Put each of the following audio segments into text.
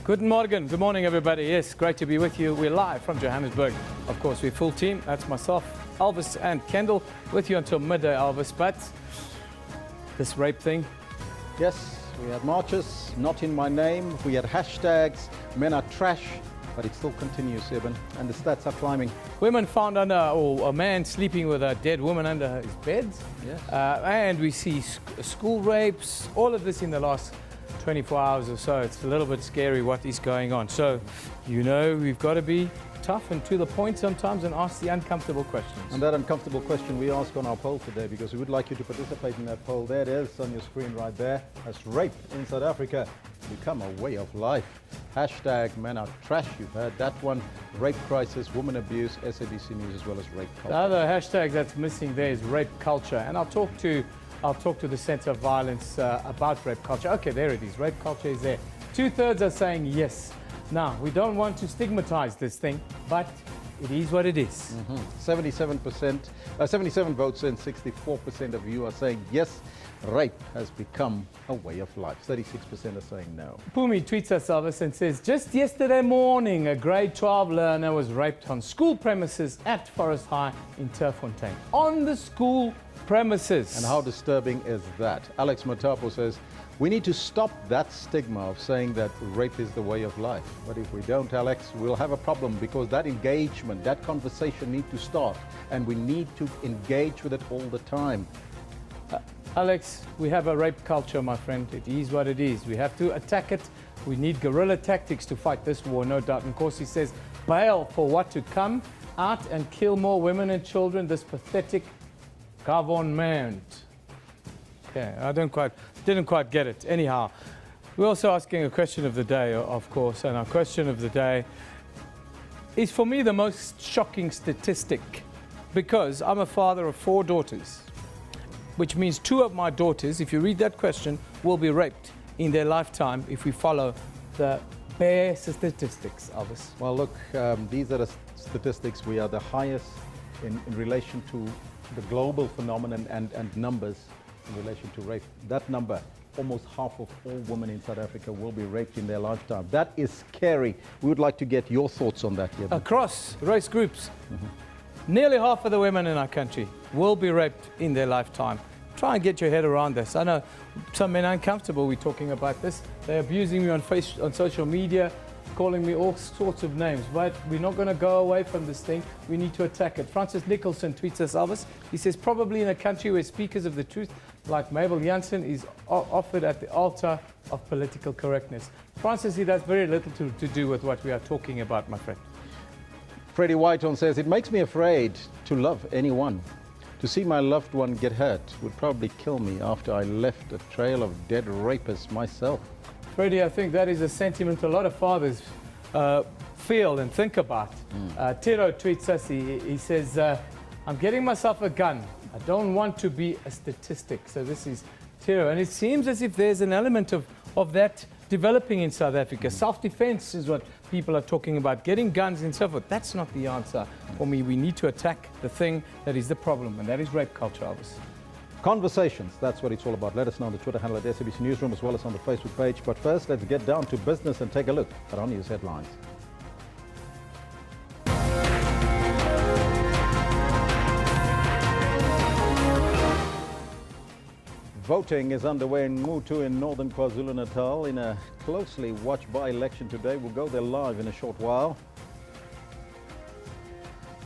Guten Morgen. Good morning, everybody. Yes, great to be with you. We're live from Johannesburg. Of course, we're full team. That's myself, Elvis, and Kendall with you until midday, Elvis. But this rape thing. Yes, we had marches, not in my name. We had hashtags, men are trash, but it still continues, Eben, and the stats are climbing. Women found under, or a man sleeping with a dead woman under his bed. Yes. And we see school rapes, all of this in the last 24 hours or so. It's a little bit scary what is going on. So, you know, we've got to be tough and to the point sometimes and ask the uncomfortable questions. And that uncomfortable question we ask on our poll today, because we would like you to participate in that poll. There it is on your screen right there. Has rape in South Africa become a way of life? Hashtag men are trash. You've heard that one. Rape crisis, woman abuse, SABC News, as well as rape culture. The other hashtag that's missing there is rape culture. And I'll talk to the Centre of Violence about rape culture. Okay, there it is. Rape culture is there. 2/3 are saying yes. Now, we don't want to stigmatize this thing, but it is what it is. 77 votes and 64% of you are saying yes, rape has become a way of life. 36% are saying no. Pumi tweets us, Elvis, and says, just yesterday morning, a grade 12 learner was raped on school premises at Forest High in Turffontein. On the school premises. And how disturbing is that? Alex Matapo says, we need to stop that stigma of saying that rape is the way of life. But if we don't, Alex, we'll have a problem, because that engagement, that conversation needs to start, and we need to engage with it all the time. Alex, we have a rape culture, my friend. It is what it is. We have to attack it. We need guerrilla tactics to fight this war, no doubt. And of course, he says, bail for what to come out and kill more women and children, this pathetic government. Okay, I didn't quite get it. Anyhow, we're also asking a question of the day, of course, and our question of the day is, for me, the most shocking statistic, because I'm a father of 4 daughters, which means 2 of my daughters, if you read that question, will be raped in their lifetime if we follow the bare statistics, Elvis. Well, look, these are the statistics. We are the highest in relation to the global phenomenon and numbers in relation to rape. That number, almost half of all women in South Africa will be raped in their lifetime. That is scary. We would like to get your thoughts on that here. Across race groups, nearly half of the women in our country will be raped in their lifetime. Try and get your head around this. I know some men are uncomfortable with talking about this. They're abusing me on social media, calling me all sorts of names, but we're not going to go away from this thing. We need to attack it. Francis Nicholson tweets us, Elvis. He says, probably in a country where speakers of the truth like Mabel Jansen is offered at the altar of political correctness. Francis, it has very little to do with what we are talking about, my friend. Freddie Whiteon says, it makes me afraid to love anyone. To see my loved one get hurt would probably kill me after I left a trail of dead rapists myself. Freddie, I think that is a sentiment a lot of fathers feel and think about. Tiro tweets us, he says, I'm getting myself a gun. I don't want to be a statistic. So this is Tiro. And it seems as if there's an element of that developing in South Africa. Self-defense is what people are talking about. Getting guns and so forth. That's not the answer. For me, we need to attack the thing that is the problem, and that is rape culture, Elvis. Conversations, that's what it's all about. Let us know on the Twitter handle at SABC Newsroom, as well as on the Facebook page. But first, let's get down to business and take a look at our news headlines. Voting is underway in Mutu in northern KwaZulu-Natal in a closely watched by-election today. We'll go there live in a short while.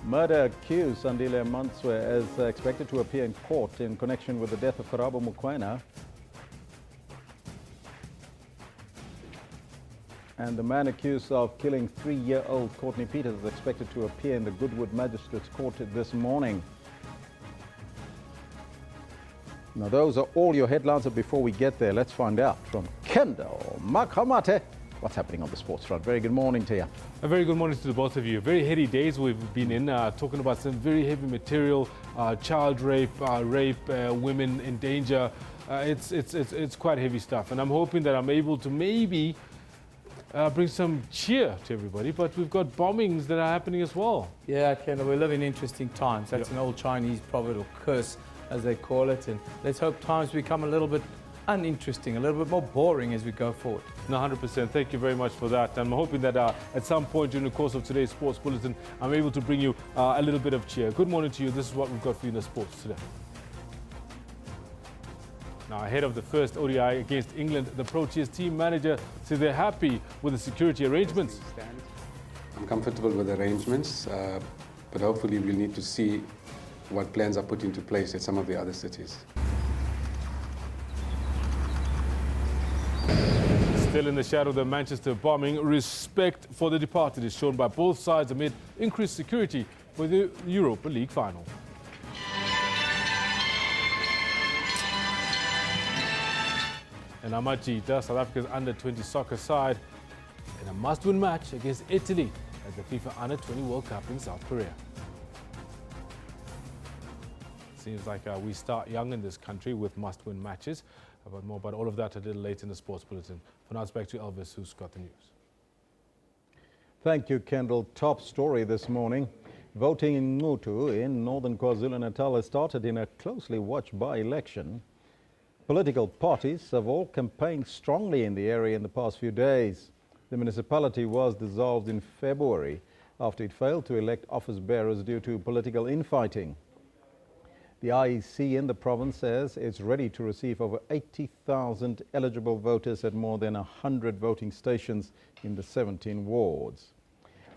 Murder accused Sandile Manswe is expected to appear in court in connection with the death of Karabo Mokoena. And the man accused of killing 3-year-old Courtney Peters is expected to appear in the Goodwood Magistrates Court this morning. Now, those are all your headlines, but before we get there, let's find out from Kendall Makhamate what's happening on the sports front. Very good morning to you. A very good morning to the both of you. Very heady days we've been in, talking about some very heavy material, child rape, women in danger. It's quite heavy stuff, and I'm hoping that I'm able to maybe bring some cheer to everybody, but we've got bombings that are happening as well. Yeah, Kendall, we live in interesting times. That's an old Chinese proverb, or curse, as they call it, and let's hope times become a little bit uninteresting, a little bit more boring as we go forward. No, 100%. Thank you very much for that. I'm hoping that at some point during the course of today's sports bulletin, I'm able to bring you a little bit of cheer. Good morning to you. This is what we've got for you in the sports today. Now, ahead of the first ODI against England, the Proteas team manager says they're happy with the security arrangements. I'm comfortable with the arrangements, but hopefully we'll need to see what plans are put into place at some of the other cities. Still in the shadow of the Manchester bombing, respect for the departed is shown by both sides amid increased security for the Europa League final. And Amajita, South Africa's under-20 soccer side, in a must-win match against Italy at the FIFA Under-20 World Cup in South Korea. Seems like we start young in this country with must-win matches. But more about all of that a little later in the sports bulletin. For now, it's back to Elvis, who's got the news. Thank you, Kendall. Top story this morning. Voting in Ngutu in northern KwaZulu-Natal has started in a closely watched by-election. Political parties have all campaigned strongly in the area in the past few days. The municipality was dissolved in February after it failed to elect office bearers due to political infighting. The IEC in the province says it's ready to receive over 80,000 eligible voters at more than 100 voting stations in the 17 wards.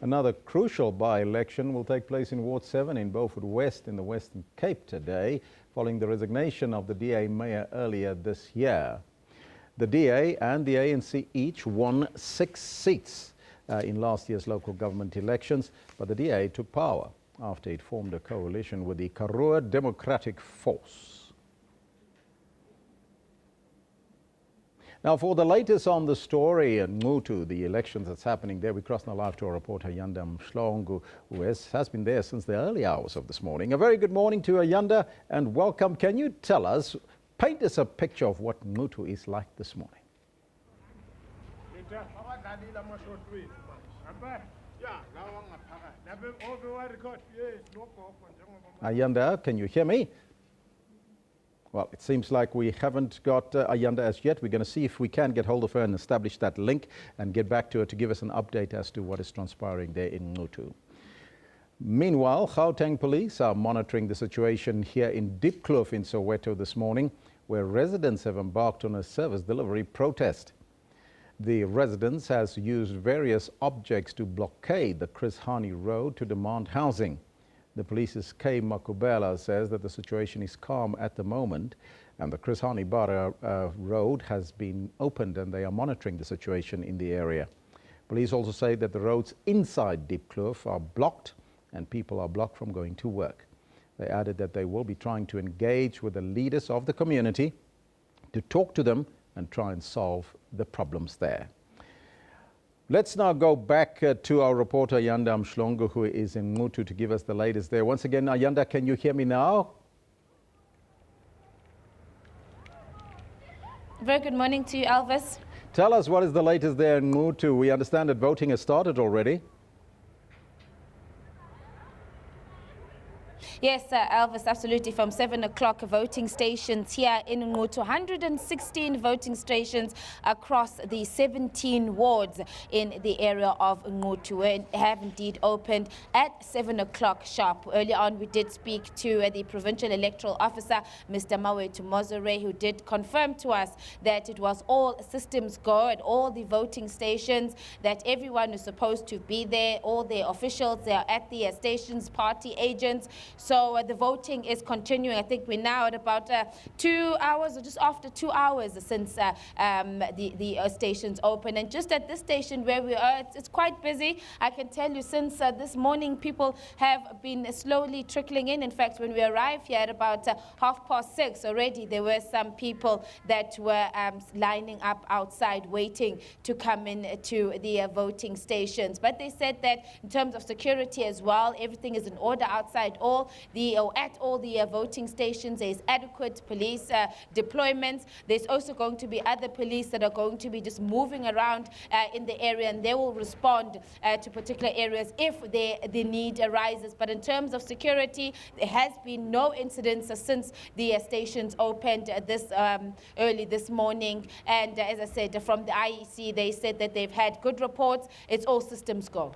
Another crucial by-election will take place in Ward 7 in Beaufort West in the Western Cape today, following the resignation of the DA mayor earlier this year. The DA and the ANC each won 6 seats in last year's local government elections, but the DA took power after it formed a coalition with the Karoo Democratic Force. Now, for the latest on the story and Ngutu, the elections that's happening there, we cross now live to our reporter Ayanda Mhlongo, who has been there since the early hours of this morning. A very good morning to Ayanda and welcome. Can you tell us, paint us a picture of what Ngutu is like this morning? Ayanda, can you hear me? Well, it seems like we haven't got Ayanda as yet. We're going to see if we can get hold of her and establish that link and get back to her to give us an update as to what is transpiring there in Ngutu. Meanwhile, Gauteng police are monitoring the situation here in Diepkloof in Soweto this morning, where residents have embarked on a service delivery protest. The residents has used various objects to blockade the Chris Hani Road to demand housing. The police's K. Makubela says that the situation is calm at the moment and the Chris Hani Bara road has been opened and they are monitoring the situation in the area. Police also say that the roads inside Diepkloof are blocked and people are blocked from going to work. They added that they will be trying to engage with the leaders of the community to talk to them and try and solve the problems there. Let's now go back to our reporter Ayanda Mhlongo, who is in Ngutu, to give us the latest there. Once again, Ayanda, can you hear me now? Very good morning to you, Elvis. Tell us what is the latest there in Ngutu. We understand that voting has started already. Yes, Elvis, absolutely. From 7 o'clock, voting stations here in Ngutu, 116 voting stations across the 17 wards in the area of Ngutu have indeed opened at 7 o'clock sharp. Earlier on, we did speak to the Provincial Electoral Officer, Mr. Mawetu Mozore, who did confirm to us that it was all systems go at all the voting stations, that everyone is supposed to be there, all the officials, they are at the stations, party agents. So the voting is continuing. I think we're now at about 2 hours or just after 2 hours since the stations open. And just at this station where we are, it's quite busy. I can tell you since this morning, people have been slowly trickling in. In fact, when we arrived here at about 6:30 already, there were some people that were lining up outside waiting to come in to the voting stations. But they said that in terms of security as well, everything is in order outside. All at all the voting stations. There's adequate police deployments. There's also going to be other police that are going to be just moving around in the area, and they will respond to particular areas if the need arises. But in terms of security, there has been no incidents since the stations opened early this morning. And as I said, from the IEC, they said that they've had good reports. It's all systems go.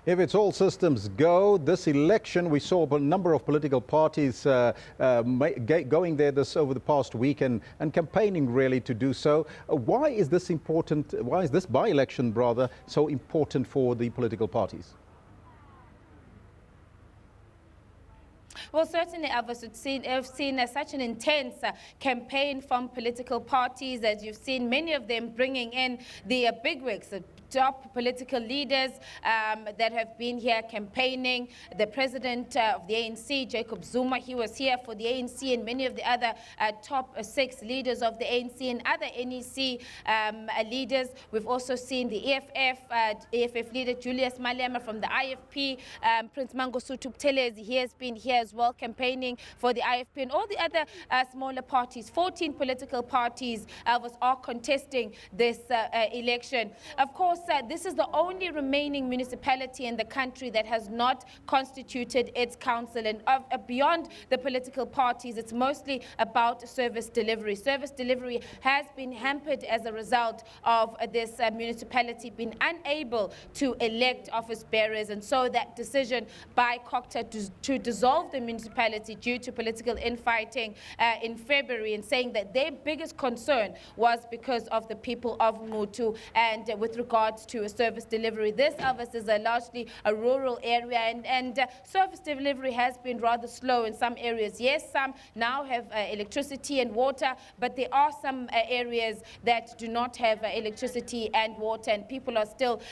If it's all systems go, this election, we saw a number of political parties going there over the past week and campaigning really to do so. Why is this important? Why is this by-election, rather, so important for the political parties? Well, certainly, Elvis, we've seen such an intense campaign from political parties, as you've seen many of them bringing in the bigwigs, top political leaders that have been here campaigning. The president of the ANC, Jacob Zuma, he was here for the ANC, and many of the other top 6 leaders of the ANC and other NEC leaders. We've also seen the EFF leader Julius Malema from the IFP, Prince Mangosuthu Buthelezi, he has been here as well campaigning for the IFP, and all the other smaller parties. 14 political parties, Elvis, are contesting this election. Of course, this is the only remaining municipality in the country that has not constituted its council. And beyond the political parties, it's mostly about service delivery. Service delivery has been hampered as a result of this municipality being unable to elect office bearers. And so that decision by COCTA to dissolve the municipality due to political infighting in February, and saying that their biggest concern was because of the people of Ngutu and with regards to a service delivery. This, Elvis, is largely a rural area, and service delivery has been rather slow in some areas. Yes, some now have electricity and water, but there are some areas that do not have electricity and water, and people are still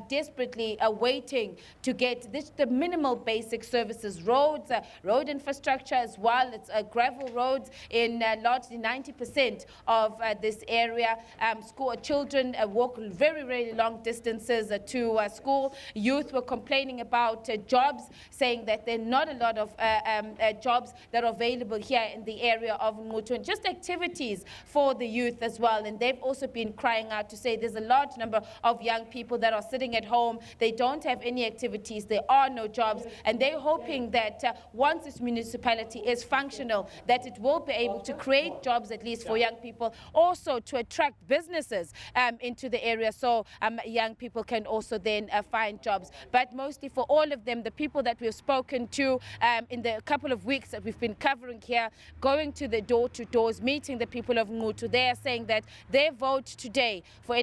desperately waiting to get the minimal basic services. Roads, road infrastructure as well. It's gravel roads in largely 90% of this area. Children walk very, very long distances to school. Youth were complaining about jobs, saying that there are not a lot of jobs that are available here in the area of Ngutu, and just activities for the youth as well. And they've also been crying out to say there's a large number of young people that are sitting at home. They don't have any activities. There are no jobs, and they're hoping that once this municipality is functional, that it will be able to create jobs, at least for young people, also to attract businesses into the area, so young people can also then find jobs. But mostly for all of them, the people that we've spoken to in the couple of weeks that we've been covering here, going to the door-to-doors, meeting the people of Ngutu, they are saying that their vote today, for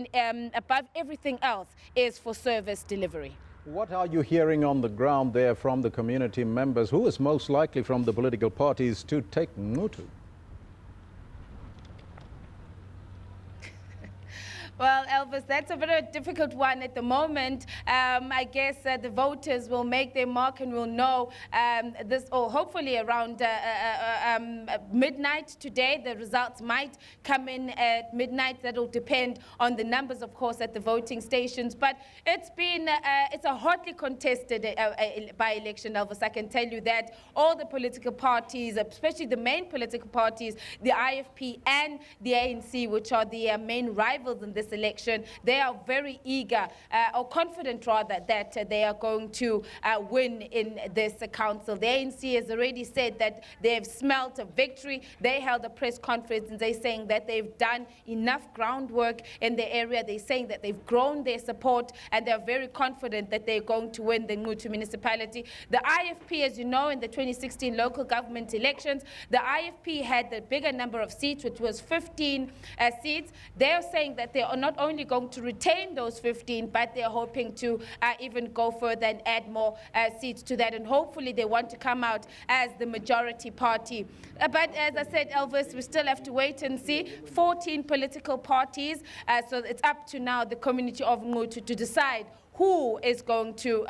above everything else, is for service delivery. What are you hearing on the ground there from the community members? Who is most likely from the political parties to take Ngutu? Well, Elvis, that's a very difficult one at the moment. I guess the voters will make their mark and will know this, or hopefully around midnight today. The results might come in at midnight. That will depend on the numbers, of course, at the voting stations. But it's been, it's a hotly contested by-election, Elvis. I can tell you that all the political parties, especially the main political parties, the IFP and the ANC, which are the main rivals in this election, they are very eager, or confident rather, that they are going to win in this council. The ANC has already said that they have smelt a victory. They held a press conference and they're saying that they've done enough groundwork in the area. They're saying that they've grown their support and they're very confident that they're going to win the Ngutu municipality. The IFP, as you know, in the 2016 local government elections, the IFP had the bigger number of seats, which was 15 seats. They're saying that they are not only going to retain those 15, but they're hoping to even go further and add more seats to that. And hopefully they want to come out as the majority party. But as I said, Elvis, we still have to wait and see. 14 political parties. So it's up to now the community of Ngutu to decide who is going to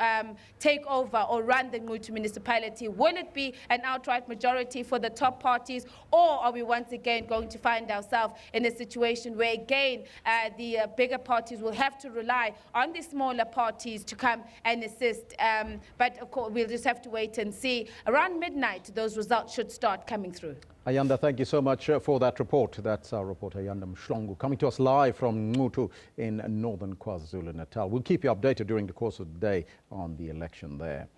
take over or run the Ngutu municipality. Will it be an outright majority for the top parties, or are we once again going to find ourselves in a situation where again the bigger parties will have to rely on the smaller parties to come and assist? But of course, we'll just have to wait and see. Around midnight, those results should start coming through. Ayanda, thank you so much for that report. That's our reporter Ayanda Mshlongo coming to us live from Ngutu in northern KwaZulu-Natal. We'll keep you updated during the course of the day on the election there.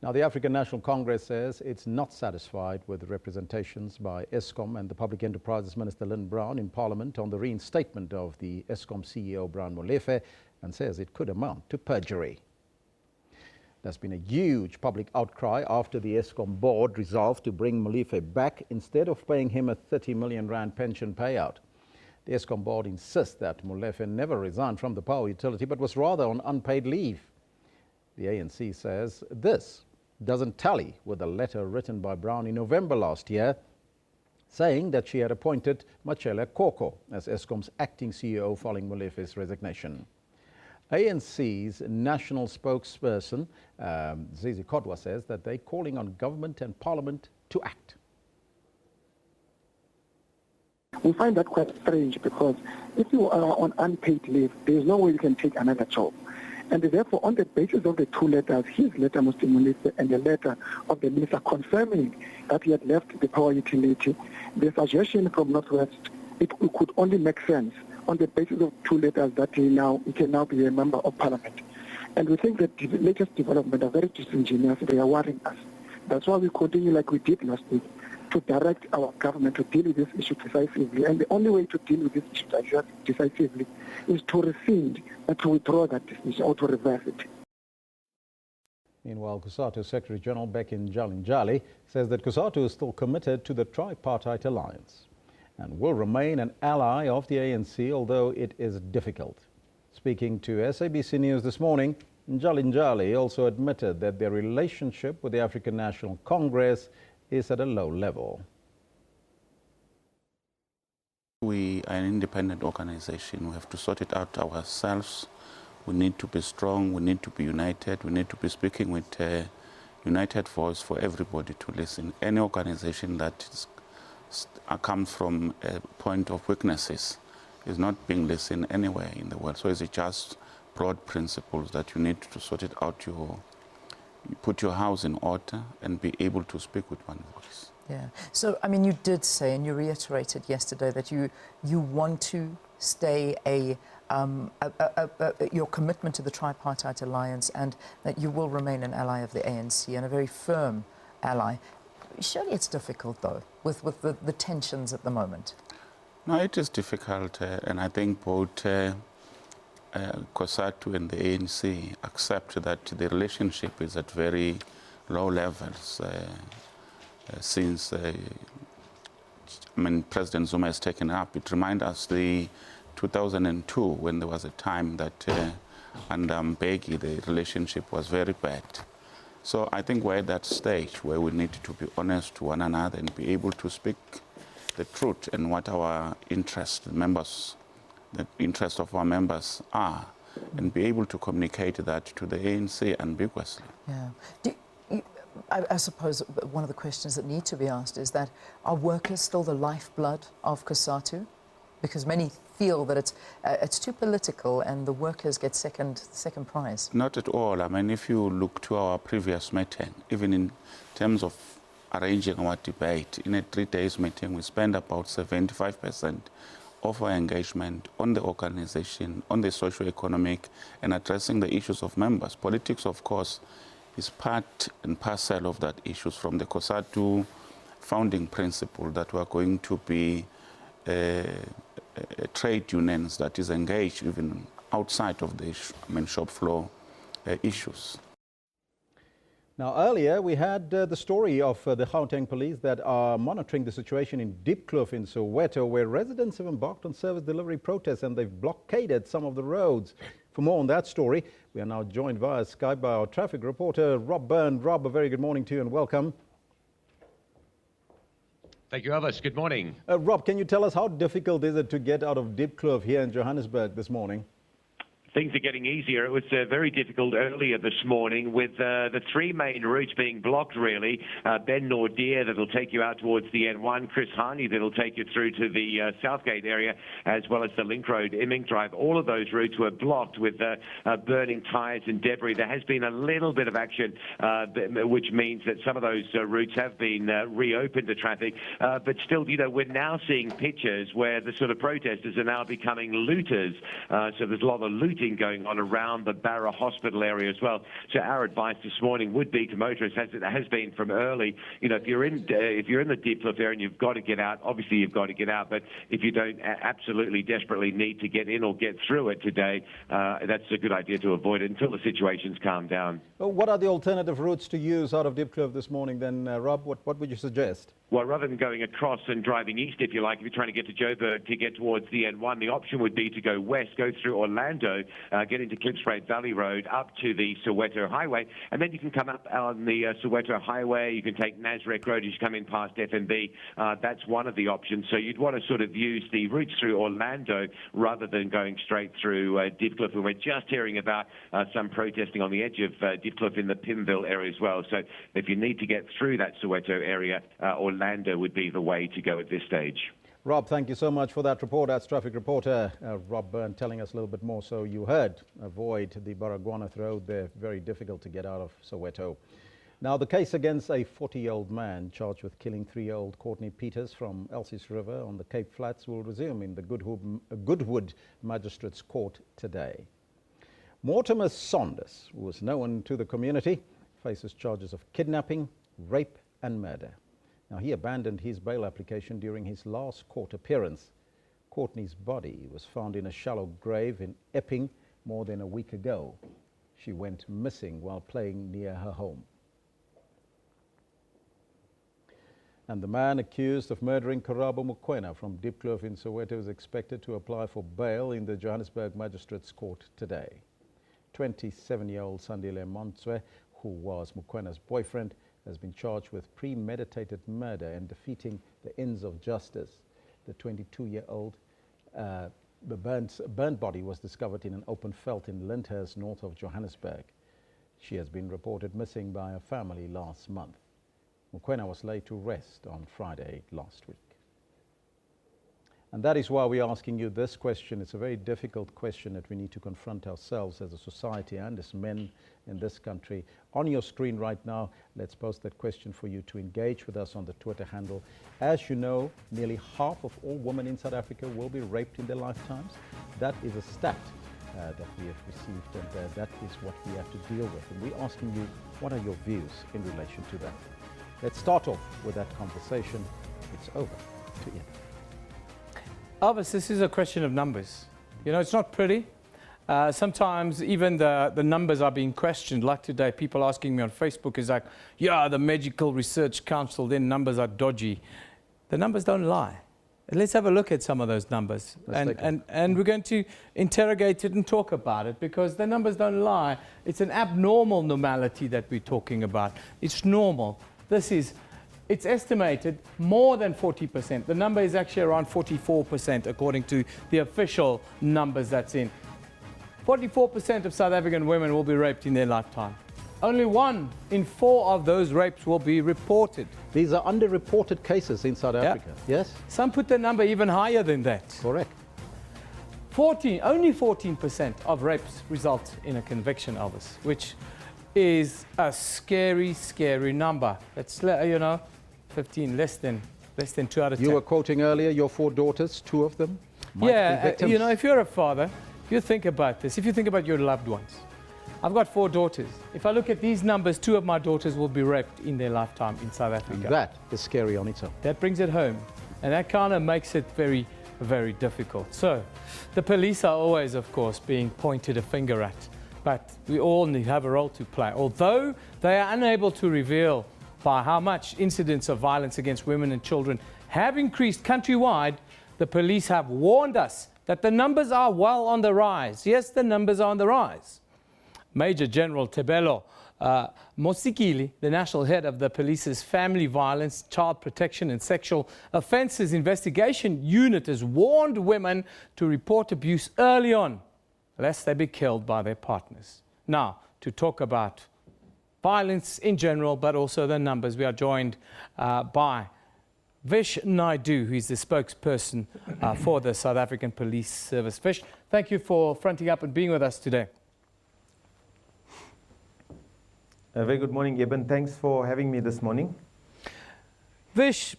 Now, the African National Congress says it's not satisfied with representations by Eskom and the Public Enterprises Minister Lynn Brown in Parliament on the reinstatement of the Eskom CEO Brian Molefe, and says it could amount to perjury. There's been a huge public outcry after the Eskom board resolved to bring Molefe back instead of paying him a 30 million rand pension payout. The Eskom board insists that Molefe never resigned from the power utility but was rather on unpaid leave. The ANC says this doesn't tally with a letter written by Brown in November last year saying that she had appointed Machele Koko as Eskom's acting CEO following Molefe's resignation. ANC's national spokesperson, Zizi Kodwa, says that they're calling on government and parliament to act. We find that quite strange because if you are on unpaid leave, there is no way you can take another job. And therefore, on the basis of the two letters, his letter, Mr. Molefe, and the letter of the minister confirming that he had left the power utility, the suggestion from Northwest, it could only make sense on the basis of two letters that he can now be a member of parliament. And we think that the latest development are very disingenuous. They are worrying us. That's why we continue like we did last week to direct our government to deal with this issue decisively. And the only way to deal with this issue decisively is to rescind and to withdraw that decision or to reverse it. Meanwhile, Cosatu Secretary General Bekin Jalinjali says that Cosatu is still committed to the tripartite alliance and will remain an ally of the ANC, although it is difficult. Speaking to SABC News this morning, Jalinjali also admitted that their relationship with the African National Congress is at a low level. We are an independent organization. We have to sort it out ourselves. We need to be strong. We need to be united. We need to be speaking with a united voice for everybody to listen. Any organization that comes from a point of weaknesses is not being listened anywhere in the world. So it's just broad principles that you need to sort it out, you put your house in order and be able to speak with one voice. Yeah. So, I mean, you did say, and you reiterated yesterday, that you want to stay your commitment to the tripartite alliance and that you will remain an ally of the ANC and a very firm ally. Surely it's difficult, though, with the tensions at the moment. No, it is difficult, and I think both Cosatu and the ANC accept that the relationship is at very low levels since President Zuma has taken it up. It reminds us the 2002 when there was a time that under Mbeki the relationship was very bad. So I think we're at that stage where we need to be honest to one another and be able to speak the truth and what our interests, the interests of our members are, and be able to communicate that to the ANC ambiguously. Yeah. I suppose one of the questions that need to be asked is that, are workers still the lifeblood of Cosatu? Because many feel that it's too political and the workers get second prize. Not at all. I mean, if you look to our previous meeting, even in terms of arranging our debate, in a 3-day meeting, we spend about 75% of our engagement on the organization, on the socio-economic, and addressing the issues of members. Politics, of course, is part and parcel of that issues from the Cosatu founding principle that we are going to be trade unions that is engaged even outside of the shop floor issues. Now, earlier we had the story of the Gauteng police that are monitoring the situation in Diepkloof in Soweto, where residents have embarked on service delivery protests and they've blockaded some of the roads. For more on that story, we are now joined via Skype by our traffic reporter, Rob Byrne. Rob, a very good morning to you and welcome. Thank you, Elvis. Good morning. Rob, can you tell us how difficult is it to get out of Diepkloof here in Johannesburg this morning? Things are getting easier. It was very difficult earlier this morning with the three main routes being blocked, really. Ben Nordier, that'll take you out towards the N1. Chris Hani, that'll take you through to the Southgate area, as well as the Link Road, Imming Drive. All of those routes were blocked with burning tyres and debris. There has been a little bit of action, which means that some of those routes have been reopened to traffic. But still, you know, we're now seeing pictures where the sort of protesters are now becoming looters. So there's a lot of looting going on around the Barra Hospital area as well. So our advice this morning would be to motorists, as it has been from early, you know, if you're in the Diepkloof area and you've got to get out, obviously you've got to get out. But if you don't absolutely desperately need to get in or get through it today, that's a good idea to avoid it until the situation's calmed down. Well, what are the alternative routes to use out of Diepkloof this morning then, Rob? What would you suggest? Well, rather than going across and driving east, if you like, if you're trying to get to Joburg to get towards the N1, the option would be to go west, go through Orlando, get into Klipspruit Valley Road up to the Soweto Highway, and then you can come up on the Soweto Highway. You can take Nasrec Road as you come in past FNB. That's one of the options. So you'd want to sort of use the routes through Orlando rather than going straight through Diepkloof. And we're just hearing about some protesting on the edge of Diepkloof in the Pimville area as well. So if you need to get through that Soweto area, Orlando would be the way to go at this stage. Rob, thank you so much for that report. That's traffic reporter Rob Byrne telling us a little bit more. So you heard, avoid the Baragwanath Road. They're very difficult to get out of Soweto. Now, the case against a 40-year-old man charged with killing 3-year-old Courtney Peters from Elsie's River on the Cape Flats will resume in the Goodwood Magistrates Court today. Mortimer Saunders, who is known to the community, faces charges of kidnapping, rape and murder. Now, he abandoned his bail application during his last court appearance. Courtney's body was found in a shallow grave in Epping more than a week ago. She went missing while playing near her home. And the man accused of murdering Karabo Mokoena from Diepkloof in Soweto is expected to apply for bail in the Johannesburg Magistrates Court today. 27-year-old Sandile Montswe, who was Mokwena's boyfriend, has been charged with premeditated murder and defeating the ends of justice. The 22-year-old, the burnt body was discovered in an open veld in Lyndhurst, north of Johannesburg. She has been reported missing by her family last month. Mokoena was laid to rest on Friday last week. And that is why we're asking you this question. It's a very difficult question that we need to confront ourselves as a society and as men in this country. On your screen right now, let's post that question for you to engage with us on the Twitter handle. As you know, nearly half of all women in South Africa will be raped in their lifetimes. That is a stat that we have received, and that is what we have to deal with. And we're asking you, what are your views in relation to that? Let's start off with that conversation. It's over to Ian. Elvis, this is a question of numbers. You know, it's not pretty. Sometimes even the numbers are being questioned. Like today, people asking me on Facebook is like, yeah, the Medical Research Council, their numbers are dodgy. The numbers don't lie. Let's have a look at some of those numbers. And we're going to interrogate it and talk about it because the numbers don't lie. It's an abnormal normality that we're talking about. It's normal. It's estimated more than 40%. The number is actually around 44% according to the official numbers that's in. 44% of South African women will be raped in their lifetime. Only 1 in 4 of those rapes will be reported. These are underreported cases in South Africa, yes? Some put the number even higher than that. Correct. Only 14% of rapes result in a conviction, Elvis, which is a scary, scary number. It's, you know, 15, less than 2 out of 10. You were quoting earlier your 4 daughters, 2 of them might be victims. You know, if you're a father, you think about this. If you think about your loved ones, I've got 4 daughters. If I look at these numbers, 2 of my daughters will be raped in their lifetime in South Africa. And that is scary on its own. That brings it home, and that kind of makes it very, very difficult. So, the police are always, of course, being pointed a finger at, but we all have a role to play. Although they are unable to reveal by how much incidents of violence against women and children have increased countrywide, the police have warned us that the numbers are well on the rise. Yes, the numbers are on the rise. Major General Tebelo Mosikili, the national head of the police's Family Violence, Child Protection and Sexual Offences Investigation Unit, has warned women to report abuse early on. lest they be killed by their partners. Now, to talk about violence in general, but also the numbers, we are joined by Vish Naidu, who is the spokesperson for the South African Police Service. Vish, thank you for fronting up and being with us today. A very good morning, Eben. Thanks for having me this morning. Vish,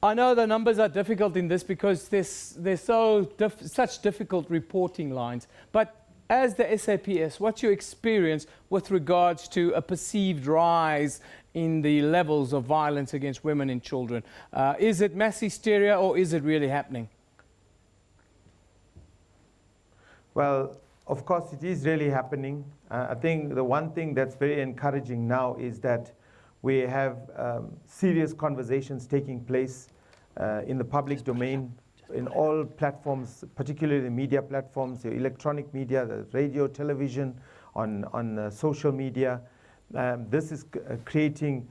I know the numbers are difficult in this because there's such difficult reporting lines. But as the SAPS, what's your experience with regards to a perceived rise in the levels of violence against women and children? Is it mass hysteria or is it really happening? Well, of course, it is really happening. I think the one thing that's very encouraging now is that we have serious conversations taking place in the public domain, in all platforms, particularly the media platforms, the electronic media, the radio, television, on social media. This is creating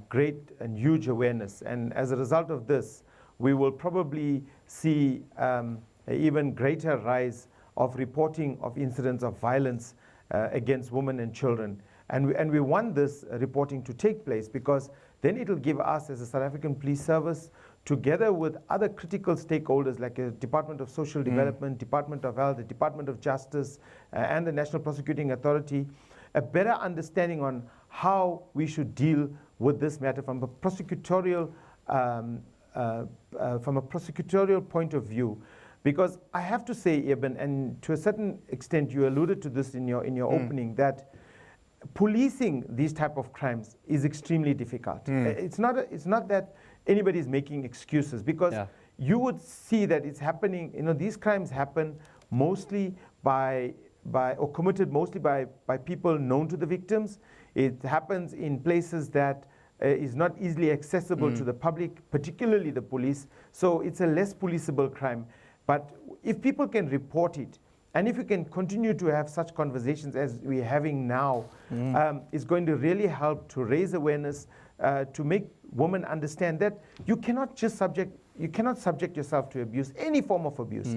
great and huge awareness. And as a result of this, we will probably see an even greater rise of reporting of incidents of violence against women and children. And we want this reporting to take place because then it will give us as a South African Police Service, together with other critical stakeholders like the Department of Social Development, Department of Health, the Department of Justice, and the National Prosecuting Authority, a better understanding on how we should deal with this matter from a prosecutorial point of view. Because I have to say, Eben, and to a certain extent you alluded to this in your opening, that policing these type of crimes is extremely difficult. It's not that anybody is making excuses, because you would see that it's happening. These crimes happen mostly or committed mostly by people known to the victims. It happens in places that is not easily accessible to the public, particularly the police. So it's a less policeable crime. But if people can report it, and if we can continue to have such conversations as we're having now, it's going to really help to raise awareness, to make women understand that you cannot subject yourself to abuse, any form of abuse.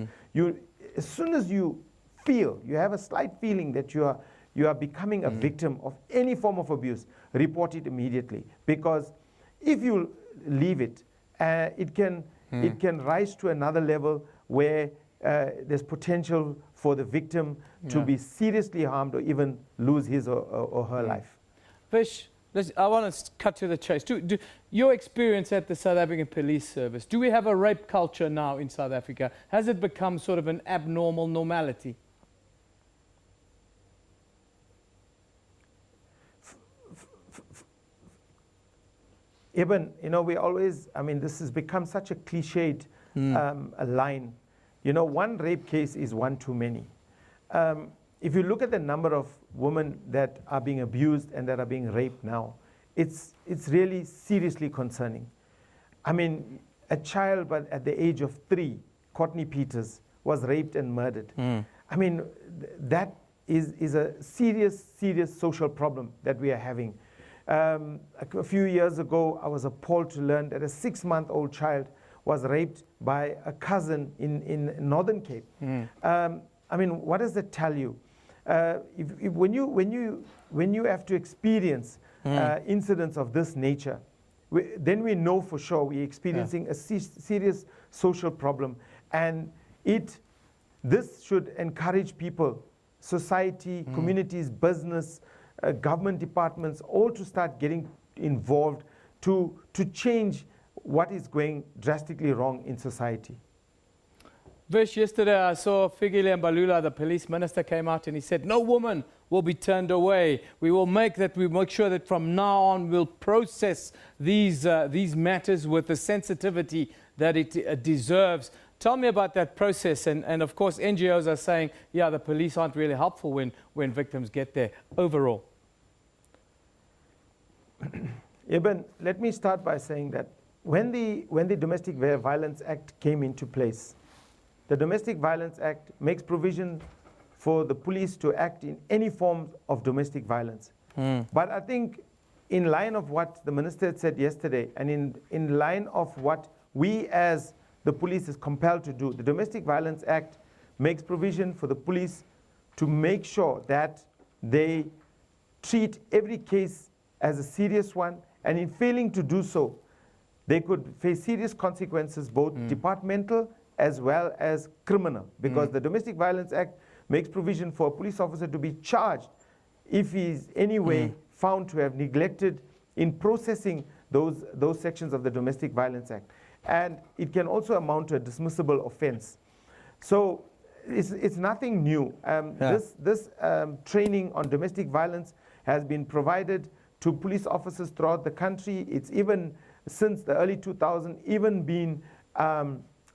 As soon as you have a slight feeling that you are becoming a victim of any form of abuse, report it immediately. Because if you leave it, it can rise to another level where there's potential for the victim to be seriously harmed or even lose his or her life. Vish, I want to cut to the chase. Your experience at the South African Police Service, do we have a rape culture now in South Africa? Has it become sort of an abnormal normality? Eben, we always, this has become such a cliched a line. One rape case is one too many. If you look at the number of women that are being abused and that are being raped now, it's really seriously concerning. A child at the age of 3, Courtney Peters, was raped and murdered. That is a serious social problem that we are having. A few years ago, I was appalled to learn that a 6-month-old child was raped by a cousin in Northern Cape. What does that tell you? When you have to experience incidents of this nature, then we know for sure we're experiencing a serious social problem, and this should encourage people, society, communities, business, government departments, all to start getting involved to change what is going drastically wrong in society. Vish, yesterday I saw Fikile Mbalula, the police minister, came out and he said, no woman will be turned away. We make sure that from now on we'll process these matters with the sensitivity that it deserves. Tell me about that process. And of course, NGOs are saying, yeah, the police aren't really helpful when victims get there overall. Eben, let me start by saying that when the Domestic Violence Act came into place, the Domestic Violence Act makes provision for the police to act in any form of domestic violence. But I think in line of what the minister had said yesterday, and in line of what we as the police is compelled to do, the Domestic Violence Act makes provision for the police to make sure that they treat every case as a serious one, and in failing to do so, they could face serious consequences, both departmental as well as criminal, because the Domestic Violence Act makes provision for a police officer to be charged if he is anyway found to have neglected in processing those sections of the Domestic Violence Act. And it can also amount to a dismissible offense. So it's nothing new. This training on domestic violence has been provided to police officers throughout the country. It's even, since the early 2000s, even been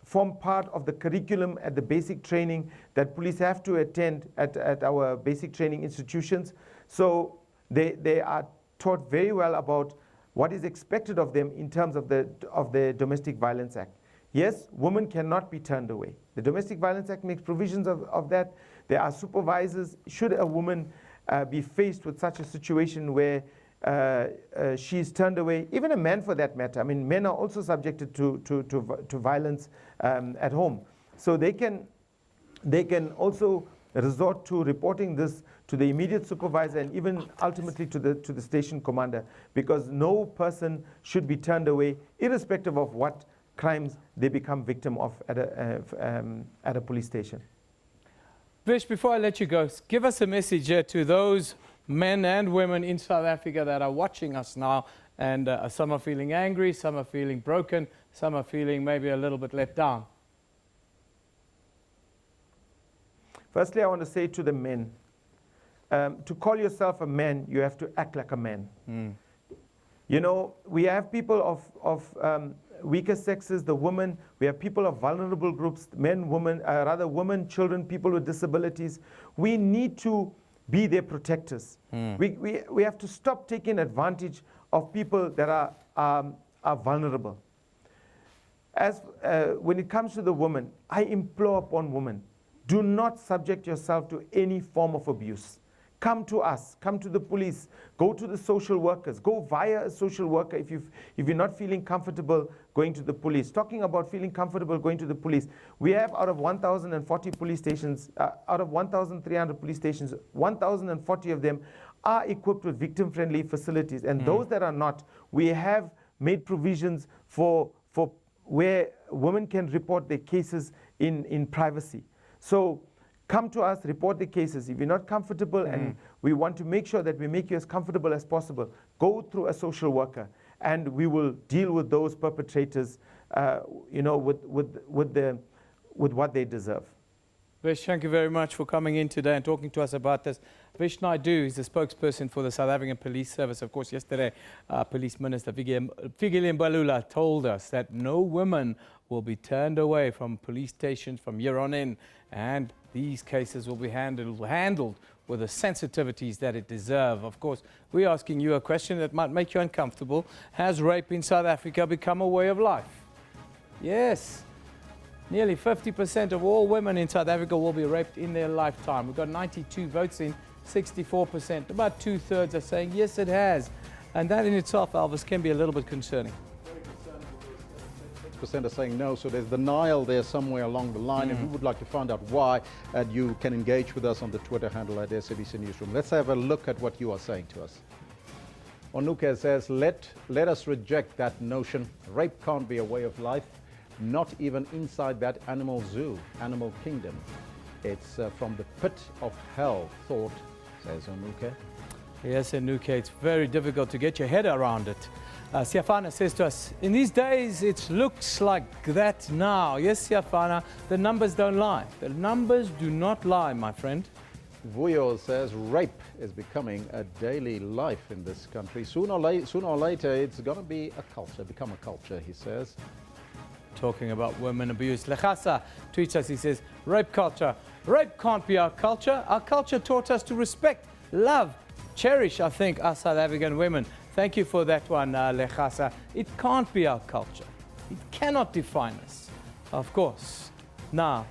formed part of the curriculum at the basic training that police have to attend at our basic training institutions. So they are taught very well about what is expected of them in terms of the Domestic Violence Act. Yes, women cannot be turned away. The Domestic Violence Act makes provisions of that. There are supervisors. Should a woman be faced with such a situation where she is turned away, even a man for that matter. I mean, men are also subjected to violence at home. So they can also resort to reporting this to the immediate supervisor and even ultimately to the station commander, because no person should be turned away, irrespective of what crimes they become victim of at a police station. Vish, before I let you go, give us a message to those men and women in South Africa that are watching us now, and some are feeling angry, some are feeling broken, some are feeling maybe a little bit let down. Firstly, I want to say to the men, to call yourself a man, you have to act like a man. You know, we have people of weaker sexes, the women, we have people of vulnerable groups, men, women, women, children, people with disabilities. We need to be their protectors. We have to stop taking advantage of people that are vulnerable. As when it comes to the woman, I implore upon women, do not subject yourself to any form of abuse. Come to us, come to the police, go to the social workers, go via a social worker if you're not feeling comfortable going to the police. Talking about feeling comfortable going to the police, we have out of 1,040 police stations, out of 1,300 police stations, 1,040 of them are equipped with victim-friendly facilities. And those that are not, we have made provisions for where women can report their cases in privacy. So come to us, report the cases. If you're not comfortable, and we want to make sure that we make you as comfortable as possible, go through a social worker, and we will deal with those perpetrators, you know, with what they deserve. Vish, thank you very much for coming in today and talking to us about this. Vish Naidoo is the spokesperson for the South African Police Service. Of course, yesterday, Police Minister Fikile Mbalula told us that no women will be turned away from police stations from here on in, and these cases will be handled with the sensitivities that it deserves. Of course, we're asking you a question that might make you uncomfortable. Has rape in South Africa become a way of life? Yes. Nearly 50% of all women in South Africa will be raped in their lifetime. We've got 92 votes in, 64%. About two-thirds are saying, yes, it has. And that in itself, Elvis, can be a little bit concerning. Percent are saying no, so there's denial there somewhere along the line, and we would like to find out why, and you can engage with us on the Twitter handle at SABC Newsroom. Let's have a look at what you are saying to us. Onuke says, let us reject that notion. Rape can't be a way of life, not even inside that animal zoo, animal kingdom. It's from the pit of hell, thought, says Onuke. Yes, Onuke, it's very difficult to get your head around it. Siafana says to us, in these days, it looks like that now. Yes, Siafana, the numbers don't lie. The numbers do not lie, my friend. Vuyo says rape is becoming a daily life in this country. Sooner or later, it's going to be a culture, become a culture, he says. Talking about women abuse. Lechasa tweets us, he says, rape culture. Rape can't be our culture. Our culture taught us to respect, love, cherish, I think, us South African women. Thank you for that one, Lechasa. It can't be our culture. It cannot define us. Of course. Now,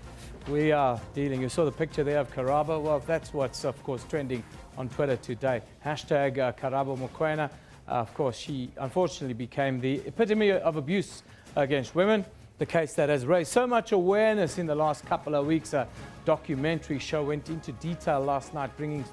we are dealing, you saw the picture there of Karabo. Well, that's what's, of course, trending on Twitter today. Hashtag Karabo Mokoena. Of course, she unfortunately became the epitome of abuse against women. the case that has raised so much awareness in the last couple of weeks. A documentary show went into detail last night, bringing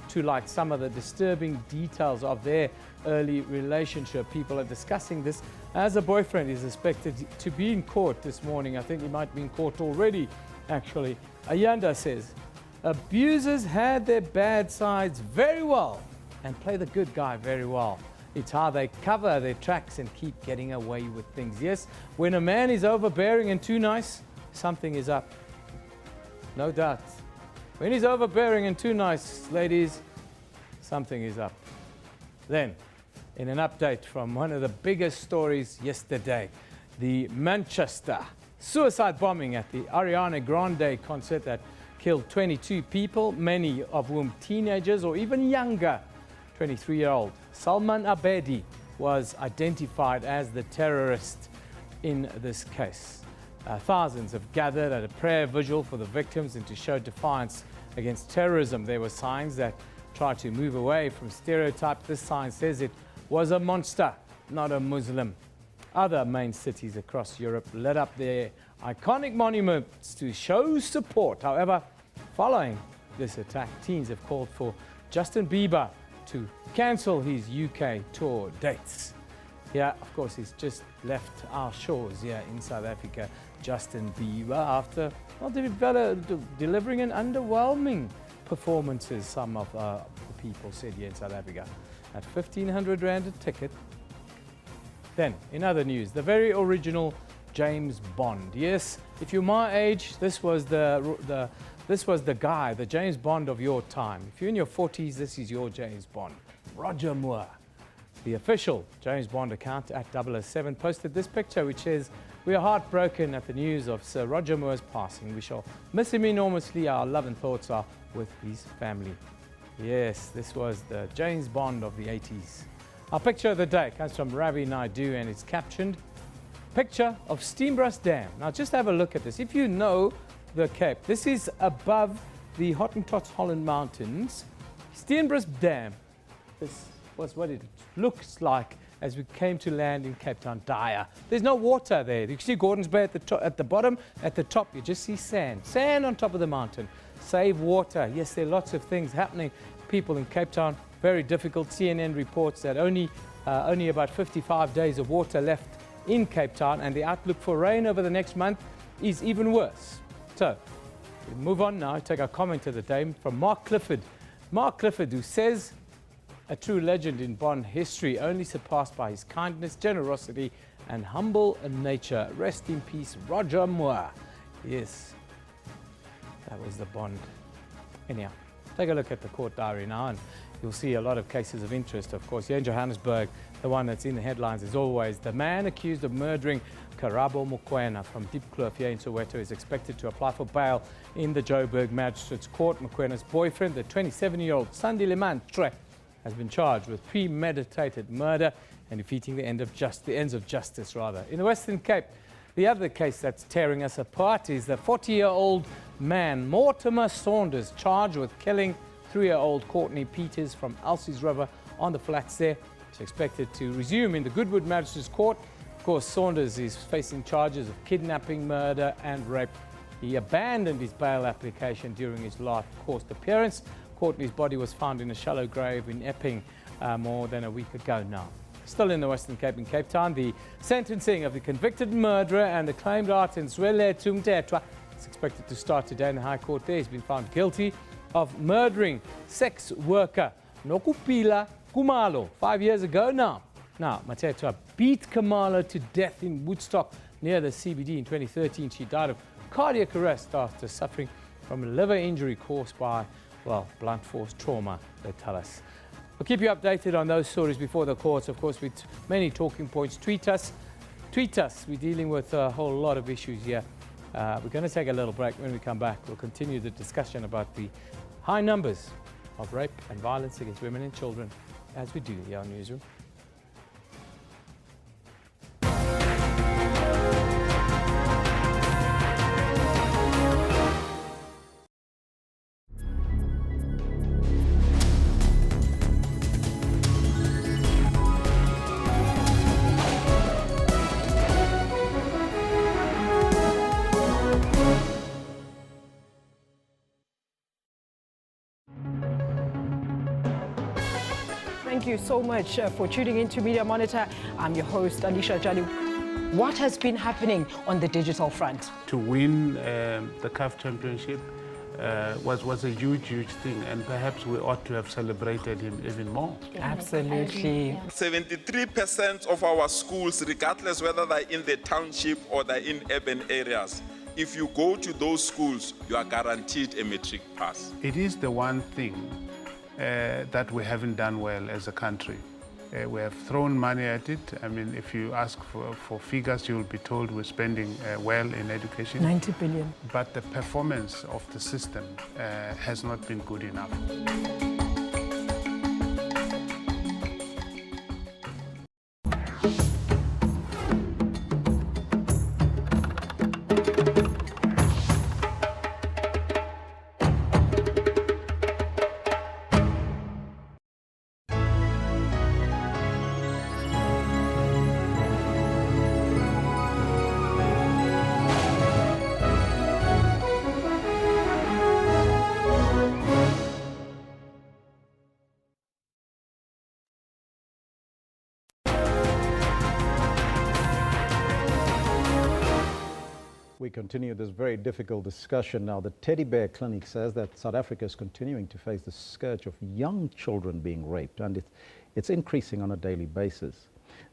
to light some of the disturbing details of their early relationship. People are discussing this as a boyfriend is expected to be in court this morning. I think he might be in court already, actually. Ayanda says, abusers had their bad sides very well and play the good guy very well. It's how they cover their tracks and keep getting away with things. Yes, when a man is overbearing and too nice, something is up. No doubt. When he's overbearing and too nice, ladies, something is up. Then, in an update from one of the biggest stories yesterday, the Manchester suicide bombing at the Ariana Grande concert that killed 22 people, many of whom teenagers or even younger. 23-year-old Salman Abedi was identified as the terrorist in this case. Thousands have gathered at a prayer vigil for the victims and to show defiance against terrorism. There were signs that tried to move away from stereotype. This sign says it was a monster, not a Muslim. Other main cities across Europe lit up their iconic monuments to show support. However, following this attack, teens have called for Justin Bieber to cancel his UK tour dates. Yeah, of course, he's just left our shores here in South Africa. Justin Bieber, after delivering an underwhelming performances, some of the people said here in South Africa, at 1,500 Rand a ticket. Then, in other news, the very original James Bond. Yes, if you're my age, this was the guy, the James Bond of your time. If you're in your 40s, this is your James Bond. Roger Moore. The official James Bond account at 007 posted this picture, which says, "We are heartbroken at the news of Sir Roger Moore's passing. We shall miss him enormously. Our love and thoughts are with his family." Yes, this was the James Bond of the 80s. Our picture of the day comes from Ravi Naidu, and it's captioned, "Picture of Steenbras Dam." Now just have a look at this. If you know the Cape, this is above the Hottentots Holland Mountains. Steenbras Dam. This was what it looks like as we came to land in Cape Town. Dire. There's no water there. You can see Gordons Bay at the bottom. At the top, you just see sand. Sand on top of the mountain. Save water. Yes, there are lots of things happening. People in Cape Town, very difficult. CNN reports that only about 55 days of water left in Cape Town, and the outlook for rain over the next month is even worse. So, we move on now. Take our comment of the day from Mark Clifford. Mark Clifford, who says, "A true legend in Bond history, only surpassed by his kindness, generosity, and humble nature. Rest in peace, Roger Moore." Yes, that was the Bond. Anyhow, take a look at the court diary now, and you'll see a lot of cases of interest. Of course, here in Johannesburg, the one that's in the headlines is always the man accused of murdering Karabo Mokoena from Diepkloof here in Soweto is expected to apply for bail in the Joburg Magistrates Court. Mokwena's boyfriend, the 27-year-old Sandile Mantre, has been charged with premeditated murder and defeating the ends of justice. In the Western Cape, the other case that's tearing us apart is the 40-year-old man, Mortimer Saunders, charged with killing 3-year-old Courtney Peters from Elsie's River on the flats there. It's expected to resume in the Goodwood Magistrates Court. Of course, Saunders is facing charges of kidnapping, murder and rape. He abandoned his bail application during his last court appearance. Courtney's body was found in a shallow grave in Epping more than a week ago now. Still in the Western Cape, in Cape Town, the sentencing of the convicted murderer and acclaimed artist Zwele Tumtetwa is expected to start today in the High Court there. He's been found guilty of murdering sex worker Nokupila Kumalo 5 years ago now. Now, Matetwa beat Kumalo to death in Woodstock near the CBD in 2013. She died of cardiac arrest after suffering from a liver injury caused by, well, blunt force trauma, they tell us. We'll keep you updated on those stories before the courts, of course, with many talking points. Tweet us. We're dealing with a whole lot of issues here. We're going to take a little break. When we come back, we'll continue the discussion about the high numbers of rape and violence against women and children, as we do here on Newsroom. thank you so much for tuning in to Media Monitor. I'm your host, Alicia Jali. What has been happening on the digital front? To win the CAF Championship was a huge thing, and perhaps we ought to have celebrated him even more. Absolutely. 73% of our schools, regardless whether they're in the township or they're in urban areas, if you go to those schools, you are guaranteed a matric pass. It is the one thing that we haven't done well as a country. We have thrown money at it. I mean, if you ask for figures, you'll be told we're spending well in education. 90 billion. But the performance of the system has not been good enough. We continue this very difficult discussion now. The Teddy Bear Clinic says that South Africa is continuing to face the scourge of young children being raped, and it's increasing on a daily basis.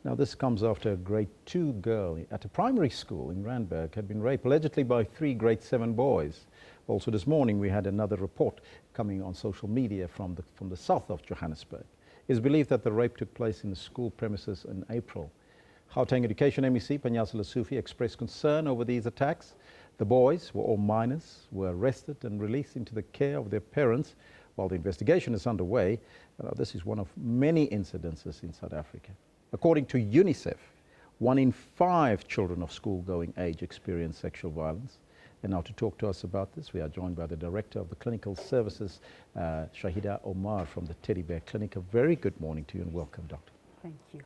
Now, this comes after a grade 2 girl at a primary school in Randburg had been raped allegedly by 3 grade 7 boys. Also this morning we had another report coming on social media from the south of Johannesburg. It is believed that the rape took place in the school premises in April. Gauteng Education MEC Panyaza Lesufi expressed concern over these attacks. The boys, were all minors, were arrested and released into the care of their parents while the investigation is underway. This is one of many incidences in South Africa. According to UNICEF, 1 in 5 children of school-going age experience sexual violence. And now to talk to us about this, we are joined by the Director of the Clinical Services, Shahida Omar from the Teddy Bear Clinic. A very good morning to you and welcome, Doctor. Thank you.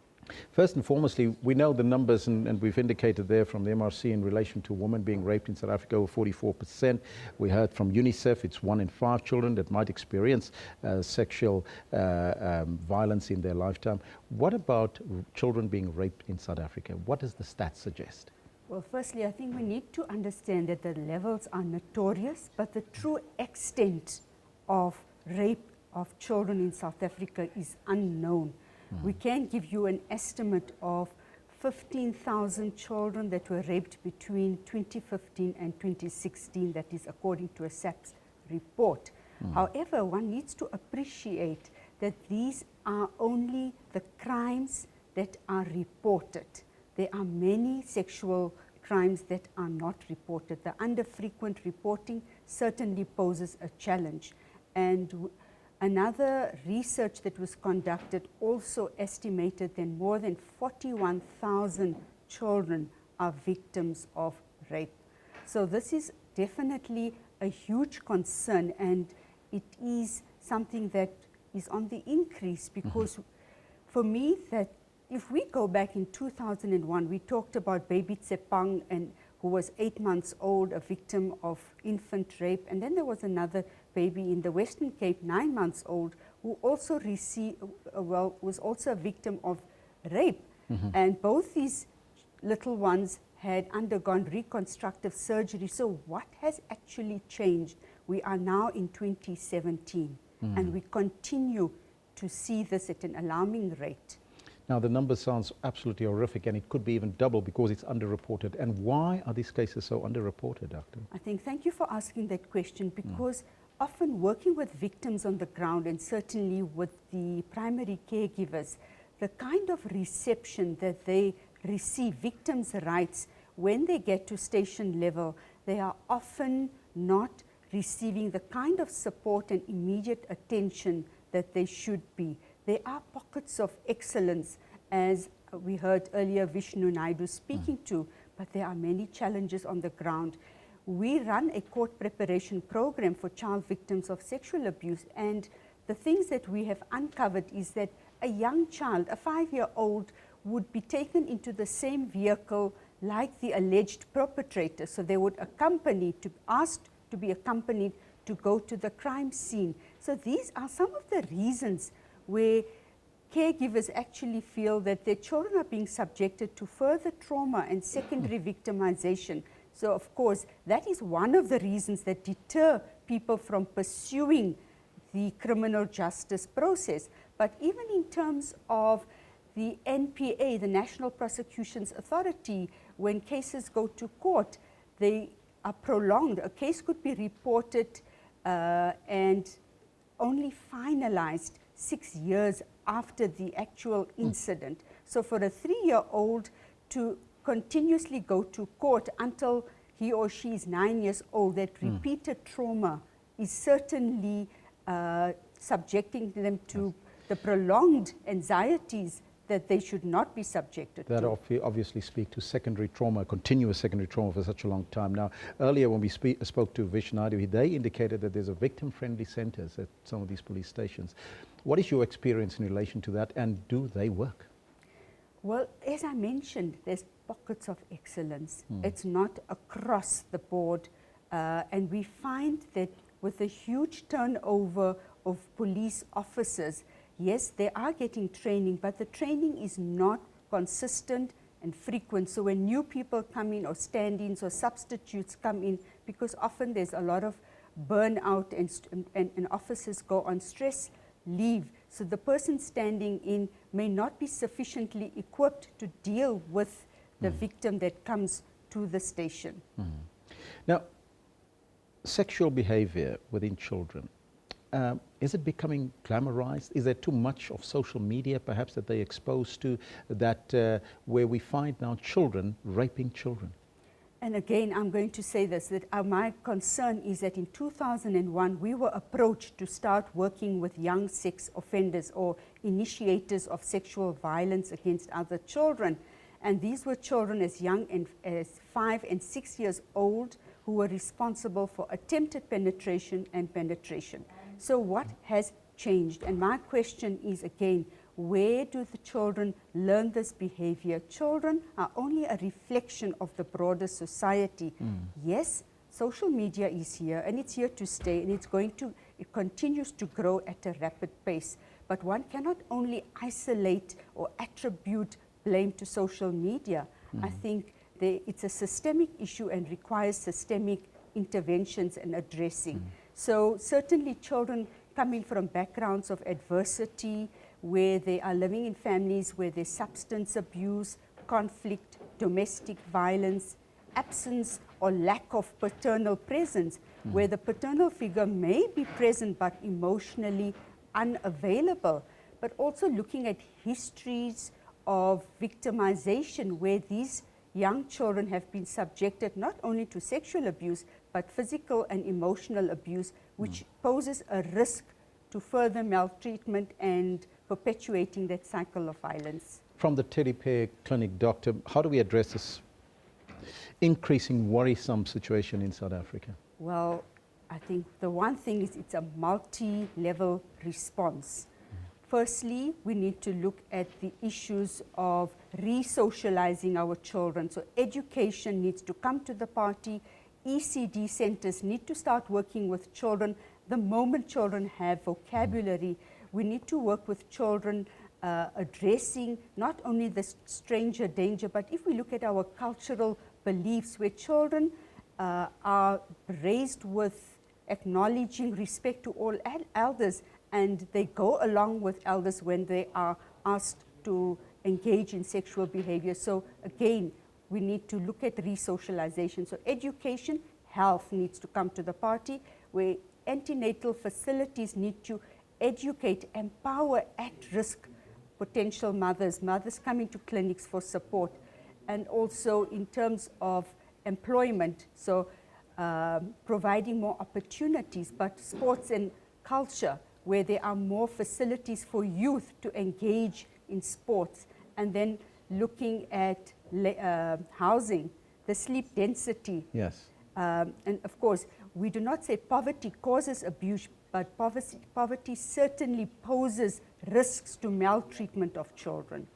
First and foremostly, we know the numbers, and we've indicated there from the MRC in relation to women being raped in South Africa, over 44%. We heard from UNICEF, it's 1 in 5 children that might experience sexual violence in their lifetime. What about children being raped in South Africa? What does the stats suggest? Well, firstly, I think we need to understand that the levels are notorious, but the true extent of rape of children in South Africa is unknown. We can give you an estimate of 15,000 children that were raped between 2015 and 2016, that is according to a SABC report. However, one needs to appreciate that these are only the crimes that are reported. There are many sexual crimes that are not reported. The under-frequent reporting certainly poses a challenge. And another research that was conducted also estimated that more than 41,000 children are victims of rape. So this is definitely a huge concern, and it is something that is on the increase because for me, that if we go back in 2001, we talked about baby Tsepang, and who was 8 months old, a victim of infant rape. And then there was another baby in the Western Cape, 9 months old, who also was also a victim of rape. And both these little ones had undergone reconstructive surgery. So what has actually changed? We are now in 2017, and we continue to see this at an alarming rate. Now, the number sounds absolutely horrific, and it could be even double because it's underreported. And why are these cases so underreported, Doctor? I think, thank you for asking that question, because often working with victims on the ground, and certainly with the primary caregivers, the kind of reception that they receive, victims' rights, when they get to station level, they are often not receiving the kind of support and immediate attention that they should be. There are pockets of excellence, as we heard earlier Vishnu Naidu speaking to, but there are many challenges on the ground. We run a court preparation program for child victims of sexual abuse, and the things that we have uncovered is that a young child, a 5-year-old, would be taken into the same vehicle like the alleged perpetrator. So they would asked to be accompanied to go to the crime scene. So these are some of the reasons where caregivers actually feel that their children are being subjected to further trauma and secondary victimization. So, of course, that is one of the reasons that deter people from pursuing the criminal justice process. But even in terms of the NPA, the National Prosecutions Authority, when cases go to court, they are prolonged. A case could be reported and only finalized 6 years after the actual incident. So for a 3-year-old to continuously go to court until he or she is 9 years old, that repeated trauma is certainly subjecting them to the prolonged anxieties that they should not be subjected to. That obviously speak to secondary trauma, continuous secondary trauma for such a long time. Now, earlier when we spoke to Vishnadu, they indicated that there's a victim-friendly centres at some of these police stations. What is your experience in relation to that, and do they work? Well, as I mentioned, there's pockets of excellence. It's not across the board, and we find that with a huge turnover of police officers, yes, they are getting training, but the training is not consistent and frequent. So when new people come in, or stand-ins or substitutes come in, because often there's a lot of burnout and officers go on stress leave. So the person standing in may not be sufficiently equipped to deal with the victim that comes to the station. Now, sexual behavior within children, is it becoming glamorized? Is there too much of social media perhaps that they're exposed to, that where we find now children raping children? And again, I'm going to say this, that my concern is that in 2001, we were approached to start working with young sex offenders or initiators of sexual violence against other children. And these were children as young as 5 and 6 years old who were responsible for attempted penetration and penetration. So what has changed? And my question is again, where do the children learn this behavior? Children are only a reflection of the broader society. Yes, social media is here and it's here to stay, and it continues to grow at a rapid pace. But one cannot only isolate or attribute blame to social media. I think it's a systemic issue and requires systemic interventions and addressing. So certainly children coming from backgrounds of adversity, where they are living in families where there's substance abuse, conflict, domestic violence, absence or lack of paternal presence, where the paternal figure may be present but emotionally unavailable, but also looking at histories of victimization where these young children have been subjected not only to sexual abuse but physical and emotional abuse, which poses a risk to further maltreatment and perpetuating that cycle of violence. From the Teddy Bear Clinic, Doctor, how do we address this increasing worrisome situation in South Africa? Well, I think the one thing is it's a multi-level response. Firstly, we need to look at the issues of re-socializing our children. So education needs to come to the party. ECD centers need to start working with children. The moment children have vocabulary, we need to work with children addressing not only the stranger danger, but if we look at our cultural beliefs where children are raised with acknowledging respect to all elders, and they go along with elders when they are asked to engage in sexual behavior. So again, we need to look at re-socialization. So education, health needs to come to the party, where antenatal facilities need to educate, empower at-risk potential mothers coming to clinics for support, and also in terms of employment, so providing more opportunities, but sports and culture, where there are more facilities for youth to engage in sports, and then looking at housing, the sleep density. Yes. And of course, we do not say poverty causes abuse, but poverty certainly poses risks to maltreatment of children.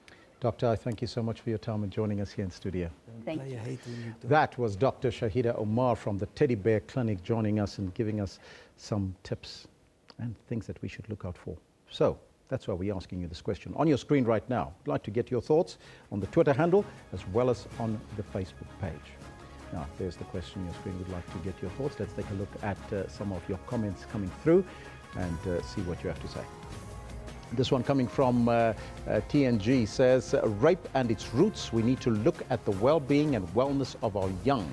Doctor, I thank you so much for your time and joining us here in studio. Thank you. That was Dr. Shahida Omar from the Teddy Bear Clinic joining us and giving us some tips and things that we should look out for. So, That's why we're asking you this question. On your screen right now, I'd like to get your thoughts on the Twitter handle as well as on the Facebook page. Now, there's the question on your screen. We'd like to get your thoughts. Let's take a look at some of your comments coming through and see what you have to say. This one coming from TNG says, rape and its roots, we need to look at the well-being and wellness of our young.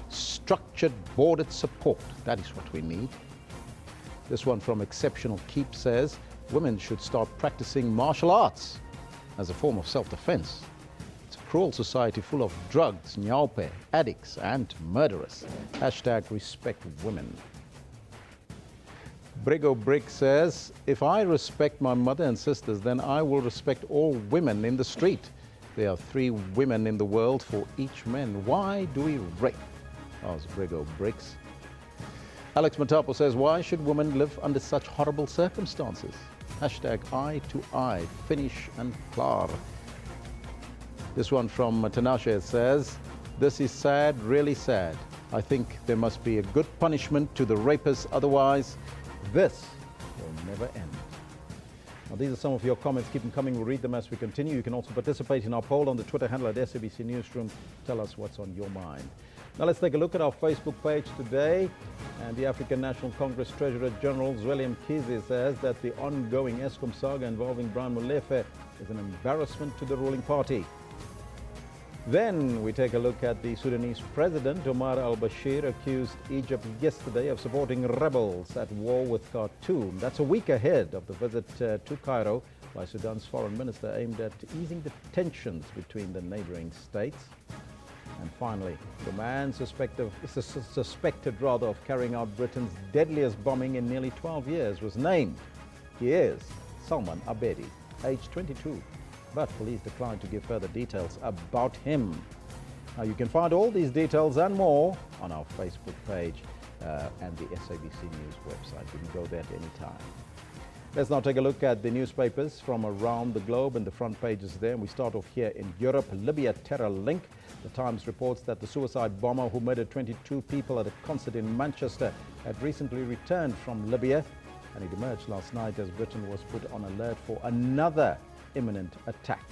Structured, boarded support, that is what we need. This one from Exceptional Keep says, women should start practicing martial arts as a form of self-defense. It's a cruel society full of drugs, nyaupe, addicts and murderers. Hashtag respect women. Brigo Brick says, if I respect my mother and sisters, then I will respect all women in the street. There are 3 women in the world for each man. Why do we rape? Asks Brigo Bricks. Alex Matapo says, why should women live under such horrible circumstances? Hashtag eye to eye, finish and klaar. This one from Tanasha says, this is sad, really sad. I think there must be a good punishment to the rapists, otherwise this will never end. Now, these are some of your comments. Keep them coming. We'll read them as we continue. You can also participate in our poll on the Twitter handle at SABC Newsroom. Tell us what's on your mind. Now let's take a look at our Facebook page today. And the African National Congress Treasurer General Zweli Mkhize says that the ongoing Eskom saga involving Brian Molefe is an embarrassment to the ruling party. Then we take a look at the Sudanese President Omar al-Bashir accused Egypt yesterday of supporting rebels at war with Khartoum. That's a week ahead of the visit to Cairo by Sudan's foreign minister aimed at easing the tensions between the neighboring states. And finally, the man suspected of carrying out Britain's deadliest bombing in nearly 12 years was named. He is Salman Abedi, age 22. But police declined to give further details about him. Now, you can find all these details and more on our Facebook page and the SABC News website. You can go there at any time. Let's now take a look at the newspapers from around the globe, and the front page is there. And we start off here in Europe. Libya terror link. The Times reports that the suicide bomber who murdered 22 people at a concert in Manchester had recently returned from Libya, and it emerged last night as Britain was put on alert for another imminent attack.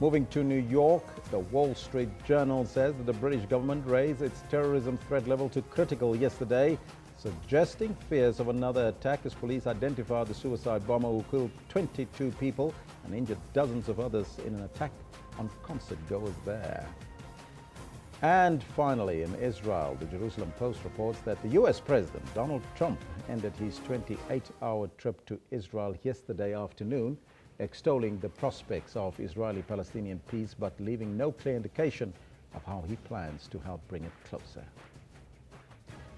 Moving to New York, the Wall Street Journal says that the British government raised its terrorism threat level to critical yesterday, suggesting fears of another attack as police identified the suicide bomber who killed 22 people and injured dozens of others in an attack on concert goers there. And finally, in Israel, the Jerusalem Post reports that the US President Donald Trump ended his 28-hour trip to Israel yesterday afternoon, extolling the prospects of Israeli-Palestinian peace, but leaving no clear indication of how he plans to help bring it closer.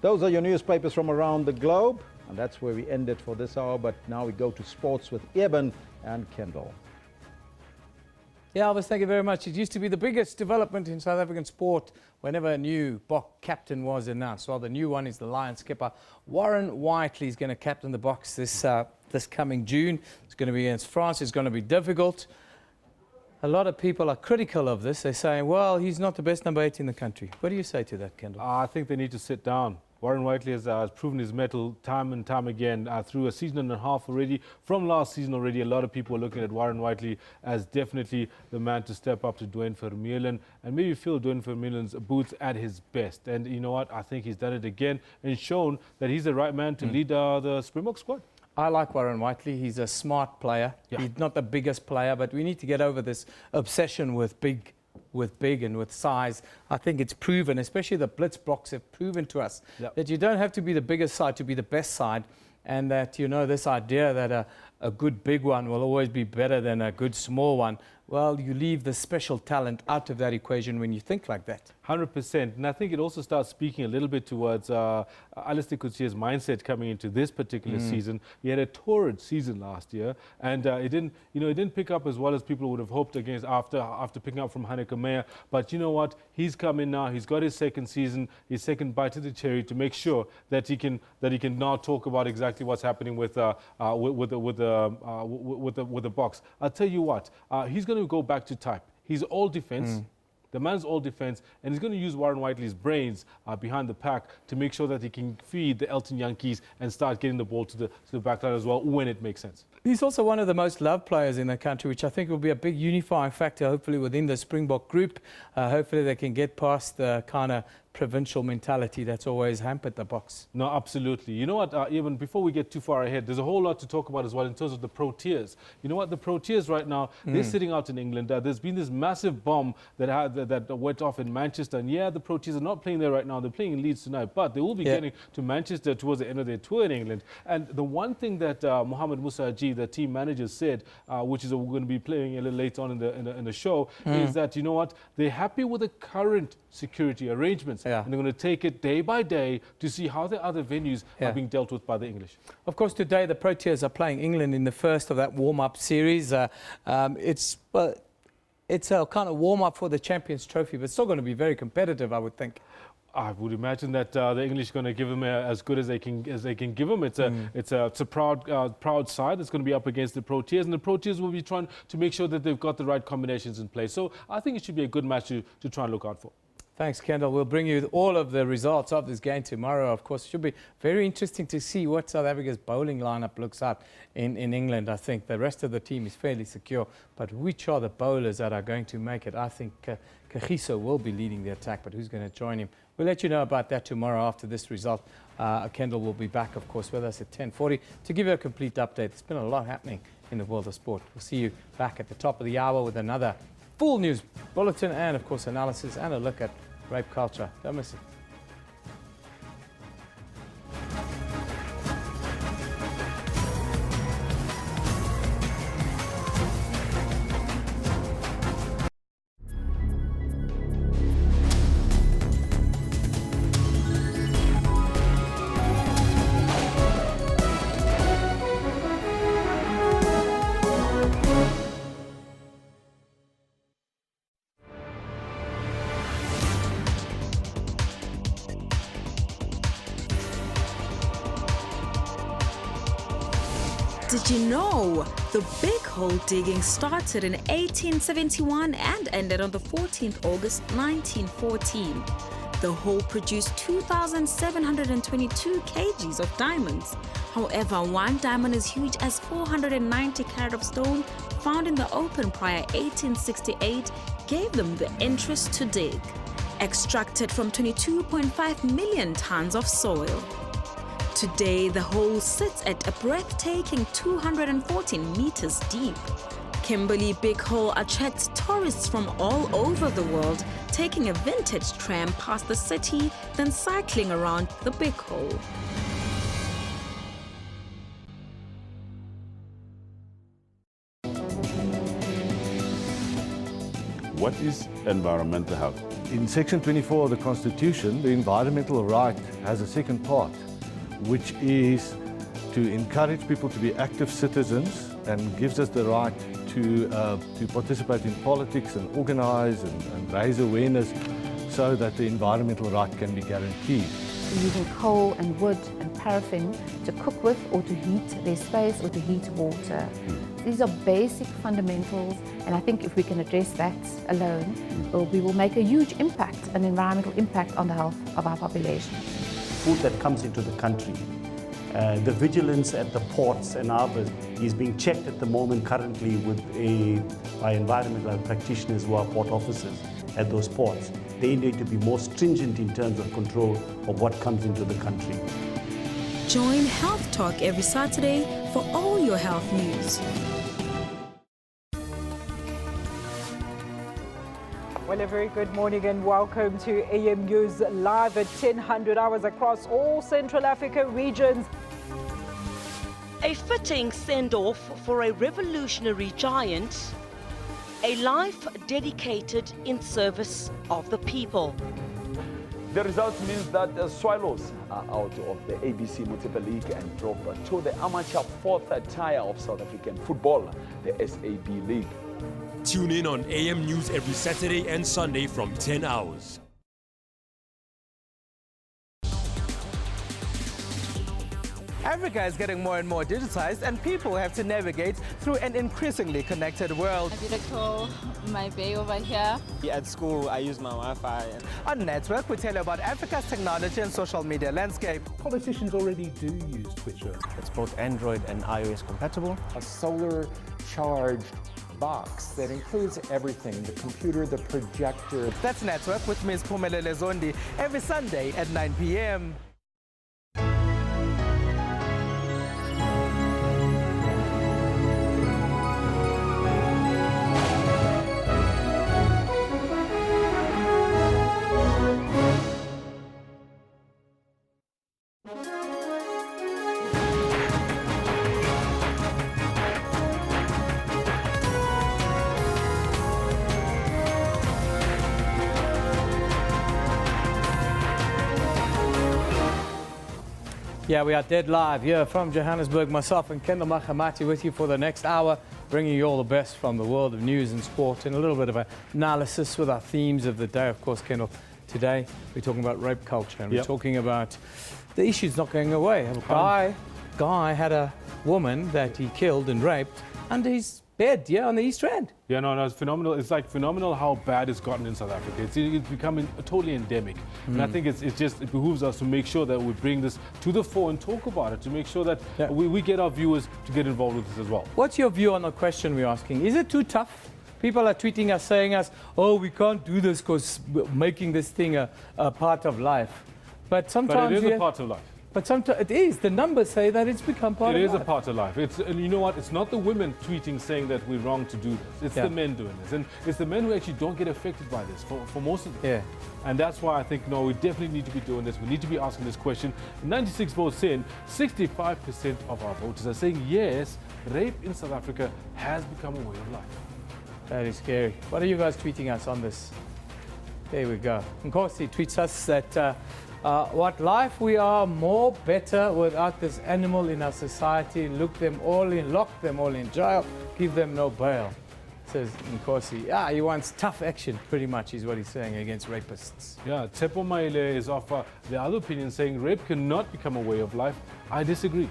Those are your newspapers from around the globe, and that's where we end it for this hour. But now we go to sports with Eben and Kendall. Yeah, Elvis, thank you very much. It used to be the biggest development in South African sport whenever a new Bok captain was announced. Well, the new one is the Lion skipper. Warren Whiteley is going to captain the Boks this coming June. It's going to be against France. It's going to be difficult. A lot of people are critical of this. They're saying, well, he's not the best number 8 in the country. What do you say to that, Kendall? I think they need to sit down. Warren Whiteley has proven his mettle time and time again through a season and a half already. From last season already, a lot of people are looking at Warren Whiteley as definitely the man to step up to Dwayne Vermeulen and maybe fill Dwayne Vermeulen's boots at his best. And you know what? I think he's done it again and shown that he's the right man to lead the Springbok squad. I like Warren Whiteley. He's a smart player. Yeah. He's not the biggest player, but we need to get over this obsession with big and with size. I think it's proven, especially the Blitzboks have proven to us that you don't have to be the biggest side to be the best side, and that, you know, this idea that a good big one will always be better than a good small one. Well, you leave the special talent out of that equation when you think like that. 100%. And I think it also starts speaking a little bit towards Alistair Coetzee's mindset coming into this particular season. He had a torrid season last year, and it didn't pick up as well as people would have hoped against after picking up from Hanneke Meyer. But you know what? He's come in now. He's got his second season, his second bite of the cherry to make sure that he can now talk about exactly what's happening with the Boks. I'll tell you what. He's going to go back to type. He's all defense. The man's all defense, and he's going to use Warren Whiteley's brains behind the pack to make sure that he can feed the Elton Yankees and start getting the ball to the backline as well when it makes sense. He's also one of the most loved players in the country, which I think will be a big unifying factor, hopefully, within the Springbok group. Hopefully they can get past the kind of provincial mentality that's always hampered the Boks. No, absolutely. You know what, even before we get too far ahead, there's a whole lot to talk about as well in terms of the Proteas. You know what, the Proteas right now, they're sitting out in England. There's been this massive bomb that went off in Manchester. And yeah, the Proteas are not playing there right now. They're playing in Leeds tonight, but they will be getting to Manchester towards the end of their tour in England. And the one thing that Mohamed Musa Haji, the team manager, said, which is we're going to be playing a little later on in the show, is that, you know what, they're happy with the current security arrangements. And they're going to take it day by day to see how the other venues are being dealt with by the English. Of course, today the Proteas are playing England in the first of that warm-up series. It's a kind of warm-up for the Champions Trophy, but it's still going to be very competitive, I would think. I would imagine that the English are going to give them as good as they can give them. It's a proud side that's going to be up against the Proteas, and the Proteas will be trying to make sure that they've got the right combinations in place. So I think it should be a good match to try and look out for. Thanks, Kendall. We'll bring you all of the results of this game tomorrow. Of course, it should be very interesting to see what South Africa's bowling lineup looks like in England. I think the rest of the team is fairly secure, but which are the bowlers that are going to make it? I think Kagiso will be leading the attack, but who's going to join him? We'll let you know about that tomorrow after this result. Kendall will be back, of course, with us at 10:40 to give you a complete update. There's been a lot happening in the world of sport. We'll see you back at the top of the hour with another full news bulletin and, of course, analysis and a look at rape culture. Don't miss it. Did you know the big hole digging started in 1871 and ended on the 14th August 1914? The hole produced 2,722 kgs of diamonds. However, one diamond as huge as 490 carat of stone found in the open prior 1868 gave them the interest to dig. Extracted from 22.5 million tons of soil. Today, the hole sits at a breathtaking 214 meters deep. Kimberley Big Hole attracts tourists from all over the world, taking a vintage tram past the city, then cycling around the Big Hole. What is environmental health? In Section 24 of the Constitution, the environmental right has a second part, which is to encourage people to be active citizens and gives us the right to participate in politics and organise and raise awareness so that the environmental right can be guaranteed. Using coal and wood and paraffin to cook with or to heat their space or to heat water. These are basic fundamentals, and I think if we can address that alone, we will make a huge impact, an environmental impact on the health of our population. Food that comes into the country. The vigilance at the ports and harbours is being checked at the moment currently by environmental practitioners who are port officers at those ports. They need to be more stringent in terms of control of what comes into the country. Join Health Talk every Saturday for all your health news. Well, a very good morning and welcome to AM News live at 10:00 hours across all Central Africa regions. A fitting send-off for a revolutionary giant, a life dedicated in service of the people. The result means that the Swallows are out of the ABC Multiple League and drop to the amateur fourth tier of South African football, the SAB League. Tune in on AM News every Saturday and Sunday from 10 hours. Africa is getting more and more digitized, and people have to navigate through an increasingly connected world. I did a call my bay over here. At school, I use my Wi-Fi. On Network, we tell you about Africa's technology and social media landscape. Politicians already do use Twitter. It's both Android and iOS compatible. A solar-charged box that includes everything, the computer, the projector. That's Network with Ms. Phumelele Zondi every Sunday at 9 p.m. Yeah, we are dead live here from Johannesburg. Myself and Kendall Mahamati with you for the next hour, bringing you all the best from the world of news and sport and a little bit of an analysis with our themes of the day. Of course, Kendall, today we're talking about rape culture and we're talking about the issues not going away. A guy had a woman that he killed and raped under his bed, on the East Rand. Yeah, no, it's phenomenal. It's like phenomenal how bad it's gotten in South Africa. It's becoming totally endemic. And I think it behooves us to make sure that we bring this to the fore and talk about it, to make sure that we get our viewers to get involved with this as well. What's your view on the question we're asking? Is it too tough? People are tweeting us, saying us, oh, we can't do this because we're making this thing a part of life. But sometimes it is a part of life. But sometimes it is. The numbers say that it's become part of life. It is a part of life. And you know what? It's not the women tweeting saying that we're wrong to do this. It's the men doing this. And it's the men who actually don't get affected by this for most of them. Yeah. And that's why I think, no, we definitely need to be doing this. We need to be asking this question. 96 votes in, 65% of our voters are saying, yes, rape in South Africa has become a way of life. That is scary. What are you guys tweeting us on this? There we go. Of course, he tweets us that what life we are more better without this animal in our society. Lock them all in jail, give them no bail. Says Nkosi. He wants tough action, pretty much is what he's saying against rapists. Yeah, Tsepo Maile is of the other opinion, saying rape cannot become a way of life. I disagree.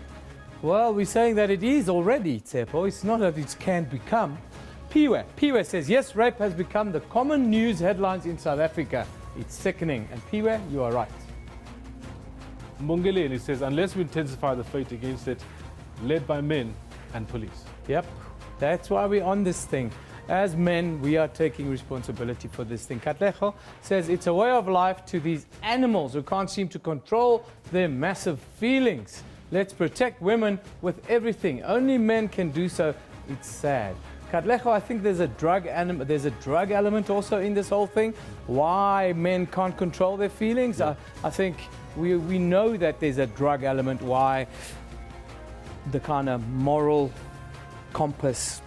Well, we're saying that it is already, Tsepo. It's not that it can become. Piwe says, yes, rape has become the common news headlines in South Africa. It's sickening. And Piwe, you are right. Mongeleni says, unless we intensify the fight against it, led by men and police. Yep, that's why we're on this thing. As men, we are taking responsibility for this thing. Katlejo says it's a way of life to these animals who can't seem to control their massive feelings. Let's protect women with everything. Only men can do so. It's sad. Katlejo, I think there's a drug element also in this whole thing. Why men can't control their feelings? Yeah. I think we know that there's a drug element. Why the kind of moral compass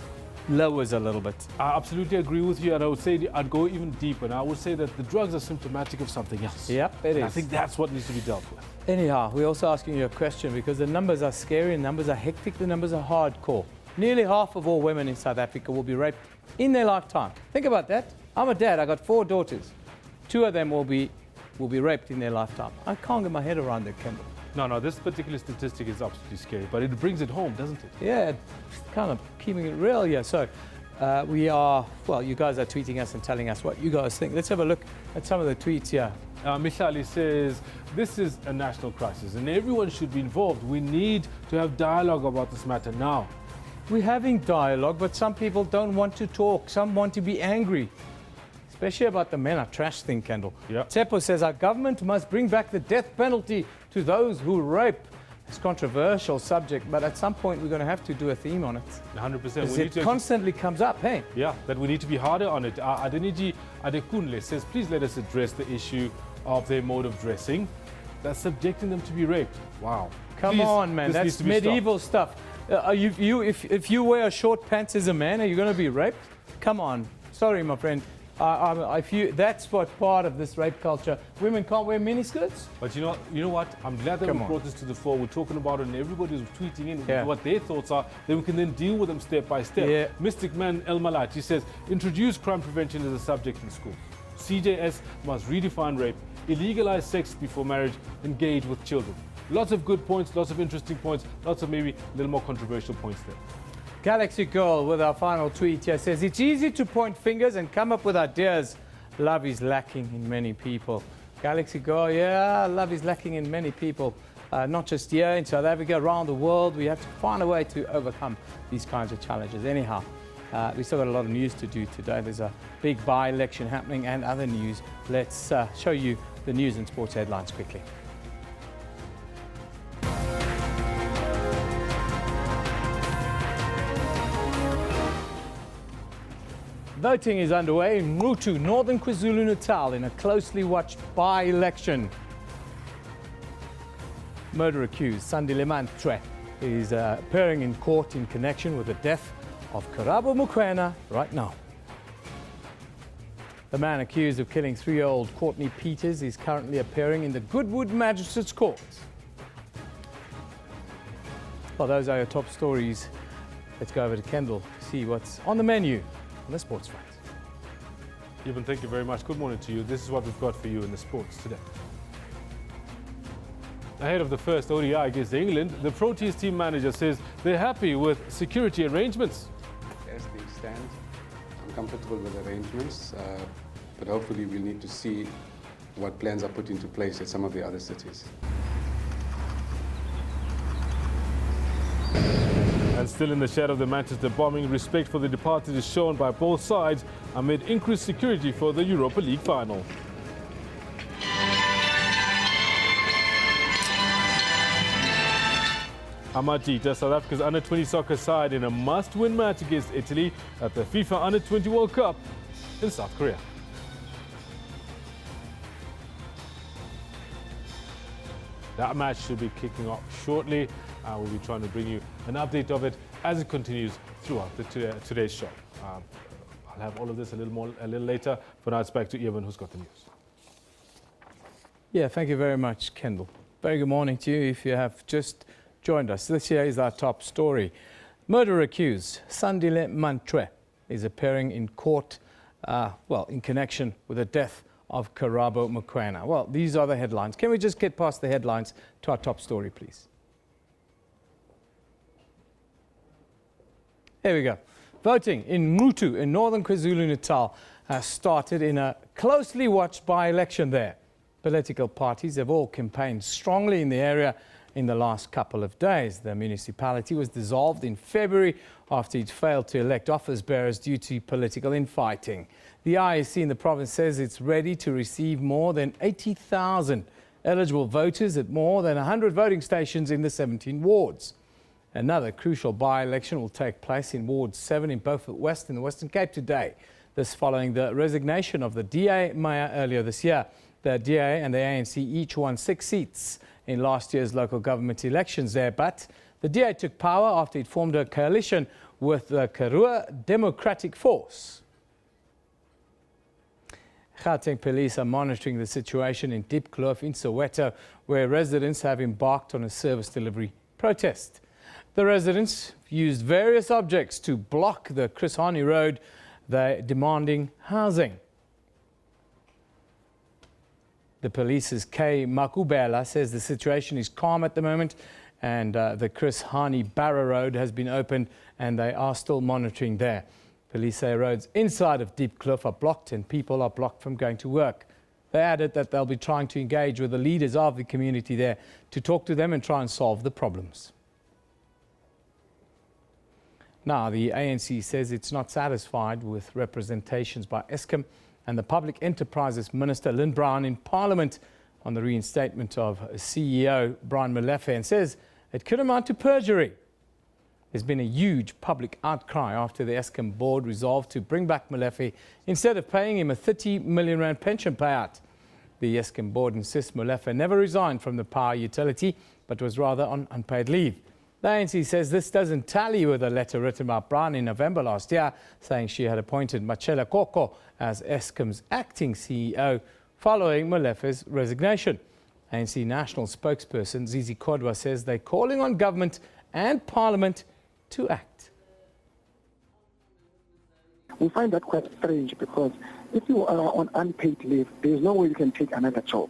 lowers a little bit. I absolutely agree with you, and I would say I'd go even deeper, and I would say that the drugs are symptomatic of something else. Yep, it is. I think that's what needs to be dealt with. Anyhow, we're also asking you a question because the numbers are scary, the numbers are hectic, the numbers are hardcore. Nearly half of all women in South Africa will be raped in their lifetime. Think about that. I'm a dad, I got 4 daughters. 2 of them will be raped in their lifetime. I can't get my head around that, Kendall. No, this particular statistic is absolutely scary, but it brings it home, doesn't it? Yeah, it's kind of keeping it real, yeah. So you guys are tweeting us and telling us what you guys think. Let's have a look at some of the tweets here. Michali says, this is a national crisis and everyone should be involved. We need to have dialogue about this matter now. We're having dialogue, but some people don't want to talk. Some want to be angry. Especially about the men are trash thing, Kendall. Yep. Tsepo says our government must bring back the death penalty to those who rape. It's a controversial subject, but at some point we're going to have to do a theme on it. 100%. It constantly comes up, hey? Yeah, that we need to be harder on it. Adeniji Adekunle says, please let us address the issue of their mode of dressing that's subjecting them to be raped. Wow. Come on, man. That's medieval stuff. If you wear short pants as a man, are you going to be raped? Come on. Sorry, my friend. That's what part of this rape culture. Women can't wear miniskirts. But you know what? I'm glad that we brought this to the fore. We're talking about it, and everybody's tweeting in what their thoughts are. Then we can then deal with them step by step. Yeah. Mystic Man El Malat, he says, introduce crime prevention as a subject in school. CJS must redefine rape, illegalize sex before marriage, engage with children. Lots of good points, lots of interesting points, lots of maybe a little more controversial points there. Galaxy Girl with our final tweet here says, it's easy to point fingers and come up with ideas. Love is lacking in many people. Galaxy Girl, yeah, love is lacking in many people. Not just here in South Africa, around the world. We have to find a way to overcome these kinds of challenges. Anyhow, we still got a lot of news to do today. There's a big by-election happening and other news. Let's show you the news and sports headlines quickly. Voting is underway in Rutu, northern KwaZulu-Natal, in a closely watched by-election. Murder accused Sandile Mantre is appearing in court in connection with the death of Karabo Mokoena right now. The man accused of killing 3-year-old Courtney Peters is currently appearing in the Goodwood Magistrates Court. Well, those are your top stories. Let's go over to Kendall to see what's on the menu on the sports front. Eben, thank you very much. Good morning to you. This is what we've got for you in the sports today. Ahead of the first ODI against England, the Proteas team manager says they're happy with security arrangements. As things stand, I'm comfortable with arrangements, but hopefully we'll need to see what plans are put into place at some of the other cities. And still in the shadow of the Manchester bombing, respect for the departed is shown by both sides amid increased security for the Europa League final. Amadita, South Africa's under-20 soccer side in a must-win match against Italy at the FIFA Under-20 World Cup in South Korea. That match should be kicking off shortly. We'll be trying to bring you an update of it as it continues throughout today's show. I'll have all of this a little later. For now, it's back to Evan, who's got the news. Yeah, thank you very much, Kendall. Very good morning to you if you have just joined us. This here is our top story. Murder accused Sandile Mantre is appearing in court, in connection with the death of Karabo Mokoena. Well, these are the headlines. Can we just get past the headlines to our top story, please? Here we go. Voting in Rutu in northern KwaZulu-Natal has started in a closely watched by-election there. Political parties have all campaigned strongly in the area in the last couple of days. The municipality was dissolved in February after it failed to elect office bearers due to political infighting. The IEC in the province says it's ready to receive more than 80,000 eligible voters at more than 100 voting stations in the 17 wards. Another crucial by-election will take place in Ward 7 in Beaufort West in the Western Cape today. This following the resignation of the DA mayor earlier this year. The DA and the ANC each won 6 seats in last year's local government elections there, but the DA took power after it formed a coalition with the Karoo Democratic Force. Gauteng police are monitoring the situation in Diepkloof in Soweto, where residents have embarked on a service delivery protest. The residents used various objects to block the Chris Hani Road. They're demanding housing. The police's K. Makubela says the situation is calm at the moment and the Chris Hani Barra Road has been opened and they are still monitoring there. Police say roads inside of Diepkloof are blocked and people are blocked from going to work. They added that they'll be trying to engage with the leaders of the community there to talk to them and try and solve the problems. Now, the ANC says it's not satisfied with representations by Eskom and the Public Enterprises Minister Lynn Brown in Parliament on the reinstatement of CEO Brian Molefe and says it could amount to perjury. There's been a huge public outcry after the Eskom board resolved to bring back Molefe instead of paying him a 30 million rand pension payout. The Eskom board insists Molefe never resigned from the power utility but was rather on unpaid leave. The ANC says this doesn't tally with a letter written by Brown in November last year, saying she had appointed Machela Koko as Eskom's acting CEO following Molefe's resignation. ANC national spokesperson Zizi Kodwa says they're calling on government and parliament to act. We find that quite strange because if you are on unpaid leave, there is no way you can take another job.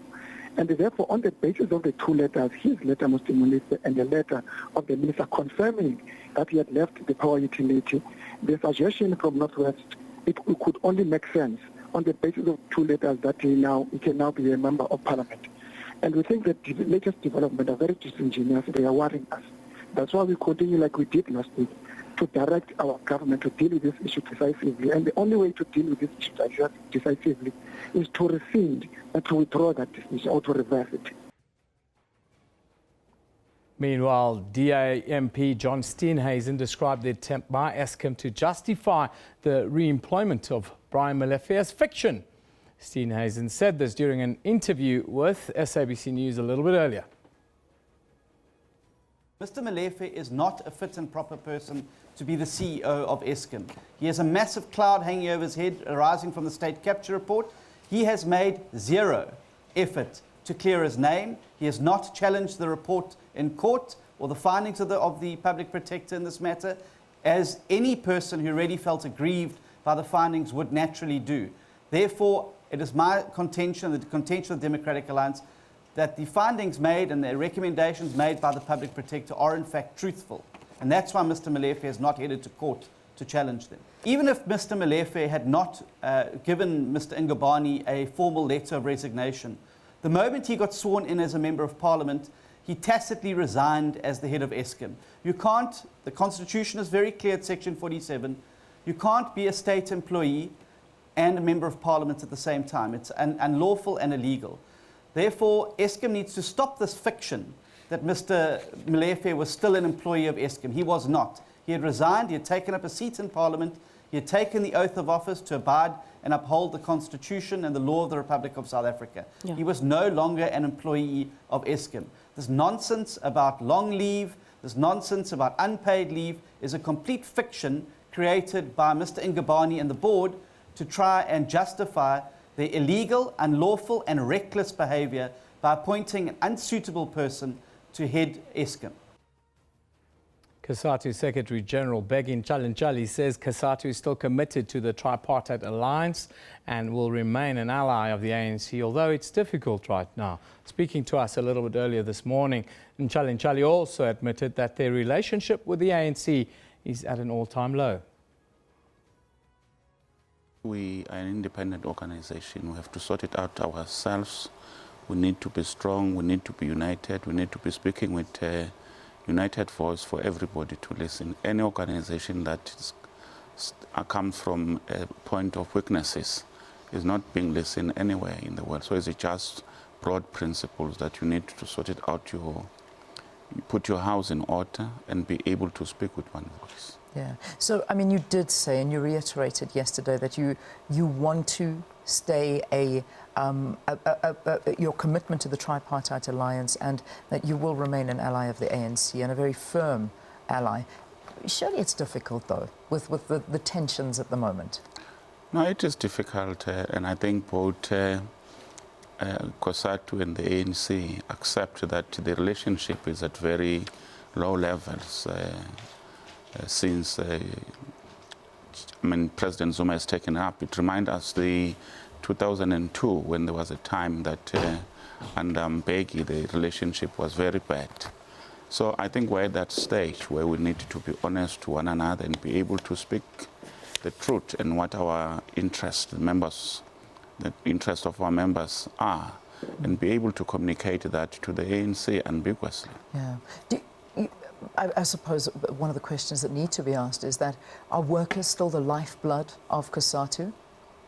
And therefore, on the basis of the two letters, his letter, Mr. Molefe, and the letter of the minister confirming that he had left the power utility, the suggestion from Northwest, it could only make sense on the basis of two letters that he can now be a member of parliament. And we think that the latest development are very disingenuous. They are worrying us. That's why we continue like we did last week to direct our government to deal with this issue decisively. And the only way to deal with this issue decisively is to rescind and to withdraw that decision or to reverse it. Meanwhile, DAMP John Steenhuisen described the attempt by Eskom to justify the re-employment of Brian Molefe as fiction. Steenhuisen said this during an interview with SABC News a little bit earlier. Mr. Molefe is not a fit and proper person to be the CEO of Eskom. He has a massive cloud hanging over his head arising from the state capture report. He has made zero effort to clear his name. He has not challenged the report in court or the findings of the public protector in this matter, as any person who really felt aggrieved by the findings would naturally do. Therefore, it is my contention, the contention of the Democratic Alliance, that the findings made and the recommendations made by the public protector are in fact truthful. And that's why Mr. Molefe has not headed to court to challenge them. Even if Mr. Molefe had not given Mr. Ngubane a formal letter of resignation, the moment he got sworn in as a member of parliament, he tacitly resigned as the head of Eskom. You can't, the constitution is very clear at section 47, you can't be a state employee and a member of parliament at the same time. It's unlawful and illegal. Therefore, Eskom needs to stop this fiction that Mr. Molefe was still an employee of Eskom. He was not. He had resigned, he had taken up a seat in parliament, he had taken the oath of office to abide and uphold the constitution and the law of the Republic of South Africa. Yeah. He was no longer an employee of Eskom. This nonsense about long leave, this nonsense about unpaid leave is a complete fiction created by Mr. Ngubane and the board to try and justify their illegal, unlawful and reckless behaviour by appointing an unsuitable person to head Eskom. Cosatu Secretary General Begin Chalinchali says Cosatu is still committed to the tripartite alliance and will remain an ally of the ANC, although it's difficult right now. Speaking to us a little bit earlier this morning, Chalinchali also admitted that their relationship with the ANC is at an all-time low. We are an independent organization. We have to sort it out ourselves. We need to be strong. We need to be united. We need to be speaking with a united voice for everybody to listen. Any organization that comes from a point of weaknesses is not being listened anywhere in the world. So it's just broad principles that you need to sort it out, you put your house in order and be able to speak with one voice. Yeah. So, I mean, you did say, and you reiterated yesterday, that you want to stay your commitment to the tripartite alliance and that you will remain an ally of the ANC and a very firm ally. Surely it's difficult, though, with the tensions at the moment. No, it is difficult, and I think both Cosatu and the ANC accept that the relationship is at very low levels. Since President Zuma has taken up, it reminds us the 2002 when there was a time that under Mbeki the relationship was very bad. So I think we're at that stage where we need to be honest to one another and be able to speak the truth and what our interests, the interests of our members are, and be able to communicate that to the ANC ambiguously. Yeah. I suppose one of the questions that need to be asked is that, are workers still the lifeblood of Cosatu?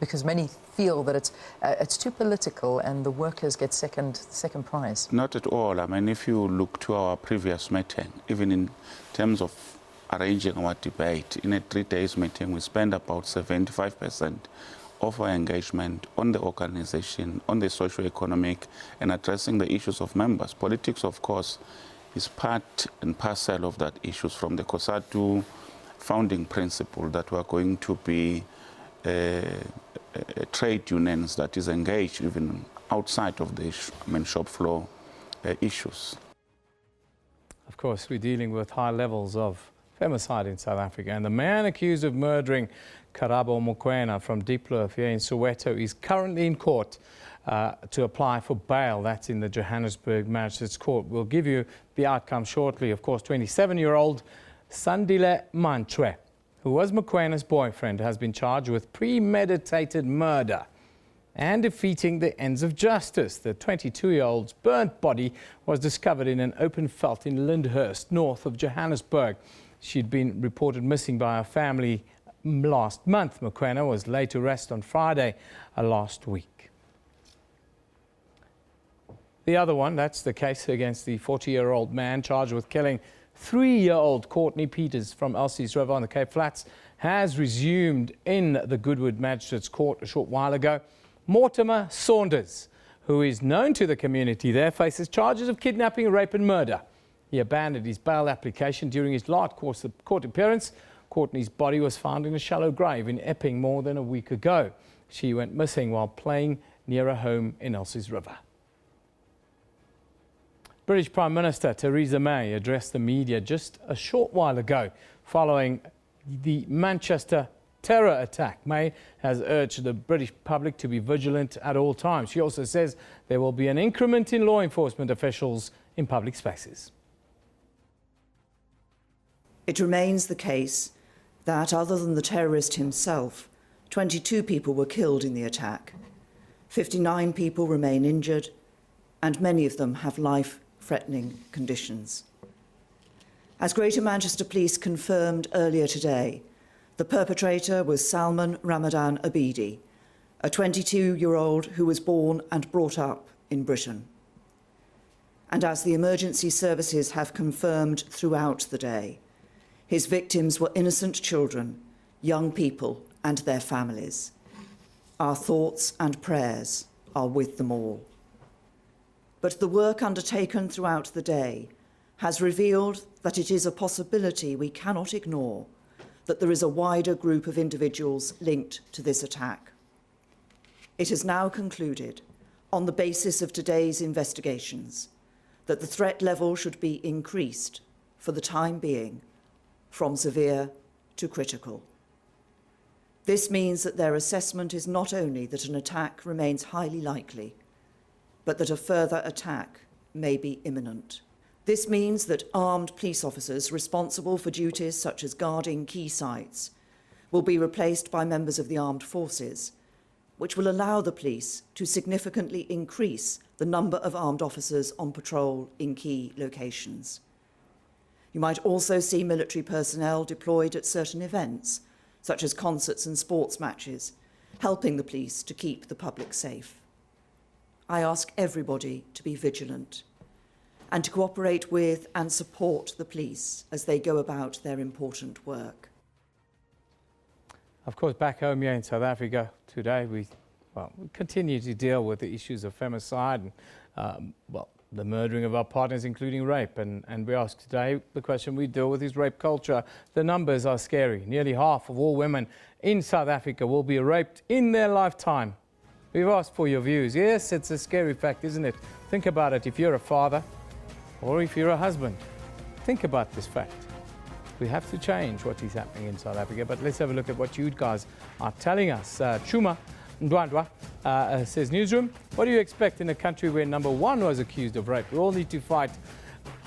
Because many feel that it's too political and the workers get second prize. Not at all. I mean, if you look to our previous meeting, even in terms of arranging our debate, in a 3-day meeting, we spend about 75% of our engagement on the organization, on the socio-economic, and addressing the issues of members. Politics, of course, is part and parcel of that issues from the Cosatu founding principle that we are going to be trade unions that is engaged even outside of the shop floor issues. Of course, we're dealing with high levels of femicide in South Africa, and the man accused of murdering Karabo Mokoena from Diepkloof here in Soweto is currently in court. to apply for bail. That's in the Johannesburg Magistrates Court. We'll give you the outcome shortly. Of course, 27-year-old Sandile Manchwe, who was Mokwena's boyfriend, has been charged with premeditated murder and defeating the ends of justice. The 22-year-old's burnt body was discovered in an open veld in Lyndhurst, north of Johannesburg. She'd been reported missing by her family last month. Mokwena was laid to rest on Friday last week. The other one, that's the case against the 40-year-old man charged with killing 3-year-old Courtney Peters from Elsie's River on the Cape Flats, has resumed in the Goodwood Magistrates Court a short while ago. Mortimer Saunders, who is known to the community there, faces charges of kidnapping, rape and murder. He abandoned his bail application during his last court appearance. Courtney's body was found in a shallow grave in Epping more than a week ago. She went missing while playing near a home in Elsie's River. British Prime Minister Theresa May addressed the media just a short while ago following the Manchester terror attack. May has urged the British public to be vigilant at all times. She also says there will be an increment in law enforcement officials in public spaces. It remains the case that, other than the terrorist himself, 22 people were killed in the attack. 59 people remain injured, and many of them have life-threatening conditions. As Greater Manchester Police confirmed earlier today, the perpetrator was Salman Ramadan Abidi, a 22-year-old who was born and brought up in Britain. And as the emergency services have confirmed throughout the day, his victims were innocent children, young people and their families. Our thoughts and prayers are with them all. But the work undertaken throughout the day has revealed that it is a possibility we cannot ignore, that there is a wider group of individuals linked to this attack. It has now concluded, on the basis of today's investigations, that the threat level should be increased for the time being from severe to critical. This means that their assessment is not only that an attack remains highly likely, but that a further attack may be imminent. This means that armed police officers responsible for duties such as guarding key sites will be replaced by members of the armed forces, which will allow the police to significantly increase the number of armed officers on patrol in key locations. You might also see military personnel deployed at certain events, such as concerts and sports matches, helping the police to keep the public safe. I ask everybody to be vigilant and to cooperate with and support the police as they go about their important work. Of course, back home here in South Africa today, we continue to deal with the issues of femicide and, the murdering of our partners, including rape. And we ask today, the question we deal with is rape culture. The numbers are scary. Nearly half of all women in South Africa will be raped in their lifetime. We've asked for your views. Yes, it's a scary fact, isn't it? Think about it. If you're a father or if you're a husband, think about this fact. We have to change what is happening in South Africa. But let's have a look at what you guys are telling us. Chuma Ndwandwa says, Newsroom, what do you expect in a country where number one was accused of rape? We all need to fight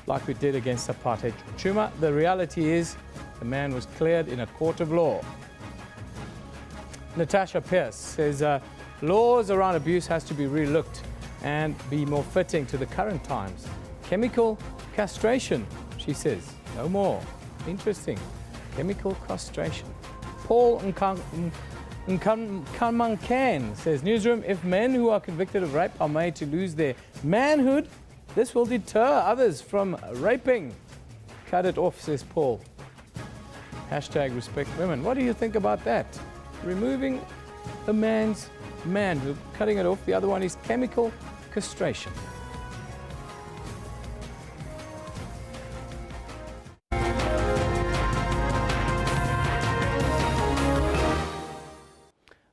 like we did against apartheid. Chuma, the reality is the man was cleared in a court of law. Natasha Pierce says, laws around abuse has to be relooked and be more fitting to the current times. Chemical castration, she says, no more. Interesting. Chemical castration. Paul Nkamankan says, Newsroom, if men who are convicted of rape are made to lose their manhood, this will deter others from raping. Cut it off, says Paul. Hashtag respect women. What do you think about that? Removing a man's manhood, cutting it off. The other one is chemical castration.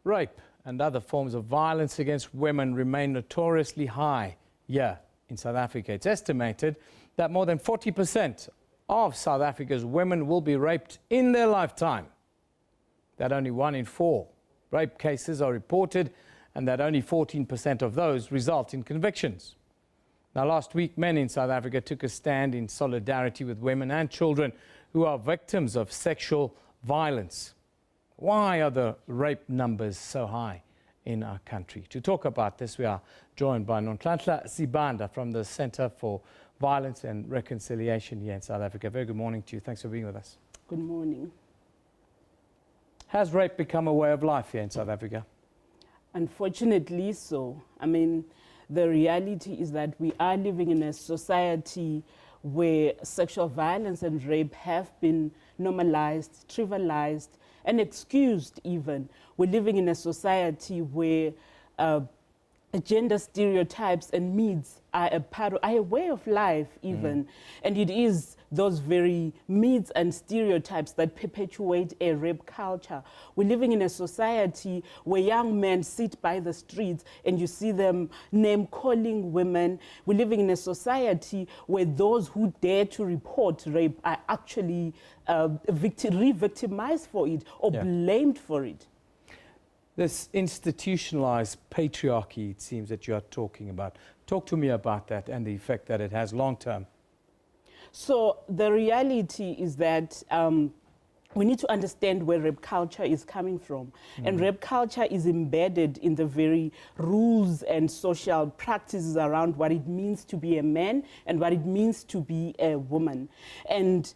Rape and other forms of violence against women remain notoriously high here in South Africa. It's estimated that more than 40% of South Africa's women will be raped in their lifetime. That only 1 in 4 rape cases are reported and that only 14% of those result in convictions. Now, last week, men in South Africa took a stand in solidarity with women and children who are victims of sexual violence. Why are the rape numbers so high in our country? To talk about this, we are joined by Nonhlanhla Sibanda from the Centre for Violence and Reconciliation here in South Africa. Very good morning to you. Thanks for being with us. Good morning. Has rape become a way of life here in South Africa? Unfortunately so. I mean, the reality is that we are living in a society where sexual violence and rape have been normalized, trivialized, and excused even. We're living in a society where gender stereotypes and myths are a way of life even. And it is those very myths and stereotypes that perpetuate a rape culture. We're living in a society where young men sit by the streets and you see them name-calling women. We're living in a society where those who dare to report rape are actually re-victimized for it or blamed for it. This institutionalized patriarchy, it seems, that you are talking about. Talk to me about that and the effect that it has long-term. So the reality is that we need to understand where rape culture is coming from. And rape culture is embedded in the very rules and social practices around what it means to be a man and what it means to be a woman. And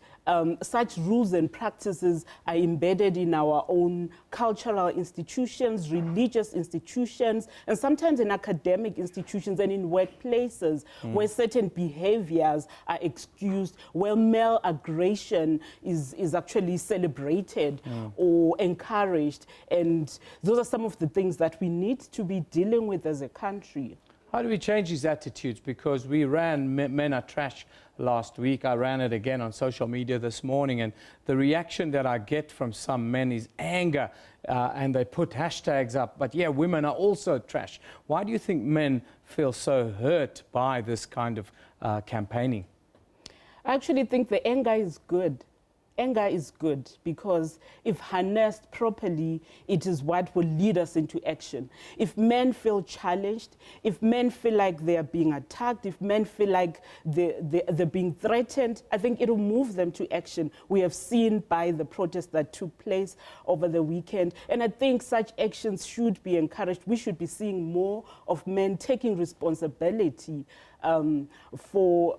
such rules and practices are embedded in our own cultural institutions, religious institutions, and sometimes in academic institutions and in workplaces where certain behaviors are excused, where male aggression is actually celebrated or encouraged. And those are some of the things that we need to be dealing with as a country. How do we change these attitudes? Because we ran Men Are Trash last week. I ran it again on social media this morning, and the reaction that I get from some men is anger, and they put hashtags up. But yeah, women are also trash. Why do you think men feel so hurt by this kind of campaigning? I actually think the anger is good. Anger is good because if harnessed properly, it is what will lead us into action. If men feel challenged, if men feel like they are being attacked, if men feel like they're being threatened, I think it will move them to action. We have seen by the protests that took place over the weekend. And I think such actions should be encouraged. We should be seeing more of men taking responsibility for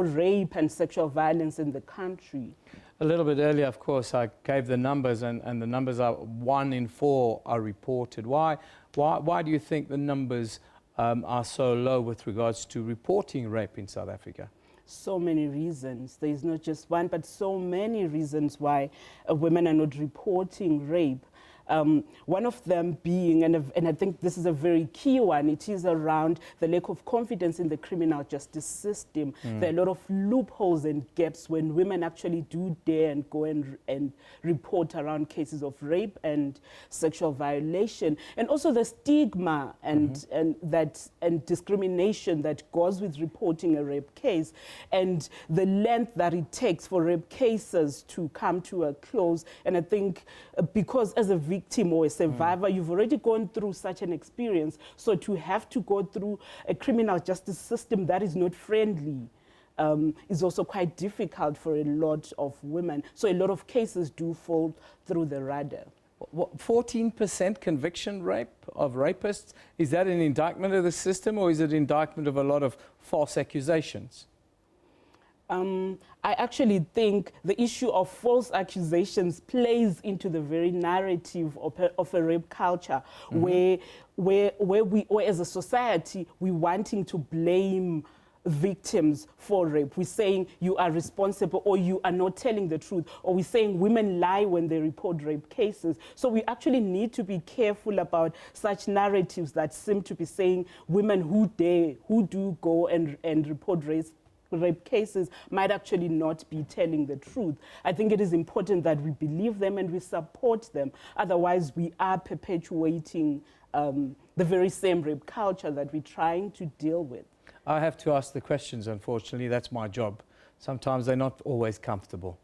rape and sexual violence in the country. A little bit earlier, of course, I gave the numbers, and the numbers are 1 in 4 are reported. Why do you think the numbers are so low with regards to reporting rape in South Africa? So many reasons. There is not just one, but so many reasons why women are not reporting rape. One of them being, and I think this is a very key one, it is around the lack of confidence in the criminal justice system. There are a lot of loopholes and gaps when women actually do dare and go and report around cases of rape and sexual violation. And also the stigma and discrimination that goes with reporting a rape case, and the length that it takes for rape cases to come to a close. And I think because as a victim or a survivor, you've already gone through such an experience. So to have to go through a criminal justice system that is not friendly is also quite difficult for a lot of women. So a lot of cases do fall through the radar. What, 14% conviction rate of rapists? Is that an indictment of the system, or is it an indictment of a lot of false accusations? I actually think the issue of false accusations plays into the very narrative of a rape culture, where as a society, we're wanting to blame victims for rape. We're saying you are responsible, or you are not telling the truth, or we're saying women lie when they report rape cases. So we actually need to be careful about such narratives that seem to be saying women who do go and report rape cases might actually not be telling the truth. I think it is important that we believe them and we support them. Otherwise, we are perpetuating the very same rape culture that we're trying to deal with. I have to ask the questions, unfortunately. That's my job. Sometimes they're not always comfortable.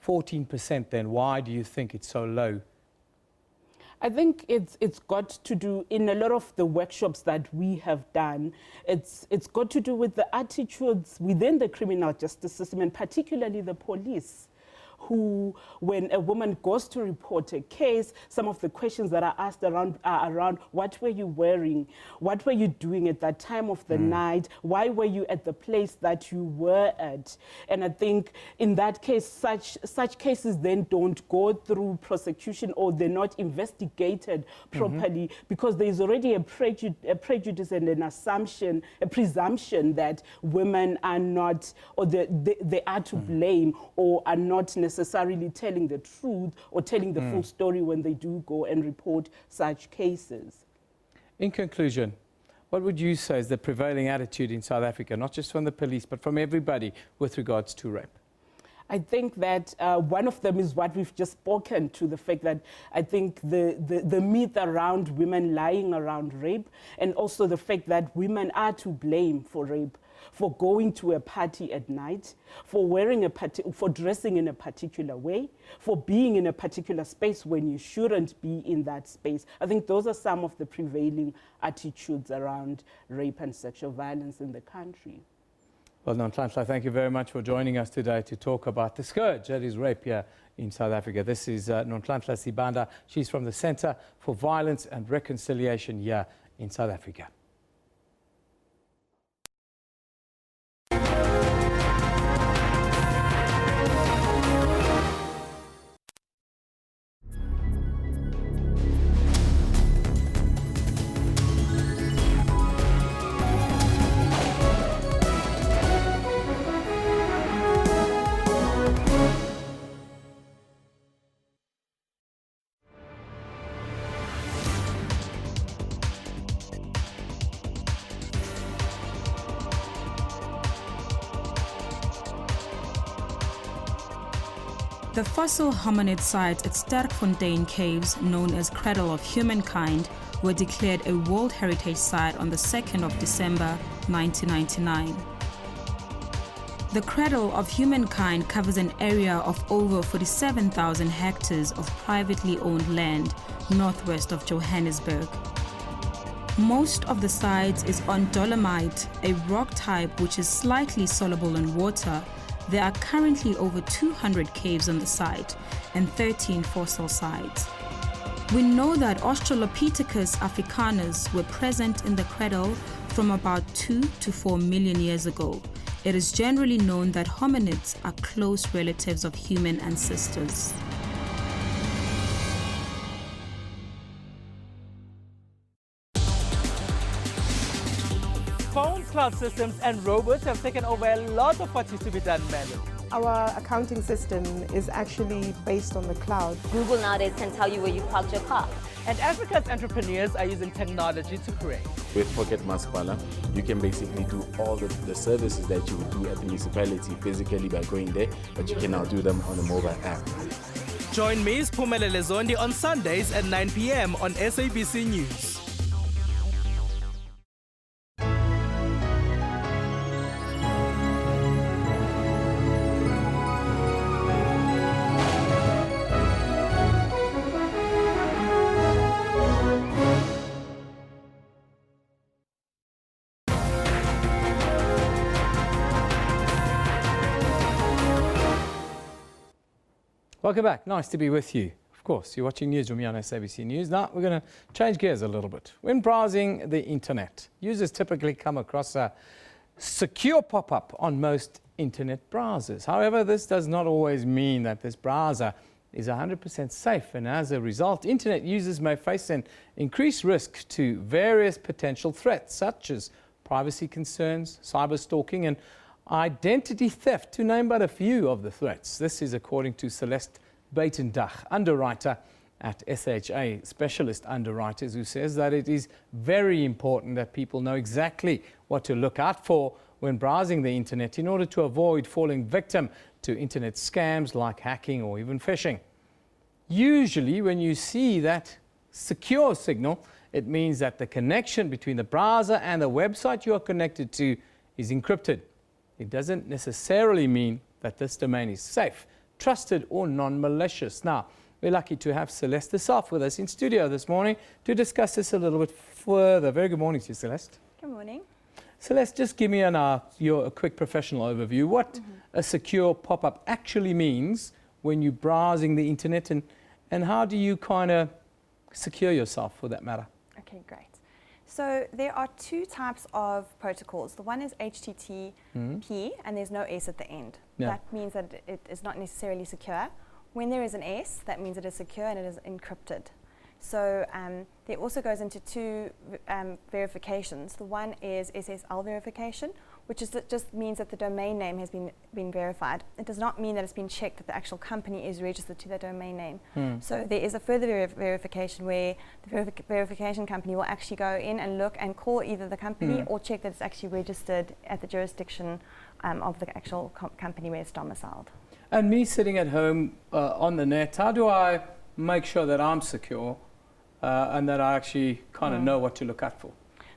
14% then, why do you think it's so low? I think it's got to do, in a lot of the workshops that we have done, it's got to do with the attitudes within the criminal justice system, and particularly the police, who, when a woman goes to report a case, some of the questions that are asked are around what were you wearing, what were you doing at that time of the night, why were you at the place that you were at? And I think in that case, such cases then don't go through prosecution, or they're not investigated properly, because there's already a prejudice and an assumption, a presumption that women are not, or they are to blame, or are not necessarily telling the truth or telling the full story when they do go and report such cases. In conclusion, what would you say is the prevailing attitude in South Africa, not just from the police, but from everybody with regards to rape? I think that one of them is what we've just spoken to, the fact that I think the myth around women lying around rape, and also the fact that women are to blame for rape, for going to a party at night, for wearing for dressing in a particular way, for being in a particular space when you shouldn't be in that space. I think those are some of the prevailing attitudes around rape and sexual violence in the country. Well, Nonhlanhla, thank you very much for joining us today to talk about the scourge that is rape here in South Africa. This is Nonhlanhla Sibanda. She's from the Centre for Violence and Reconciliation here in South Africa. The fossil hominid sites at Sterkfontein Caves, known as Cradle of Humankind, were declared a World Heritage Site on the 2nd of December 1999. The Cradle of Humankind covers an area of over 47,000 hectares of privately owned land northwest of Johannesburg. Most of the site is on dolomite, a rock type which is slightly soluble in water. There are currently over 200 caves on the site and 13 fossil sites. We know that Australopithecus africanus were present in the cradle from about 2 to 4 million years ago. It is generally known that hominids are close relatives of human ancestors. Phones, cloud systems and robots have taken over a lot of what used to be done manually. Our accounting system is actually based on the cloud. Google nowadays can tell you where you parked your car. And Africa's entrepreneurs are using technology to create. With Pocket Masipala, you can basically do all the services that you would do at the municipality physically by going there, but you can now do them on a mobile app. Join me, Spumelele Zondi, on Sundays at 9 p.m. on SABC News. Welcome back. Nice to be with you. Of course, you're watching Newsroom here on SABC News. Now, we're going to change gears a little bit. When browsing the internet, users typically come across a secure pop-up on most internet browsers. However, this does not always mean that this browser is 100% safe, and as a result, internet users may face an increased risk to various potential threats, such as privacy concerns, cyber stalking, and identity theft, to name but a few of the threats. This is according to Celeste Buitendach, underwriter at SHA, Specialist Underwriters, who says that it is very important that people know exactly what to look out for when browsing the internet in order to avoid falling victim to internet scams like hacking or even phishing. Usually when you see that secure signal, it means that the connection between the browser and the website you are connected to is encrypted. It doesn't necessarily mean that this domain is safe, trusted or non-malicious. Now, We're lucky to have Celeste herself with us in studio this morning to discuss this a little bit further. Very good morning to you, Celeste. Good morning. Celeste, just give me a quick professional overview. What a secure pop-up actually means when you're browsing the internet, and how do you kind of secure yourself for that matter? Okay, great. So there are two types of protocols. The one is HTTP, and there's no S at the end. Yeah. That means that it is not necessarily secure. When there is an S, that means it is secure and it is encrypted. So there also goes into two verifications. The one is SSL verification, which just means that the domain name has been verified. It does not mean that it's been checked that the actual company is registered to that domain name. So there is a further verification where the verification company will actually go in and look and call either the company or check that it's actually registered at the jurisdiction of the actual company where it's domiciled. And me sitting at home on the net, how do I make sure that I'm secure and that I actually kind of know what to look out for?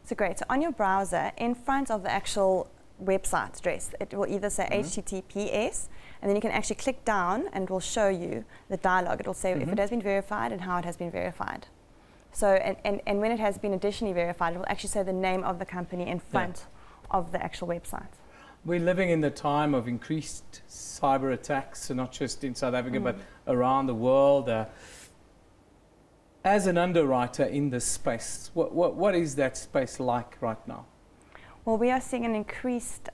So great. So on your browser, in front of the actual website address, it will either say HTTPS, and then you can actually click down and it will show you the dialogue. It will say if it has been verified and how it has been verified. So, and when it has been additionally verified, it will actually say the name of the company in front of the actual website. We're living in the time of increased cyber attacks, not just in South Africa, but around the world. As an underwriter in this space, what is that space like right now? Well, we are seeing an increased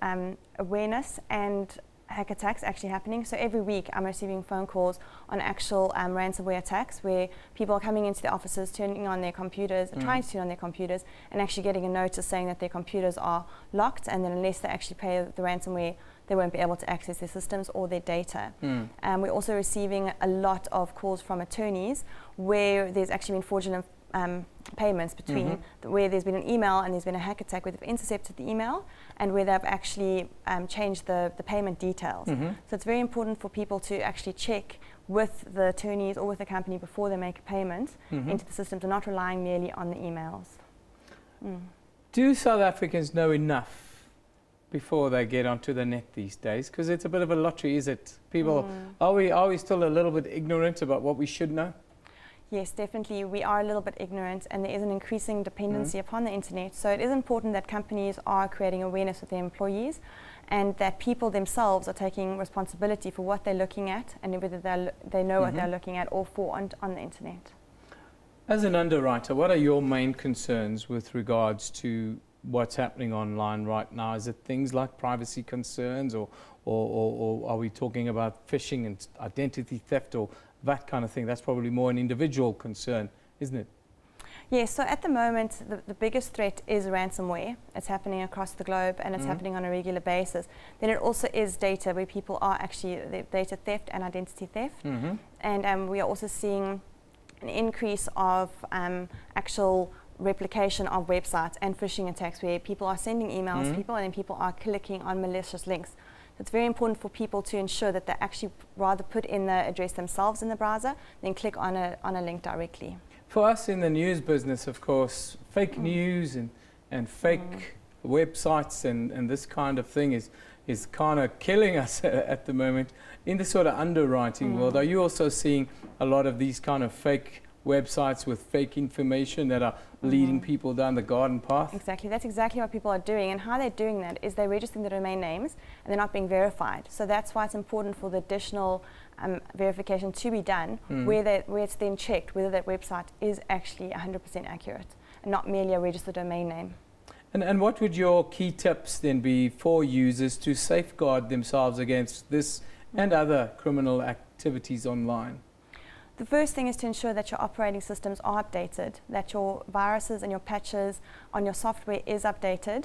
awareness and hack attacks actually happening. So every week I'm receiving phone calls on actual ransomware attacks where people are coming into the offices, turning on their computers, trying to turn on their computers, and actually getting a notice saying that their computers are locked, and then unless they actually pay the ransomware, they won't be able to access their systems or their data. We're also receiving a lot of calls from attorneys where there's actually been fraudulent payments between where there's been an email and there's been a hack attack where they've intercepted the email and where they've actually changed the payment details. So it's very important for people to actually check with the attorneys or with the company before they make a payment into the system, to not relying merely on the emails. Do South Africans know enough before they get onto the net these days? Because it's a bit of a lottery, is it? People, are we still a little bit ignorant about what we should know? Yes, definitely. We are a little bit ignorant, and there is an increasing dependency upon the internet. So it is important that companies are creating awareness with their employees, and that people themselves are taking responsibility for what they're looking at, and whether they know what they're looking at or for on the internet. As an underwriter, what are your main concerns with regards to what's happening online right now? Is it things like privacy concerns, or are we talking about phishing and identity theft, or that kind of thing? That's probably more an individual concern, isn't it? Yes, so at the moment, the biggest threat is ransomware. It's happening across the globe, and it's happening on a regular basis. Then it also is data, where people are actually data theft and identity theft. And we are also seeing an increase of actual replication of websites and phishing attacks, where people are sending emails to people and then people are clicking on malicious links. It's very important for people to ensure that they actually rather put in the address themselves in the browser than click on a link directly. For us in the news business, of course, fake news and fake websites and this kind of thing is kind of killing us at the moment. In the sort of underwriting world, are you also seeing a lot of these kind of fake websites with fake information that are leading people down the garden path? Exactly, that's exactly what people are doing, and how they're doing that is they're registering the domain names and they're not being verified. So that's why it's important for the additional verification to be done, where it's then checked whether that website is actually 100% accurate and not merely a registered domain name. And what would your key tips then be for users to safeguard themselves against this and other criminal activities online? The first thing is to ensure that your operating systems are updated, that your viruses and your patches on your software is updated.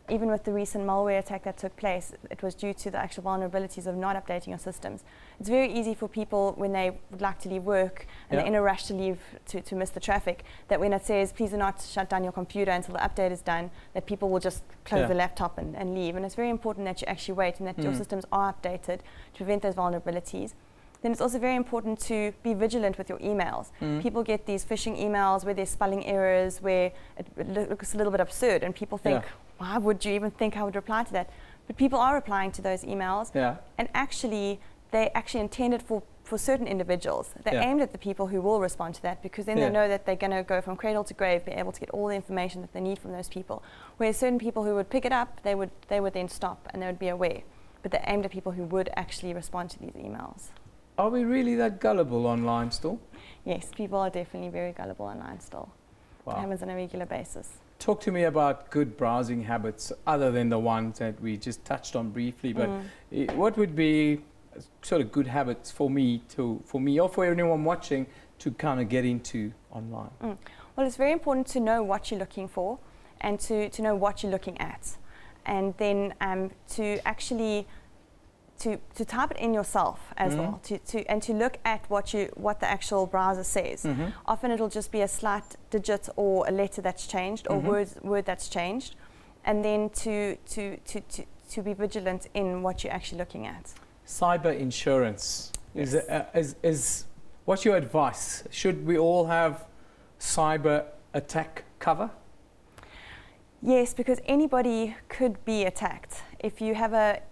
Even with the recent malware attack that took place, it was due to the actual vulnerabilities of not updating your systems. It's very easy for people when they would like to leave work and they're in a rush to leave to miss the traffic, that when it says please do not shut down your computer until the update is done, that people will just close the laptop and leave. And it's very important that you actually wait and that your systems are updated to prevent those vulnerabilities. Then it's also very important to be vigilant with your emails. People get these phishing emails where there's spelling errors, where it looks a little bit absurd, and people think, why would you even think I would reply to that? But people are replying to those emails, and actually they're actually intended for certain individuals. They're aimed at the people who will respond to that, because then they know that they're going to go from cradle to grave, be able to get all the information that they need from those people. Whereas certain people who would pick it up, they would then stop and they would be aware. But they're aimed at people who would actually respond to these emails. Are we really that gullible online still? Yes, people are definitely very gullible online still. Wow. It happens on a regular basis. Talk to me about good browsing habits other than the ones that we just touched on briefly, but what would be sort of good habits for me or for anyone watching to kind of get into online? Well, it's very important to know what you're looking for and to know what you're looking at, and then to actually to type it in yourself as well, and to look at what the actual browser says. Often it'll just be a slight digit or a letter that's changed or word that's changed, and then to be vigilant in what you're actually looking at. Cyber insurance. Is what's your advice? Should we all have cyber attack cover? Yes, because anybody could be attacked. If you have a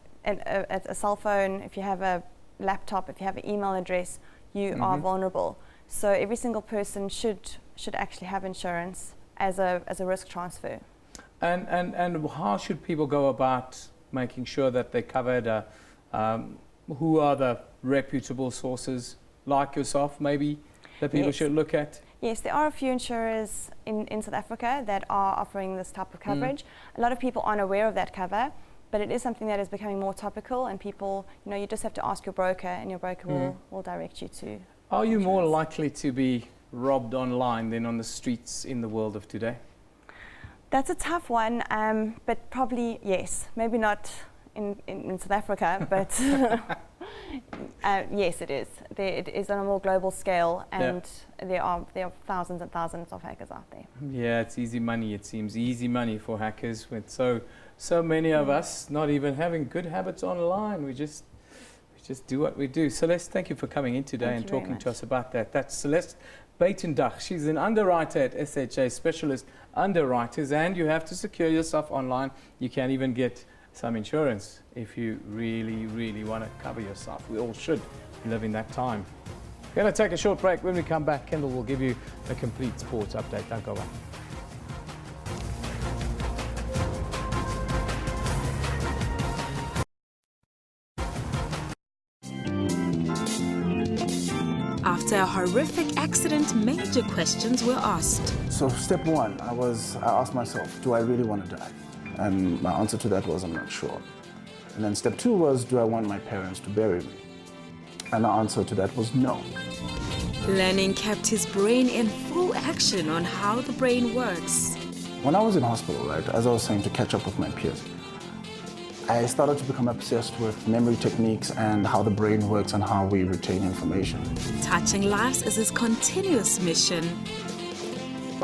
cell phone, if you have a laptop, if you have an email address, you are vulnerable. So every single person should actually have insurance as a risk transfer. And how should people go about making sure that they're covered? Who are the reputable sources like yourself, maybe, that people should look at? Yes, there are a few insurers in South Africa that are offering this type of coverage. A lot of people aren't aware of that cover, but it is something that is becoming more topical, and people, you just have to ask your broker, and your broker will direct you to. Are you more likely to be robbed online than on the streets in the world of today? That's a tough one, but probably yes. Maybe not in South Africa, but yes, it is. It is on a more global scale, and there are thousands and thousands of hackers out there. Yeah, it's easy money. It seems easy money for hackers, with so many of us not even having good habits online. We just do what we do. Celeste, thank you for coming in today and talking to us about that. That's Celeste Buitendach. She's an underwriter at SHA, specialist underwriters, and you have to secure yourself online. You can even get some insurance if you really, really want to cover yourself. We all should live in that time. We're going to take a short break. When we come back, Kendall will give you a complete sports update. Don't go away. After a horrific accident, major questions were asked. So step one, I asked myself, do I really want to die? And my answer to that was, I'm not sure. And then step two was, do I want my parents to bury me? And the answer to that was no. Learning kept his brain in full action on how the brain works. When I was in hospital, right, as I was saying, to catch up with my peers, I started to become obsessed with memory techniques and how the brain works and how we retain information. Touching lives is his continuous mission.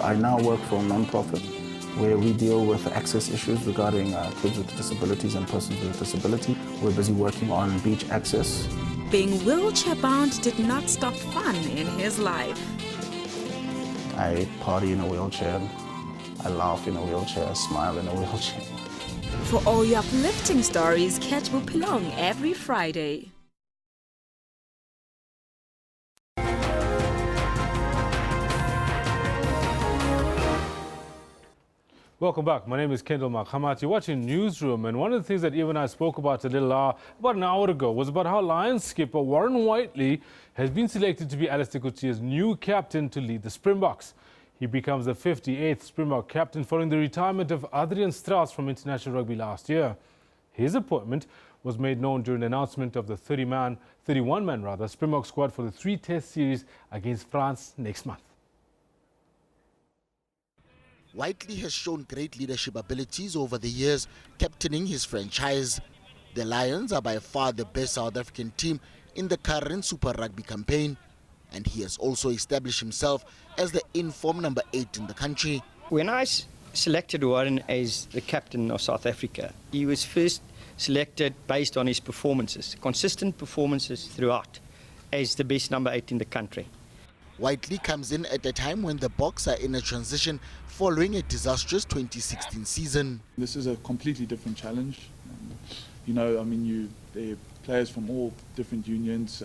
I now work for a non-profit where we deal with access issues regarding kids with disabilities and persons with disability. We're busy working on beach access. Being wheelchair-bound did not stop fun in his life. I party in a wheelchair, I laugh in a wheelchair, I smile in a wheelchair. For all your uplifting stories, catch Bupilong every Friday. Welcome back. My name is Kendall Makhamat. You're watching Newsroom, and one of the things that Eve and I spoke about about an hour ago was about how Lions skipper Warren Whiteley has been selected to be Alistair Coetzee new captain to lead the Springboks. He becomes the 58th Springbok captain following the retirement of Adrian Strauss from international rugby last year. His appointment was made known during the announcement of the 31-man Springbok squad for the 3-test series against France next month. Whiteley has shown great leadership abilities over the years, captaining his franchise. The Lions are by far the best South African team in the current Super Rugby campaign, and he has also established himself as the in-form number 8 in the country. When I selected Warren as the captain of South Africa, he was first selected based on his performances, consistent performances throughout, as the best number 8 in the country. Whiteley comes in at a time when the Boks are in a transition following a disastrous 2016 season. This is a completely different challenge. There are players from all different unions.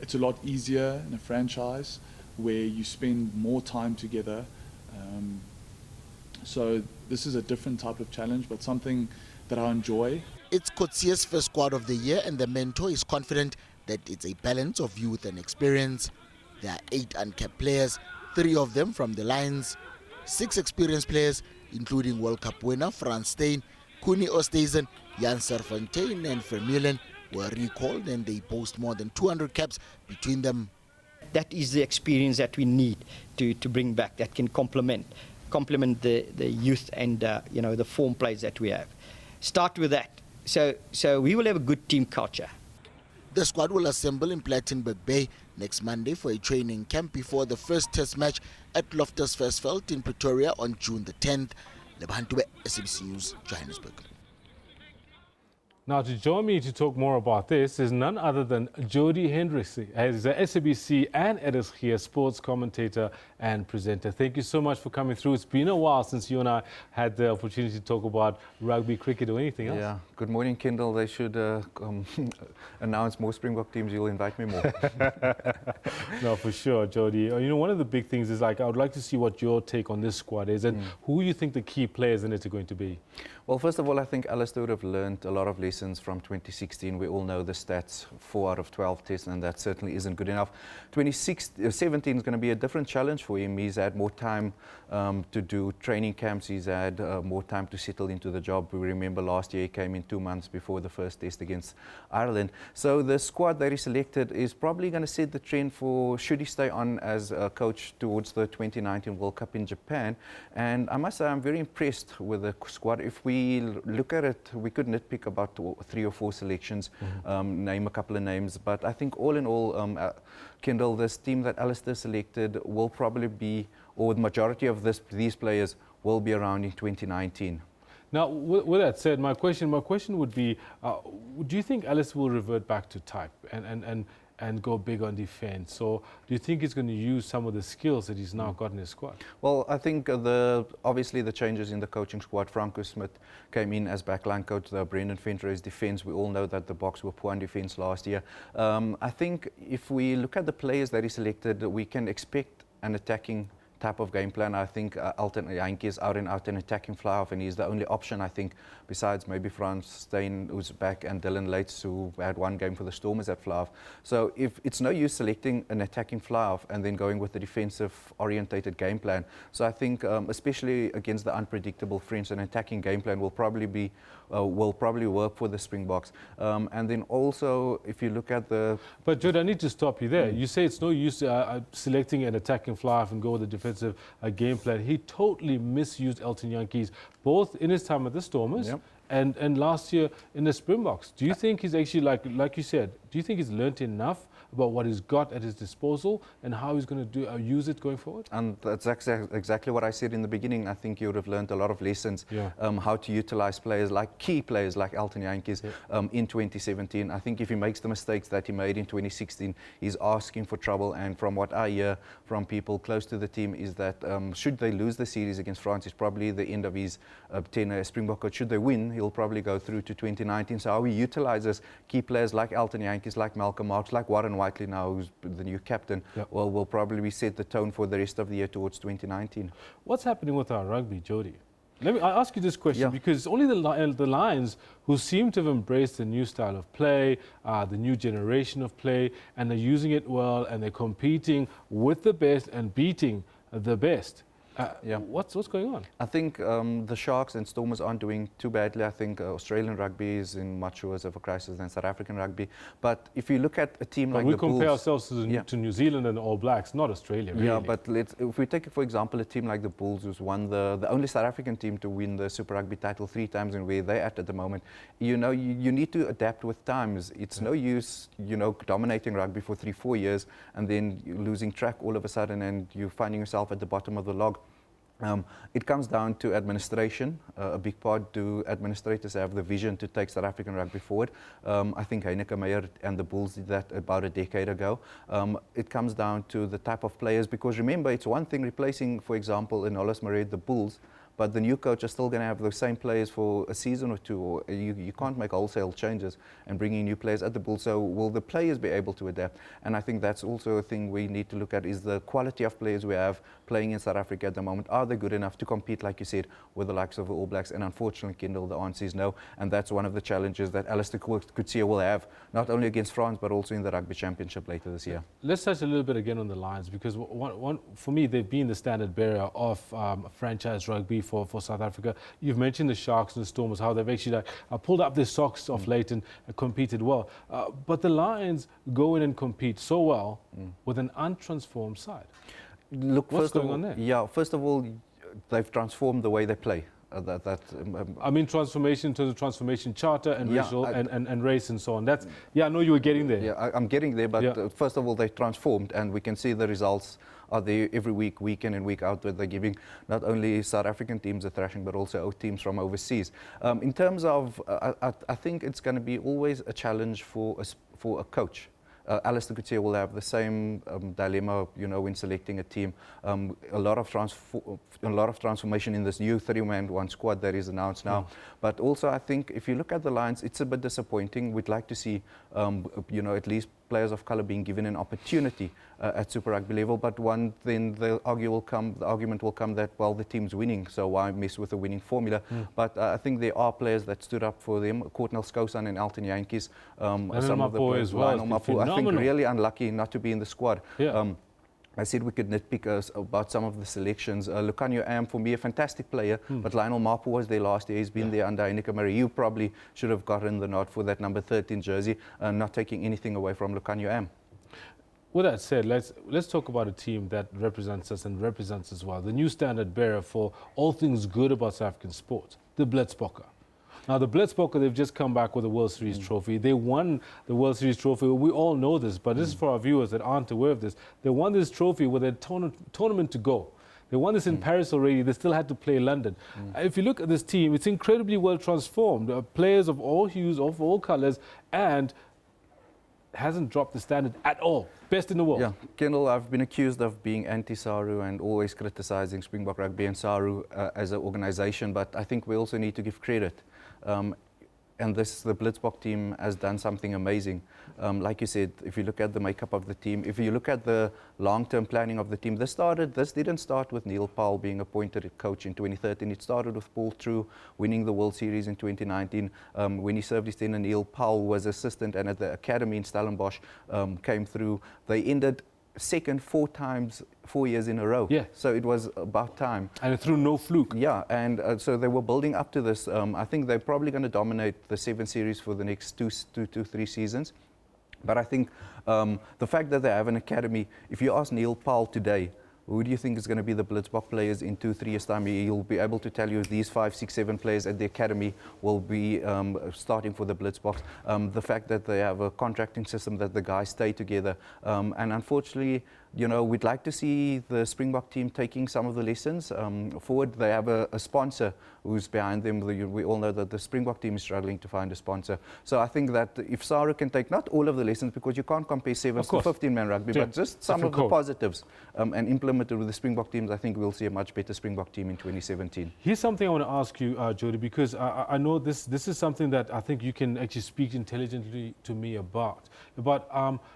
It's a lot easier in a franchise where you spend more time together. So this is a different type of challenge, but something that I enjoy. It's Coetzee first squad of the year, and the mentor is confident that it's a balance of youth and experience. There are 8 uncapped players, 3 of them from the Lions, 6 experienced players, including World Cup winner Frans Steyn, Koenie Oosthuizen, Jan Serfontein and Vermeulen were recalled, and they boast more than 200 caps between them. That is the experience that we need to bring back, that can complement the youth and the form players that we have. Start with that. So we will have a good team culture. The squad will assemble in Plettenberg Bay next Monday for a training camp before the first test match at Loftus Versfeld in Pretoria on June the 10th. Lebantube, SABC News, Johannesburg. Now, to join me to talk more about this is none other than Jody Hendricks, as a SABC and RSG sports commentator and presenter. Thank you so much for coming through. It's been a while since you and I had the opportunity to talk about rugby, cricket or anything else. Yeah, good morning, Kendall. They should announce more Springbok teams. You'll invite me more. No, for sure, Jody. You know, one of the big things is, like, I would like to see what your take on this squad is and who you think the key players in it are going to be. Well, first of all, I think Alistair would have learned a lot of lessons from 2016. We all know the stats, 4 out of 12 tests, and that certainly isn't good enough. 2017 is going to be a different challenge for him. He's had more time to do training camps. He's had more time to settle into the job. We remember last year he came in 2 months before the first test against Ireland. So the squad that he selected is probably going to set the trend for, should he stay on as a coach towards the 2019 World Cup in Japan. And I must say I'm very impressed with the squad. If we look at it, we could nitpick about 3 or 4 selections, name a couple of names, but I think all in all, Kendall, this team that Alistair selected will probably be, or the majority of these players will be around in 2019. Now, with that said, my question would be, do you think Alistair will revert back to type and go big on defence? Or do you think he's going to use some of the skills that he's now got in his squad? Well, I think obviously the changes in the coaching squad. Franco Smith came in as backline coach. Brendan Venter is defence. We all know that the Boks were poor in defence last year. I think if we look at the players that he selected, we can expect an attacking type of game plan. I think Alton Jantjie is out and out and attacking fly-off, and he's the only option, I think, besides maybe Frans Steyn, who's back, and Dylan Lates, who had 1 game for the Stormers at fly-off. So if it's no use selecting an attacking fly-off and then going with the defensive-orientated game plan. So I think, especially against the unpredictable French, an attacking game plan will probably work for the Springboks. And then also, if you look at the... But Jude, I need to stop you there. You say it's no use selecting an attacking fly-off and go with the defensive game plan. He totally misused Elton Jantjies, both in his time at the Stormers and last year in the Springboks. Do you think he's actually, like you said, do you think he's learnt enough about what he's got at his disposal and how he's going to use it going forward? And that's exactly what I said in the beginning. I think you would have learned a lot of lessons how to utilize players, like key players like Elton Jantjies in 2017. I think if he makes the mistakes that he made in 2016, he's asking for trouble. And from what I hear from people close to the team is that should they lose the series against France, it's probably the end of his tenure as Springbok coach. Should they win, he'll probably go through to 2019. So how he utilizes key players like Elton Jantjies, like Malcolm Marx, like Warren Whiteley now, who's the new captain, will probably set the tone for the rest of the year towards 2019. What's happening with our rugby, Jody? I ask you this question because it's only the Lions who seem to have embraced the new style of play, the new generation of play, and they're using it well, and they're competing with the best and beating the best. What's going on? I think the Sharks and Stormers aren't doing too badly. I think Australian rugby is in much worse of a crisis than South African rugby. But if you look at a team like the Bulls... we compare ourselves to New Zealand and the All Blacks, not Australia, really. Yeah, but if we take, for example, a team like the Bulls, who's won the only South African team to win the Super Rugby title 3 times, and where they're at the moment, you know, you need to adapt with times. It's no use, you know, dominating rugby for 3-4 years and then losing track all of a sudden and you're finding yourself at the bottom of the log. It comes down to administration. A big part, do administrators have the vision to take South African rugby forward? I think Heineke Meyer and the Bulls did that about a decade ago. It comes down to the type of players, because remember, it's one thing replacing, for example, in Hollis Moret, the Bulls, but the new coach is still going to have the same players for a season or two. Or you can't make wholesale changes and bring in new players at the bull. So will the players be able to adapt? And I think that's also a thing we need to look at, is the quality of players we have playing in South Africa at the moment. Are they good enough to compete, like you said, with the likes of the All Blacks? And unfortunately, Kendall, the answer is no. And that's one of the challenges that Alistair Coetzee will have, not only against France, but also in the Rugby Championship later this year. Let's touch a little bit again on the Lions, because for me, they've been the standard bearer of franchise rugby for South Africa. You've mentioned the Sharks and the Stormers, how they've actually pulled up their socks of late and competed well. But the Lions go in and compete so well with an untransformed side. Look, what's going on there? Yeah, first of all, they've transformed the way they play. I mean, transformation to the transformation charter and racial and race and so on. That's I know you were getting there. Yeah, I'm getting there, but first of all, they transformed, and we can see the results are there every week, week in and week out, that they're giving not only South African teams a thrashing, but also teams from overseas. In terms of, I think it's going to be always a challenge for a coach. Alistair Coetzee will have the same dilemma, when selecting a team. A lot of transformation in this new 3-man-1 squad that is announced now. But also, I think if you look at the Lions, it's a bit disappointing. We'd like to see, at least players of colour being given an opportunity at Super Rugby level. But then the argument will come that, well, the team's winning, so why mess with the winning formula? But I think there are players that stood up for them. Courtnall Skousan and Elton Yankees. Some of the players, I think really unlucky not to be in the squad. I said we could nitpick about some of the selections. Lucanio Am, for me, a fantastic player, but Lionel Mapu was there last year. He's been there under Heineke Murray. You probably should have gotten the nod for that number 13 jersey, not taking anything away from Lucanio Am. With that said, let's talk about a team that represents us and represents us well. The new standard bearer for all things good about South African sport, the Blitzboks. Now, the Blitzboks, they've just come back with a World Series trophy. They won the World Series trophy. We all know this, but this is for our viewers that aren't aware of this. They won this trophy with a tournament to go. They won this in Paris already. They still had to play London. If you look at this team, it's incredibly well transformed. Players of all hues, of all colours, and hasn't dropped the standard at all. Best in the world. Yeah, Kendall, I've been accused of being anti-SARU and always criticising Springbok Rugby and SARU as an organisation, but I think we also need to give credit. And the Blitzboks team has done something amazing. Like you said, if you look at the makeup of the team, if you look at the long-term planning of the team, this didn't start with Neil Powell being appointed coach in 2013. It started with Paul True winning the World Series in 2019. When he served his tenure, Neil Powell was assistant, and at the academy in Stellenbosch came through. They ended second 4 years in a row. Yeah. So it was about time. And through no fluke. Yeah, and so they were building up to this. I think they're probably going to dominate the 7 series for the next 3 seasons. But I think the fact that they have an academy, if you ask Neil Powell today, who do you think is going to be the Blitzboks players in 2-3 years' time? He'll be able to tell you these 5, 6, 7 players at the academy will be starting for the Blitzboks. The fact that they have a contracting system that the guys stay together. And unfortunately, we'd like to see the Springbok team taking some of the lessons forward. They have a sponsor who's behind them. We all know that the Springbok team is struggling to find a sponsor. So I think that if SARU can take not all of the lessons, because you can't compare 7 to 15-man rugby, but just some of the positives and implement it with the Springbok teams, I think we'll see a much better Springbok team in 2017. Here's something I want to ask you, Jody, because I know this is something that I think you can actually speak intelligently to me about.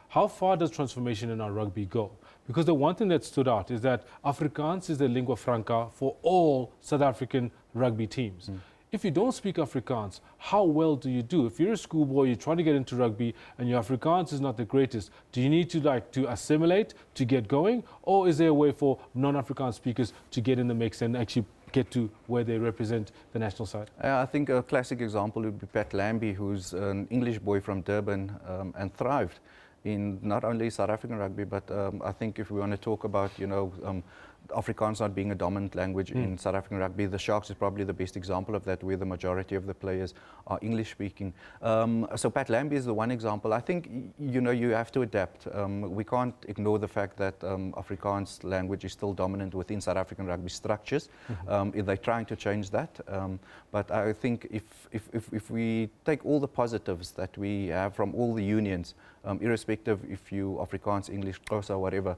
How far does transformation in our rugby go? Because the one thing that stood out is that Afrikaans is the lingua franca for all South African rugby teams. If you don't speak Afrikaans, how well do you do? If you're a schoolboy, you're trying to get into rugby, and your Afrikaans is not the greatest, do you need to assimilate to get going? Or is there a way for non-Afrikaans speakers to get in the mix and actually get to where they represent the national side? I think a classic example would be Pat Lambie, who's an English boy from Durban and thrived in not only South African rugby, but I think if we want to talk about, Afrikaans not being a dominant language in South African rugby, the Sharks is probably the best example of that, where the majority of the players are English speaking. So Pat Lambie is the one example. I think, you have to adapt. We can't ignore the fact that Afrikaans language is still dominant within South African rugby structures. They're trying to change that. But I think if we take all the positives that we have from all the unions, irrespective if you Afrikaans, English, Xhosa, whatever,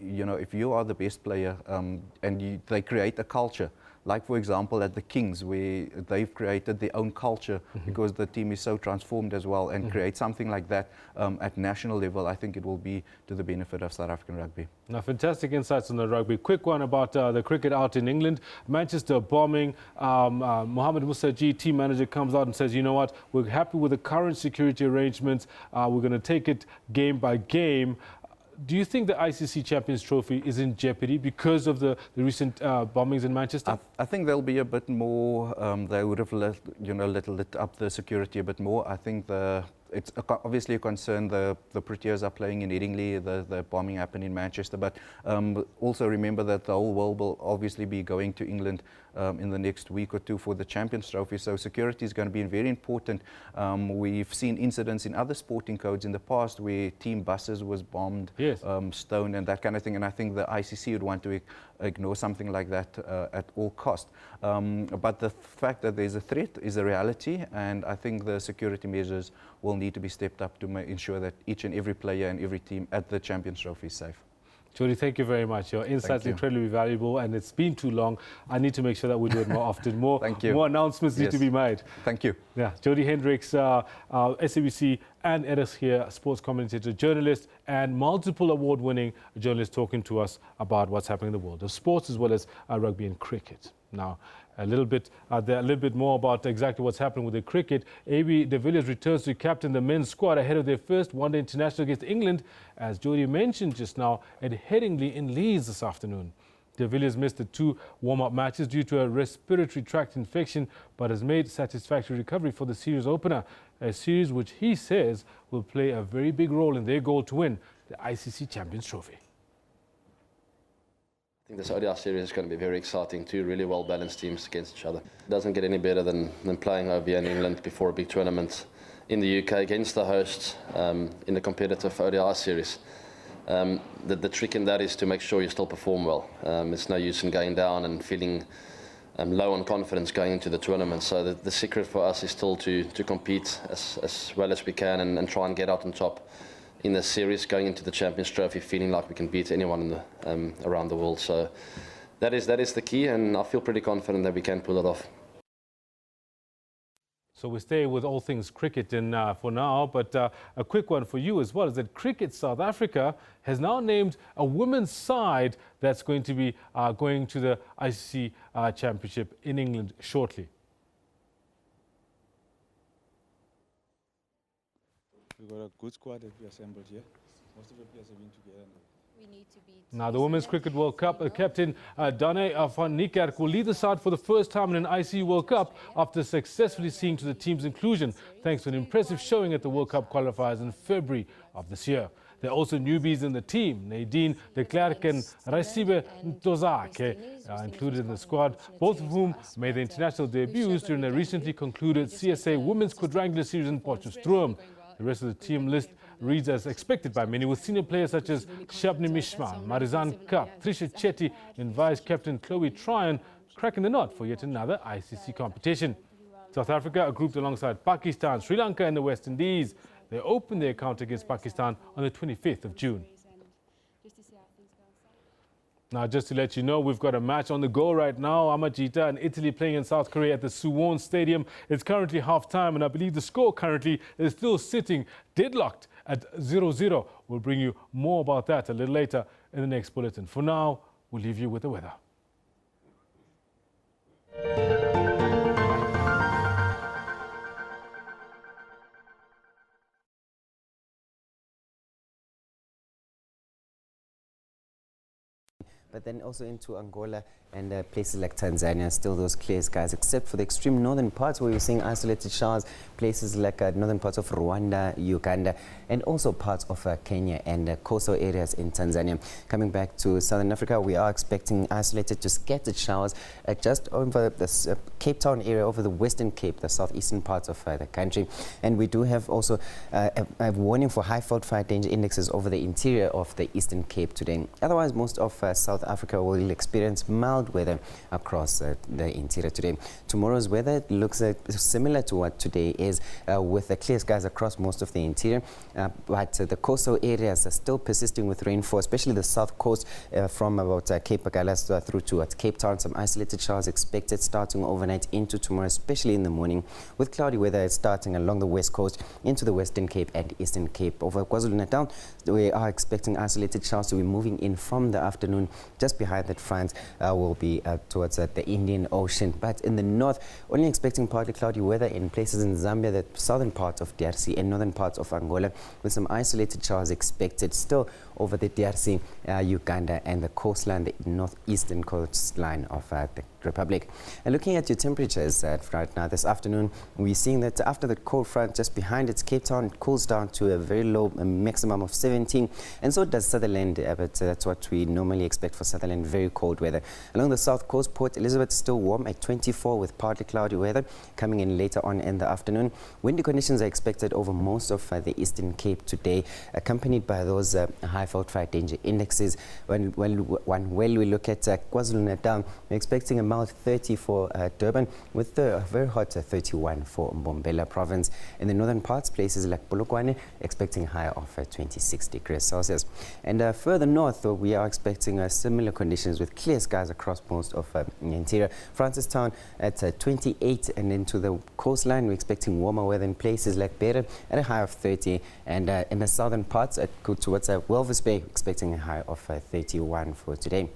if you are the best player player, and they create a culture. Like, for example, at the Kings, where they've created their own culture because the team is so transformed as well, and create something like that at national level, I think it will be to the benefit of South African rugby. Now, fantastic insights on the rugby. Quick one about the cricket out in England. Manchester bombing. Mohammed Musaji, team manager, comes out and says, you know what, we're happy with the current security arrangements. We're going to take it game by game. Do you think the ICC Champions Trophy is in jeopardy because of the recent bombings in Manchester? I think there'll be a bit more. They would have lit up the security a bit more. I think it's obviously a concern. The Proteas are playing in Headingley. The bombing happened in Manchester, but also remember that the whole world will obviously be going to England in the next week or two for the Champions Trophy. So security is going to be very important. We've seen incidents in other sporting codes in the past where team buses was bombed, yes, stoned, and that kind of thing. And I think the ICC would want to ignore something like that at all cost. But the fact that there's a threat is a reality, and I think the security measures will need to be stepped up to ensure that each and every player and every team at the Champions Trophy is safe. Jody, thank you very much. Your insights are incredibly valuable, and it's been too long. I need to make sure that we do it more often. More announcements need to be made. Thank you. Yeah, Jody Hendricks, SABC and Eris here, sports commentator, journalist, and multiple award-winning journalist, talking to us about what's happening in the world of sports as well as rugby and cricket. Now, a little bit more about exactly what's happening with the cricket. AB de Villiers returns to captain the men's squad ahead of their first one-day international against England, as Jody mentioned just now, at Headingley in Leeds this afternoon. De Villiers missed the 2 warm-up matches due to a respiratory tract infection, but has made satisfactory recovery for the series opener, a series which he says will play a very big role in their goal to win the ICC Champions Trophy. I think this ODI series is going to be very exciting. 2 really well-balanced teams against each other. It doesn't get any better than playing over here in England before a big tournament in the UK against the hosts in the competitive ODI series. The trick in that is to make sure you still perform well. It's no use in going down and feeling low on confidence going into the tournament. So the secret for us is still to compete as well as we can and try and get out on top in the series, going into the Champions Trophy feeling like we can beat anyone in the, around the world. So that is the key, and I feel pretty confident that we can pull it off. So we stay with all things cricket for now, but a quick one for you as well is that Cricket South Africa has now named a women's side that's going to be going to the ICC Championship in England shortly. We've got a good squad that we assembled here. Most of the players have been together now. Now, the Women's Cricket World Cup, captain Dane van Niekerk will lead the side for the first time in an ICC World Cup after successfully seeing to the team's inclusion, thanks to an impressive showing at the World Cup qualifiers in February of this year. There are also newbies in the team. Nadine de Klerk and Raisibe Ntozake are included in the squad, both of whom made their international debuts during the recently concluded CSA Women's Quadrangular Series in Potchefstroom. The rest of the team list reads as expected by many, with senior players such as Shabni Mishman, Marizan Kapp, Trisha Chetty and vice-captain Chloe Tryon cracking the knot for yet another ICC competition. South Africa are grouped alongside Pakistan, Sri Lanka and the West Indies. They opened their account against Pakistan on the 25th of June. Now, just to let you know, we've got a match on the go right now. Amajita and Italy playing in South Korea at the Suwon Stadium. It's currently half-time, and I believe the score currently is still sitting deadlocked at 0-0. We'll bring you more about that a little later in the next bulletin. For now, we'll leave you with the weather. But then also into Angola and places like Tanzania, still those clear skies, except for the extreme northern parts where we're seeing isolated showers, places like northern parts of Rwanda, Uganda, and also parts of Kenya and coastal areas in Tanzania. Coming back to Southern Africa, we are expecting isolated to scattered showers just over the Cape Town area, over the Western Cape, the southeastern parts of the country. And we do have also a warning for high fault fire danger indexes over the interior of the Eastern Cape today. Otherwise, most of South South Africa will experience mild weather across the interior today. Tomorrow's weather looks similar to what today is, with the clear skies across most of the interior, but the coastal areas are still persisting with rainfall, especially the south coast from about Cape Agulhas through towards Cape Town. Some isolated showers expected starting overnight into tomorrow, especially in the morning, with cloudy weather starting along the west coast into the Western Cape and Eastern Cape. Over KwaZulu-Natal, we are expecting isolated showers to be moving in from the afternoon. Just behind that front will be towards the Indian Ocean. But in the north, only expecting partly cloudy weather in places in Zambia, the southern parts of DRC and northern parts of Angola, with some isolated showers expected still over the DRC, Uganda and the coastline, the northeastern coastline of the Republic. And looking at your temperatures right now this afternoon, we're seeing that after the cold front just behind its Cape Town, it cools down to a very low maximum of 17, and so does Sutherland, but that's what we normally expect for Sutherland, very cold weather. Along the south coast, Port Elizabeth still warm at 24 with partly cloudy weather coming in later on in the afternoon. Windy conditions are expected over most of the Eastern Cape today, accompanied by those high fault fire danger indexes. When we look at KwaZulu-Natal, we're expecting a mild 30 for Durban, with a very hot 31 for Mbombela province. In the northern parts, places like Polokwane, expecting high of 26 degrees Celsius. And further north, we are expecting similar conditions with clear skies across most of the interior. Francistown at 28, and into the coastline, we're expecting warmer weather in places like Bere at a high of 30, and in the southern parts towards Walvis Bay, expecting a high of 31 for today.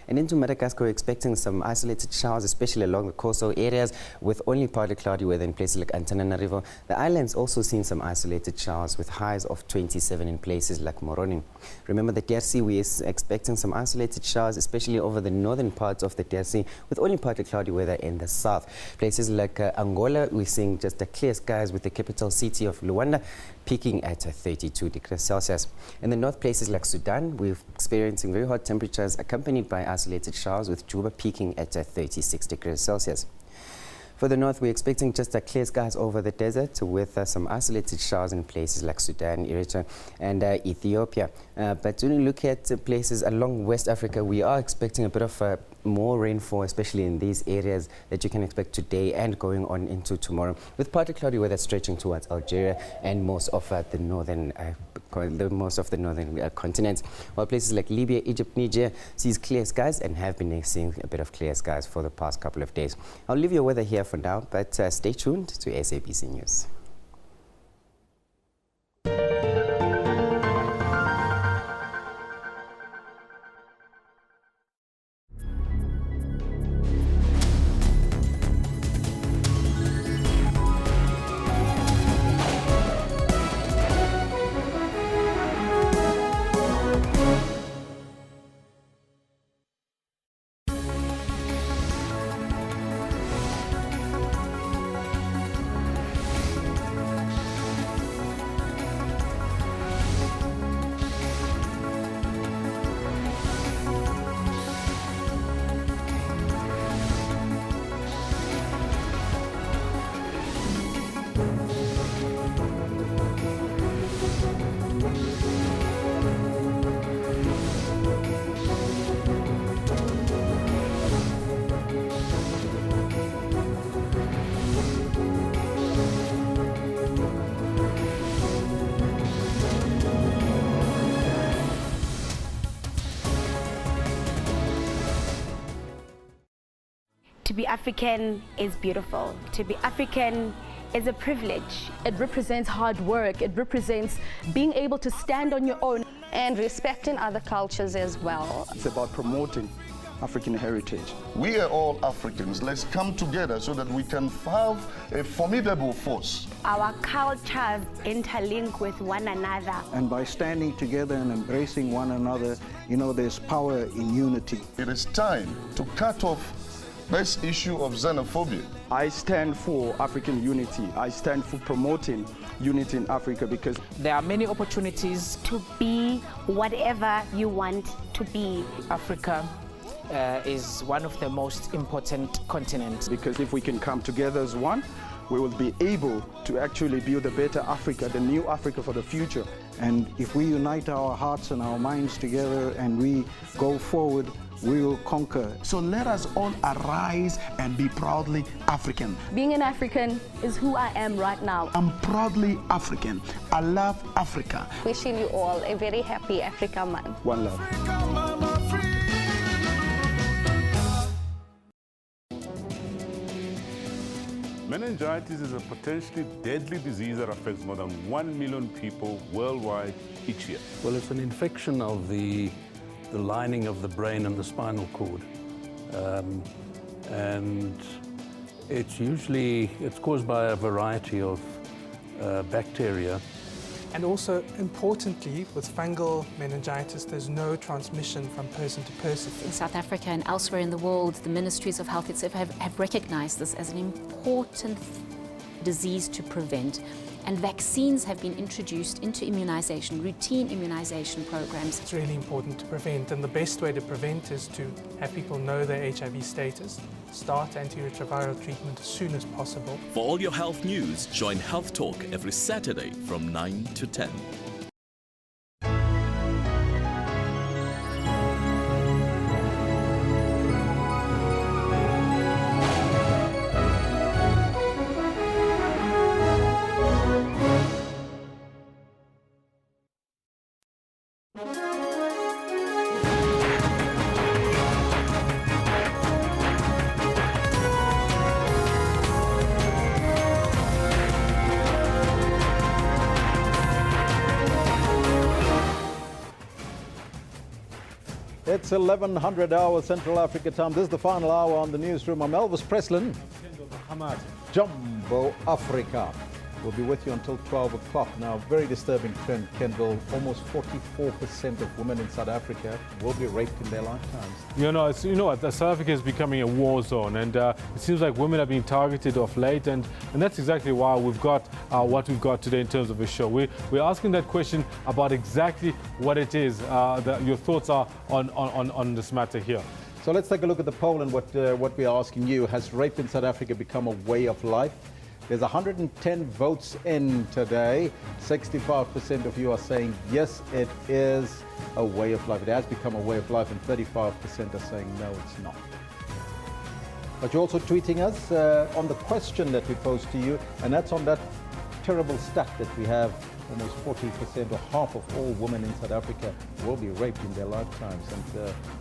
And into Madagascar, we're expecting some isolated showers, especially along the coastal areas, with only partly cloudy weather in places like Antananarivo. The islands also seeing some isolated showers with highs of 27 in places like Moroni. Remember, the DRC, we are expecting some isolated showers, especially over the northern parts of the DRC, with only partly cloudy weather in the south. Places like Angola, we're seeing just clear skies with the capital city of Luanda peaking at 32 degrees Celsius. In the north, places like Sudan, we're experiencing very hot temperatures accompanied by isolated showers, with Juba peaking at 36 degrees Celsius. For the north, we're expecting just clear skies over the desert, with some isolated showers in places like Sudan, Eritrea and Ethiopia. But when you look at places along West Africa, we are expecting a bit of more rainfall, especially in these areas, that you can expect today and going on into tomorrow, with partly cloudy weather stretching towards Algeria and most of the northern continent, while places like Libya, Egypt, Niger sees clear skies and have been seeing a bit of clear skies for the past couple of days. I'll leave your weather here for now, but stay tuned to SABC News. To be African is beautiful. To be African is a privilege. It represents hard work. It represents being able to stand on your own. And respecting other cultures as well. It's about promoting African heritage. We are all Africans. Let's come together so that we can have a formidable force. Our cultures interlink with one another. And by standing together and embracing one another, you know, there's power in unity. It is time to cut off this issue of xenophobia. I stand for African unity. I stand for promoting unity in Africa, because there are many opportunities to be whatever you want to be. Africa is one of the most important continents. Because if we can come together as one, we will be able to actually build a better Africa, the new Africa for the future. And if we unite our hearts and our minds together and we go forward, we will conquer. So let us all arise and be proudly African. Being an African is who I am right now. I'm proudly African. I love Africa. Wishing you all a very happy Africa Month. One love. Meningitis is a potentially deadly disease that affects more than 1 million people worldwide each year. Well, it's an infection of the lining of the brain and the spinal cord. And it's caused by a variety of bacteria. And also, importantly, with fungal meningitis, there's no transmission from person to person. In South Africa and elsewhere in the world, the ministries of health etc. have recognized this as an important disease to prevent. And vaccines have been introduced into immunization, routine immunization programs. It's really important to prevent, and the best way to prevent is to have people know their HIV status, start antiretroviral treatment as soon as possible. For all your health news, join Health Talk every Saturday from 9 to 10. It's 1100 hours Central Africa time. This is the final hour on the newsroom. I'm Elvis Preslin. Jumbo Africa. We'll be with you until 12 o'clock. Now, very disturbing trend, Kendall. Almost 44% of women in South Africa will be raped in their lifetimes. You know what? South Africa is becoming a war zone, and it seems like women are being targeted of late, and that's exactly why we've got what we've got today in terms of a show. We're asking that question about exactly what it is, your thoughts are on this matter here. So let's take a look at the poll and what we're asking you. Has rape in South Africa become a way of life? There's 110 votes in today. 65% of you are saying, yes, it is a way of life. It has become a way of life, and 35% are saying, no, it's not. But you're also tweeting us on the question that we posed to you, and that's on that terrible stat that we have. Almost 40% or half of all women in South Africa will be raped in their lifetimes. And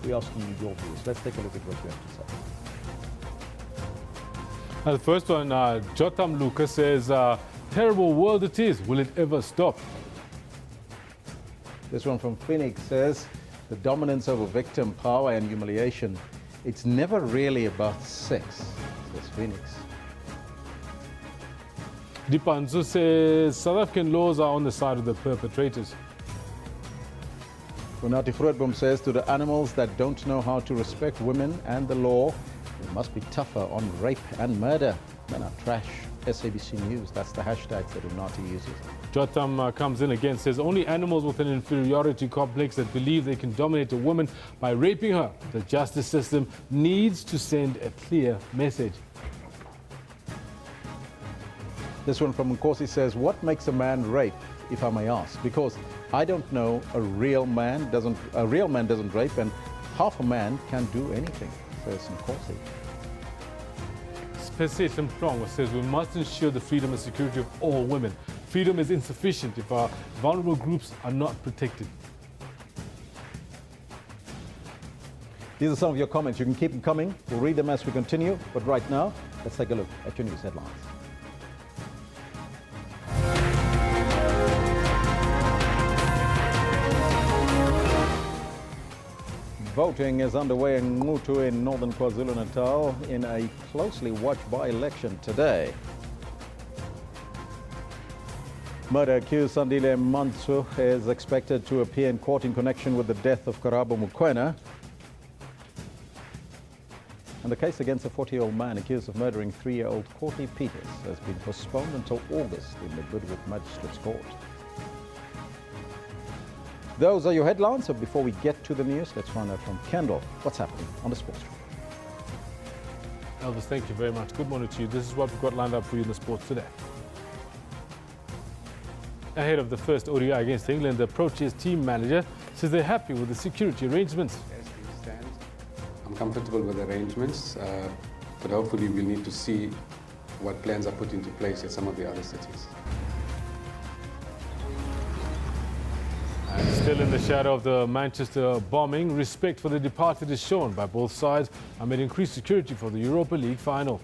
we're asking you your views. Let's take a look at what you have to say. The first one, Jotam Lucas says, terrible world it is. Will it ever stop? This one from Phoenix says, the dominance over victim power and humiliation. It's never really about sex, says Phoenix. Dipanzu says, South African laws are on the side of the perpetrators. Funati Grootboom says, to the animals that don't know how to respect women and the law, we must be tougher on rape and murder. Men are trash. SABC News, that's the hashtag that Unati uses. Jotam comes in again, says only animals with an inferiority complex that believe they can dominate a woman by raping her. The justice system needs to send a clear message. This one from Nkosi says, what makes a man rape, if I may ask? Because I don't know, a real man doesn't rape, and half a man can't do anything. Spese Mplongo says we must ensure the freedom and security of all women. Freedom is insufficient if our vulnerable groups are not protected. These are some of your comments. You can keep them coming. We'll read them as we continue. But right now, let's take a look at your news headlines. Voting is underway in Ngutu in northern KwaZulu-Natal in a closely watched by-election today. Murder accused Sandile Mantsu is expected to appear in court in connection with the death of Karabo Mukwena. And the case against a 40-year-old man accused of murdering 3-year-old Courtney Peters has been postponed until August in the Goodwood Magistrates Court. Those are your headlines. So before we get to the news, let's find out from Kendall what's happening on the sports room. Elvis, thank you very much. Good morning to you. This is what we've got lined up for you in the sports today. Ahead of the first ODI against England, the Proteas team manager says they're happy with the security arrangements. As things stand, I'm comfortable with the arrangements, but hopefully we'll need to see what plans are put into place at some of the other cities. And still in the shadow of the Manchester bombing, respect for the departed is shown by both sides amid increased security for the Europa League final.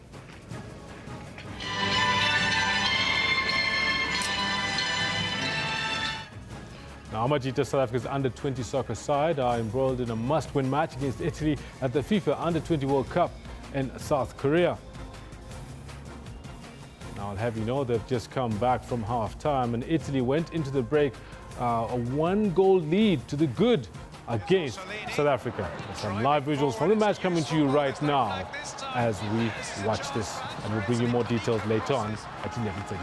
Now, Amajita, South Africa's under-20 soccer side, are embroiled in a must-win match against Italy at the FIFA Under-20 World Cup in South Korea. Now, I'll have you know they've just come back from half-time, and Italy went into the break a one-goal lead to the good against South Africa. There's some live visuals from the match coming to you right now as we watch this, and we'll bring you more details later on at 11:35.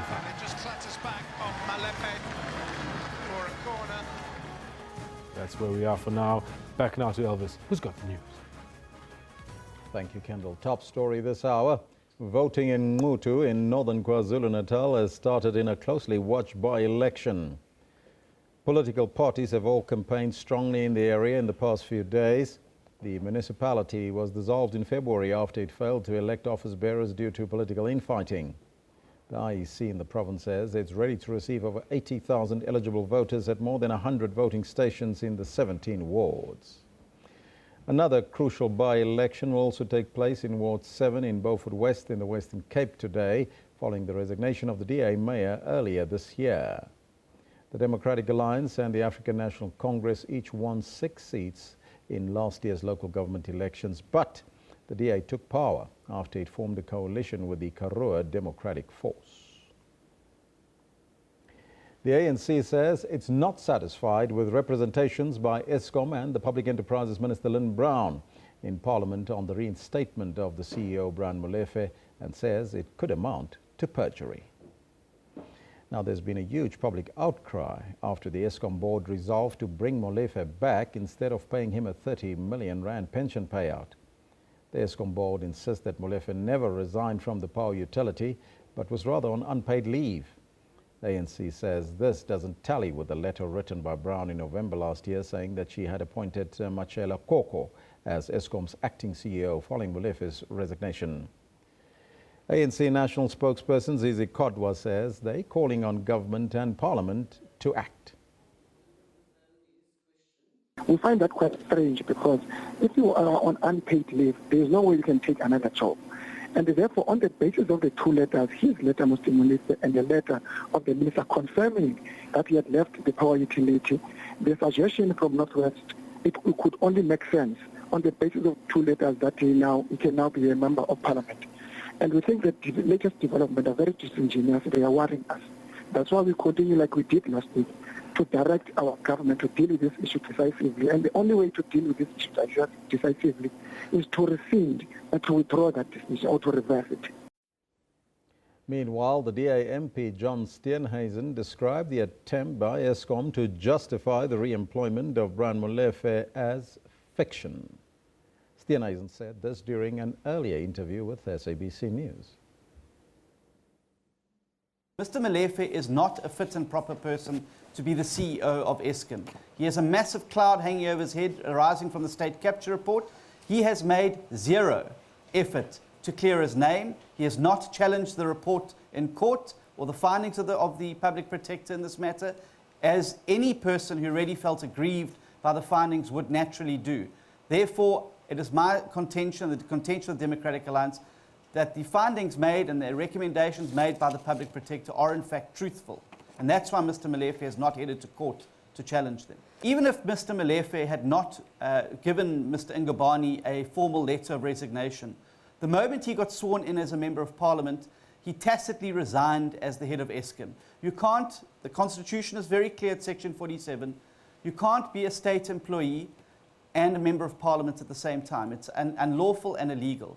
That's where we are for now. Back now to Elvis, who's got the news. Thank you, Kendall. Top story this hour. Voting in Mutu in northern KwaZulu-Natal has started in a closely watched by-election. Political parties have all campaigned strongly in the area in the past few days. The municipality was dissolved in February after it failed to elect office bearers due to political infighting. The IEC in the province says it's ready to receive over 80,000 eligible voters at more than 100 voting stations in the 17 wards. Another crucial by-election will also take place in Ward 7 in Beaufort West in the Western Cape today, following the resignation of the DA mayor earlier this year. The Democratic Alliance and the African National Congress each won 6 seats in last year's local government elections, but the DA took power after it formed a coalition with the Karoo Democratic Force. The ANC says it's not satisfied with representations by Eskom and the Public Enterprises Minister Lynn Brown in Parliament on the reinstatement of the CEO Brian Molefe, and says it could amount to perjury. Now, there's been a huge public outcry after the Eskom board resolved to bring Molefe back instead of paying him a 30 million rand pension payout. The Eskom board insists that Molefe never resigned from the power utility, but was rather on unpaid leave. The ANC says this doesn't tally with the letter written by Brown in November last year saying that she had appointed Machela Koko as Eskom's acting CEO following Molefe's resignation. ANC national spokesperson Zizi Kodwa says they're calling on government and parliament to act. We find that quite strange because if you are on unpaid leave, there is no way you can take another job. And therefore, on the basis of the 2 letters, his letter, Mr. Molefe, and the letter of the minister confirming that he had left the power utility, the suggestion from Northwest, it could only make sense on the basis of 2 letters that he can now be a member of parliament. And we think that the latest development are very disingenuous. They are worrying us. That's why we continue like we did last week to direct our government to deal with this issue decisively. And the only way to deal with this issue decisively is to rescind and to withdraw that decision or to reverse it. Meanwhile, the DA MP John Steenhuisen described the attempt by Eskom to justify the re-employment of Brian Molefe as fiction. Steenhuisen said this during an earlier interview with SABC News. Mr. Molefe is not a fit and proper person to be the CEO of Eskom. He has a massive cloud hanging over his head arising from the state capture report. He has made zero effort to clear his name. He has not challenged the report in court or the findings of the public protector in this matter, as any person who really felt aggrieved by the findings would naturally do. Therefore, it is my contention, the contention of the Democratic Alliance, that the findings made and the recommendations made by the public protector are in fact truthful. And that's why Mr. Molefe has not headed to court to challenge them. Even if Mr. Molefe had not given Mr. Ngubane a formal letter of resignation, the moment he got sworn in as a member of parliament, he tacitly resigned as the head of Eskom. You can't, the constitution is very clear at section 47, you can't be a state employee and a member of parliament at the same time. It's unlawful and illegal.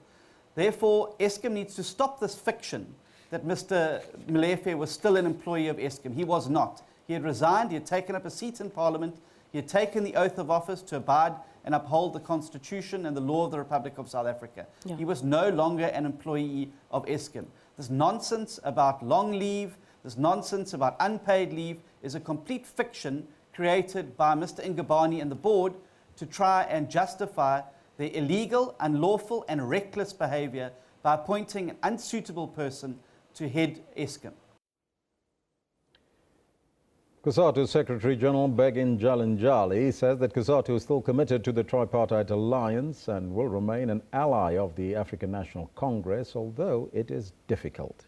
Therefore, Eskom needs to stop this fiction that Mr. Molefe was still an employee of Eskom. He was not. He had resigned, he had taken up a seat in Parliament, he had taken the oath of office to abide and uphold the Constitution and the law of the Republic of South Africa. Yeah. He was no longer an employee of Eskom. This nonsense about long leave, This nonsense about unpaid leave is a complete fiction created by Mr. Ngubane and the board to try and justify their illegal, unlawful and reckless behaviour by appointing an unsuitable person to head Eskom. Cosatu Secretary-General Begin Jalinjali says that Cosatu is still committed to the tripartite alliance and will remain an ally of the African National Congress, although it is difficult.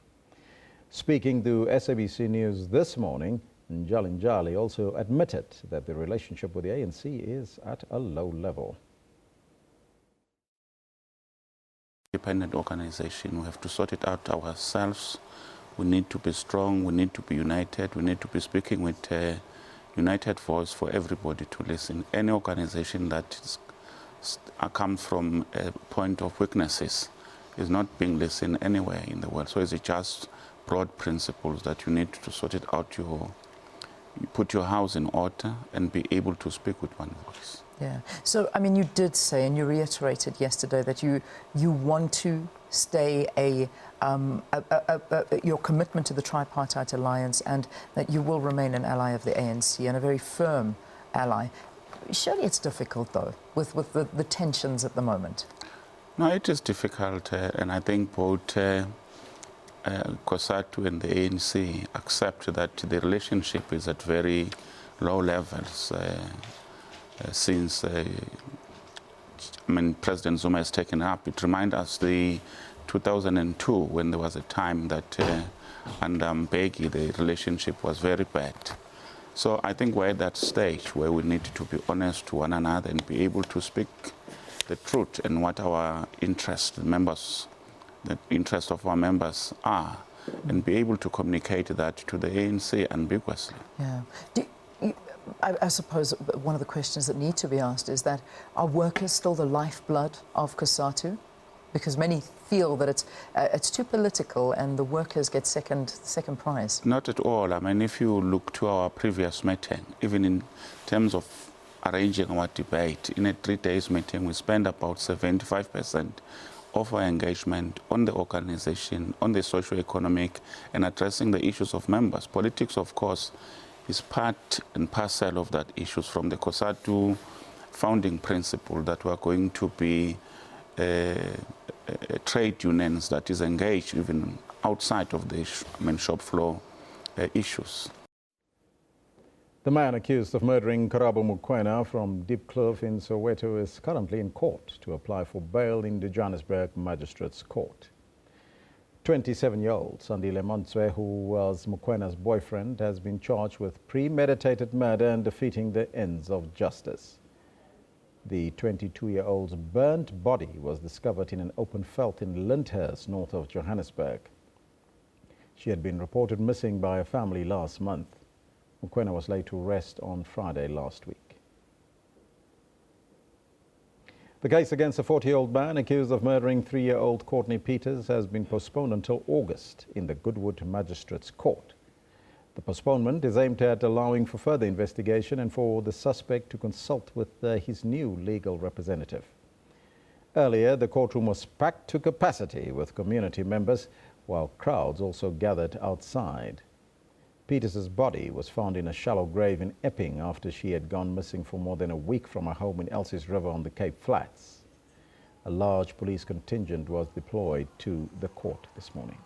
Speaking to SABC News this morning, Jalinjali also admitted that the relationship with the ANC is at a low level. Independent organization, we have to sort it out ourselves. We need to be strong, we need to be united, we need to be speaking with a united voice for everybody to listen. Any organization that comes from a point of weaknesses is not being listened anywhere in the world. So it's just broad principles that you need to sort it out, you put your house in order and be able to speak with one voice. Yeah. So, I mean, you did say, and you reiterated yesterday, that you want to stay your commitment to the tripartite alliance and that you will remain an ally of the ANC and a very firm ally. Surely it's difficult, though, with the tensions at the moment. No, it is difficult, and I think both Cosatu and the ANC accept that the relationship is at very low levels since President Zuma has taken up. It reminds us the 2002 when there was a time that under Mbeki the relationship was very bad. So I think we're at that stage where we need to be honest to one another and be able to speak the truth and what our interests, the interests of our members are, and be able to communicate that to the ANC ambiguously. Yeah. I suppose one of the questions that need to be asked is that, are workers still the lifeblood of Cosatu? Because many feel that it's too political and the workers get second prize. Not at all. I mean, if you look to our previous meeting, even in terms of arranging our debate, in a 3-day meeting, we spend about 75% of our engagement on the organization, on the socio-economic, and addressing the issues of members. Politics, of course, is part and parcel of that issues from the Cosatu founding principle that we're going to be trade unions that is engaged even outside of the shop floor issues. The man accused of murdering Karabo Mokoena from Deep Kloof in Soweto is currently in court to apply for bail in the Johannesburg Magistrates Court. 27-year-old Sandile Montswe, who was Mokwena's boyfriend, has been charged with premeditated murder and defeating the ends of justice. The 22-year-old's burnt body was discovered in an open veld in Lyndhurst, north of Johannesburg. She had been reported missing by her family last month. Mokoena was laid to rest on Friday last week. The case against a 40-year-old man accused of murdering 3-year-old Courtney Peters has been postponed until August in the Goodwood Magistrates Court. The postponement is aimed at allowing for further investigation and for the suspect to consult with his new legal representative. Earlier, the courtroom was packed to capacity with community members, while crowds also gathered outside. Peters' body was found in a shallow grave in Epping after she had gone missing for more than a week from her home in Elsie's River on the Cape Flats. A large police contingent was deployed to the court this morning.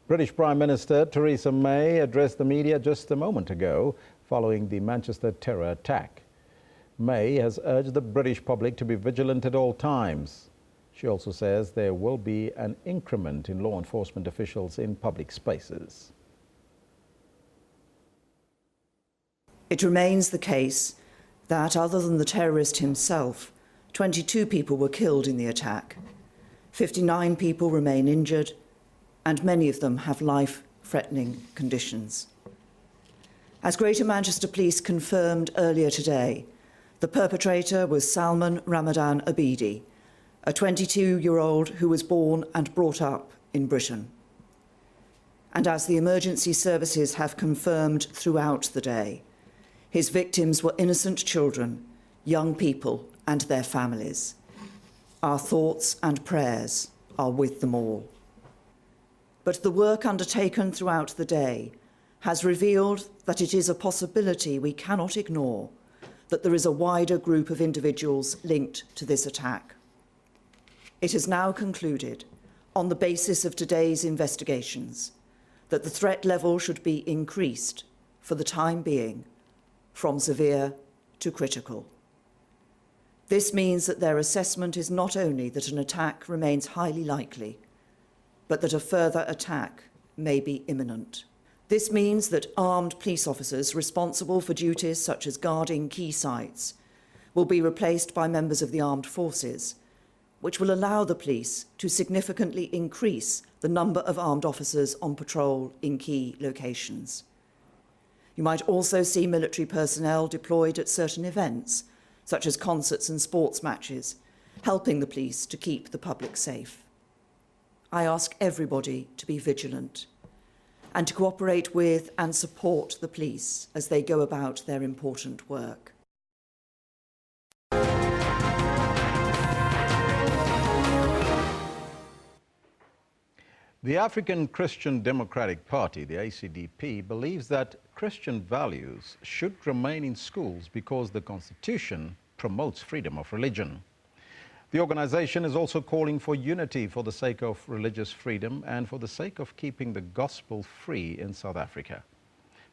British Prime Minister Theresa May addressed the media just a moment ago following the Manchester terror attack. May has urged the British public to be vigilant at all times. She also says there will be an increment in law enforcement officials in public spaces. It remains the case that, other than the terrorist himself, 22 people were killed in the attack. 59 people remain injured, and many of them have life-threatening conditions. As Greater Manchester Police confirmed earlier today, the perpetrator was Salman Ramadan Abidi, a 22-year-old who was born and brought up in Britain. And as the emergency services have confirmed throughout the day, his victims were innocent children, young people and their families. Our thoughts and prayers are with them all. But the work undertaken throughout the day has revealed that it is a possibility we cannot ignore, that there is a wider group of individuals linked to this attack. It is now concluded, on the basis of today's investigations, that the threat level should be increased for the time being from severe to critical. This means that their assessment is not only that an attack remains highly likely, but that a further attack may be imminent. This means that armed police officers responsible for duties such as guarding key sites will be replaced by members of the armed forces, which will allow the police to significantly increase the number of armed officers on patrol in key locations. You might also see military personnel deployed at certain events, such as concerts and sports matches, helping the police to keep the public safe. I ask everybody to be vigilant and to cooperate with and support the police as they go about their important work. The African Christian Democratic Party, the ACDP, believes that Christian values should remain in schools because the Constitution promotes freedom of religion. The organization is also calling for unity for the sake of religious freedom and for the sake of keeping the gospel free in South Africa.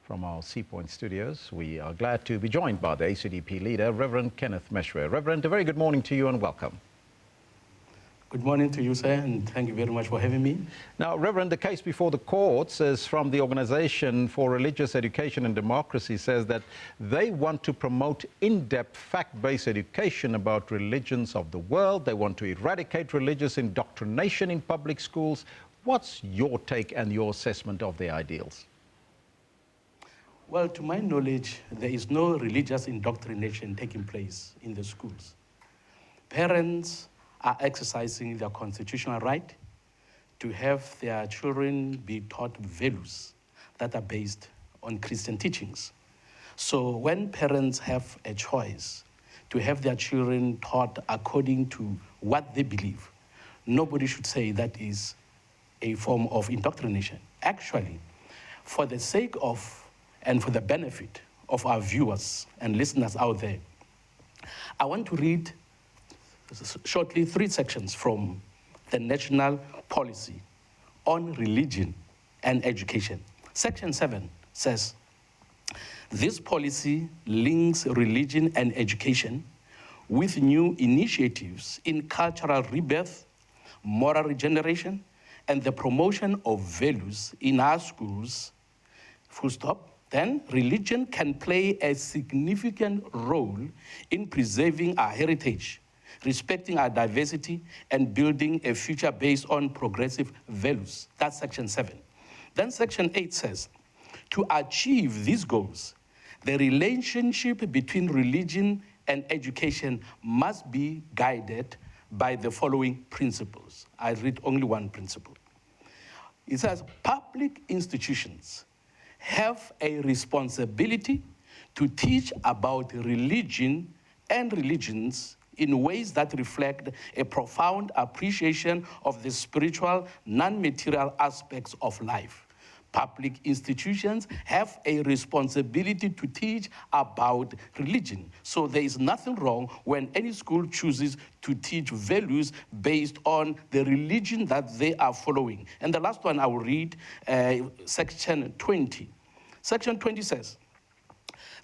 From our Sea Point studios, we are glad to be joined by the ACDP leader, Reverend Kenneth Meshwe. Reverend, a very good morning to you and welcome. Good morning to you, sir, and thank you very much for having me. Now, Reverend, the case before the courts is from the Organization for Religious Education and Democracy, says that they want to promote in-depth fact-based education about religions of the world. They want to eradicate religious indoctrination in public schools. What's your take and your assessment of their ideals? Well, to my knowledge, there is no religious indoctrination taking place in the schools. Parents are exercising their constitutional right to have their children be taught values that are based on Christian teachings. So when parents have a choice to have their children taught according to what they believe, nobody should say that is a form of indoctrination. Actually, for the sake of and for the benefit of our viewers and listeners out there, I want to read shortly 3 sections from the National Policy on Religion and Education. Section 7 says, this policy links religion and education with new initiatives in cultural rebirth, moral regeneration, and the promotion of values in our schools, full stop. Then religion can play a significant role in preserving our heritage, respecting our diversity, and building a future based on progressive values. That's Section 7. Then Section 8 says, to achieve these goals, the relationship between religion and education must be guided by the following principles. I read only one principle. It says, public institutions have a responsibility to teach about religion and religions in ways that reflect a profound appreciation of the spiritual, non-material aspects of life. Public institutions have a responsibility to teach about religion. So there is nothing wrong when any school chooses to teach values based on the religion that they are following. And the last one I will read, Section 20. Section 20 says,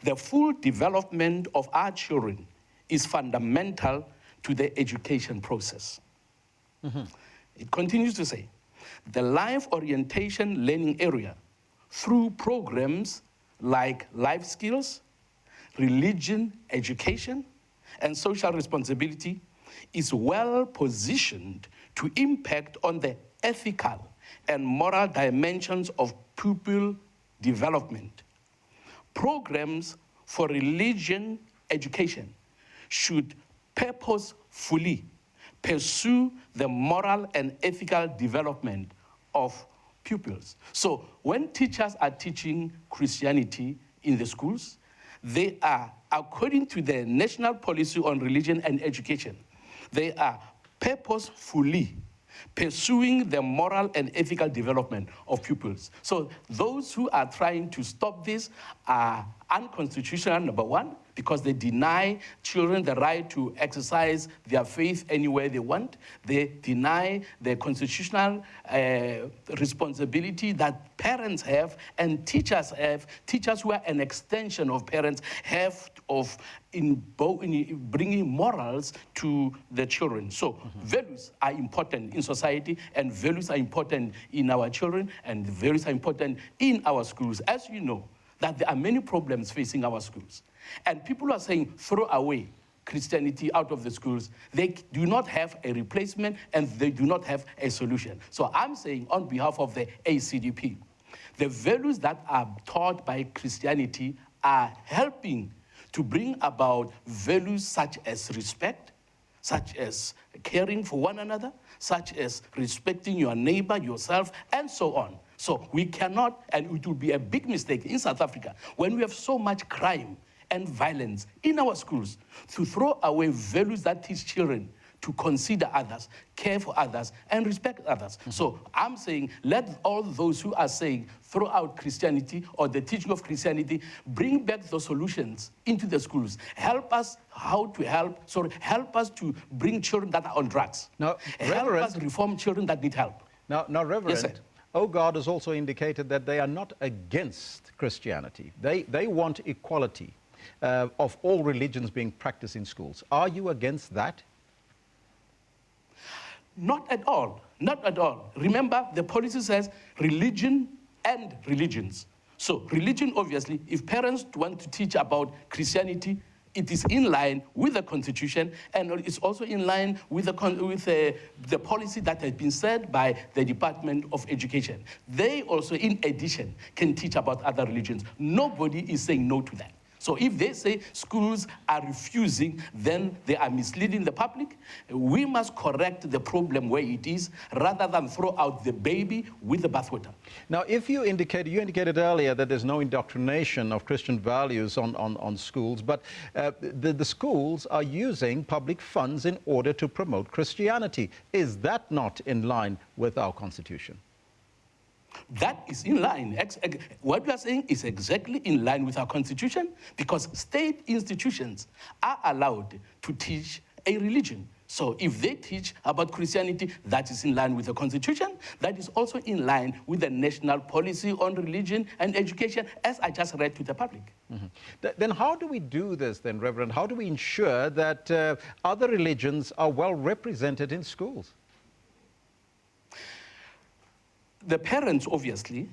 the full development of our children is fundamental to the education process. It continues to say, the life orientation learning area through programs like life skills, religion education, and social responsibility is well positioned to impact on the ethical and moral dimensions of pupil development. Programs for religion education should purposefully pursue the moral and ethical development of pupils. So when teachers are teaching Christianity in the schools, they are, according to the National Policy on Religion and Education, they are purposefully pursuing the moral and ethical development of pupils. So those who are trying to stop this are unconstitutional, number one, because they deny children the right to exercise their faith anywhere they want. They deny the constitutional responsibility that parents have and teachers have, teachers who are an extension of parents have of in bringing morals to the children. So values are important in society, and values are important in our children, and values are important in our schools. As you know, that there are many problems facing our schools. And people are saying, throw away Christianity out of the schools. They do not have a replacement, and they do not have a solution. So I'm saying, on behalf of the ACDP, the values that are taught by Christianity are helping to bring about values such as respect, such as caring for one another, such as respecting your neighbor, yourself, and so on. So we cannot, and it will be a big mistake in South Africa, when we have so much crime and violence in our schools, to throw away values that teach children to consider others, care for others, and respect others. So I'm saying, let all those who are saying, throw out Christianity or the teaching of Christianity, bring back those solutions into the schools. Help us help us to bring children that are on drugs. Now, help us reform children that need help. Now Reverend, yes, sir. OGAD has also indicated that they are not against Christianity. They want equality of all religions being practiced in schools. Are you against that? Not at all, not at all. Remember, the policy says religion and religions. So religion, obviously, if parents want to teach about Christianity, it is in line with the Constitution, and it's also in line with the policy that has been set by the Department of Education. They also, in addition, can teach about other religions. Nobody is saying no to that. So if they say schools are refusing, then they are misleading the public. We must correct the problem where it is, rather than throw out the baby with the bathwater. Now, if you indicated earlier that there's no indoctrination of Christian values on schools, but the schools are using public funds in order to promote Christianity. Is that not in line with our Constitution? That is in line. What we are saying is exactly in line with our Constitution, because state institutions are allowed to teach a religion. So if they teach about Christianity, that is in line with the Constitution. That is also in line with the national policy on religion and education, as I just read to the public. Then how do we do this then, Reverend? How do we ensure that other religions are well represented in schools? The parents, obviously,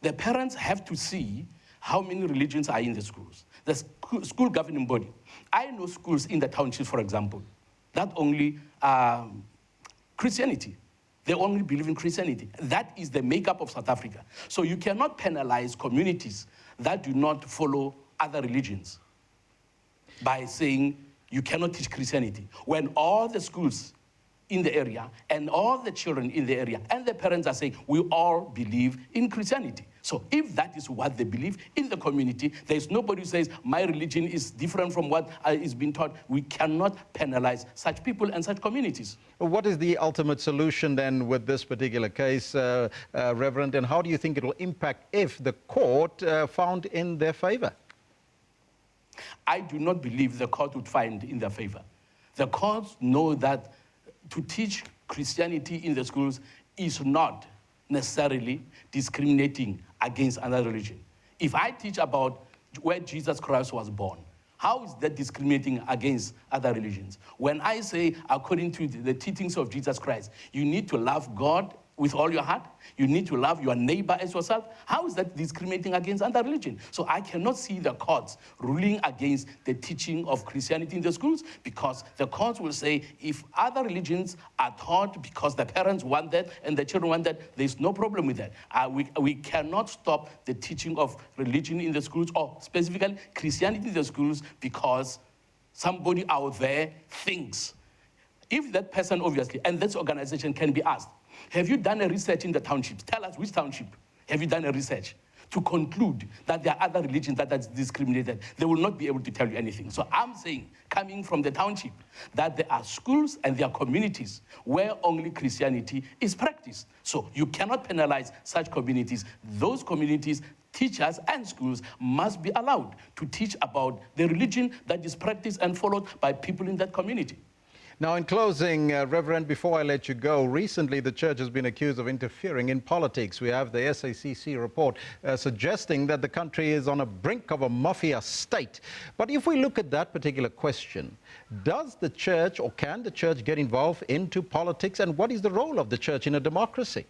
the parents have to see how many religions are in the schools. The school governing body. I know schools in the townships, for example, that only Christianity. They only believe in Christianity. That is the makeup of South Africa. So you cannot penalize communities that do not follow other religions by saying you cannot teach Christianity, when all the schools in the area and all the children in the area and the parents are saying we all believe in Christianity. So if that is what they believe in the community, there is nobody who says my religion is different from what is being taught. We cannot penalize such people and such communities. What is the ultimate solution then with this particular case, Reverend, and how do you think it will impact if the court found in their favor? I do not believe the court would find in their favor. The courts know that to teach Christianity in the schools is not necessarily discriminating against another religion. If I teach about where Jesus Christ was born, how is that discriminating against other religions? When I say, according to the teachings of Jesus Christ, you need to love God with all your heart, you need to love your neighbor as yourself, how is that discriminating against other religion? So I cannot see the courts ruling against the teaching of Christianity in the schools, because the courts will say if other religions are taught because the parents want that and the children want that, there's no problem with that. We cannot stop the teaching of religion in the schools, or specifically Christianity in the schools, because somebody out there thinks. If that person, obviously, and this organization can be asked, have you done a research in the townships? Tell us which township have you done a research to conclude that there are other religions that are discriminated, they will not be able to tell you anything. So I'm saying, coming from the township, that there are schools and there are communities where only Christianity is practiced. So you cannot penalize such communities. Those communities, teachers and schools must be allowed to teach about the religion that is practiced and followed by people in that community. Now, in closing, Reverend, before I let you go, recently the church has been accused of interfering in politics. We have the SABC report suggesting that the country is on a brink of a mafia state. But if we look at that particular question, does the church or can the church get involved into politics, and what is the role of the church in a democracy?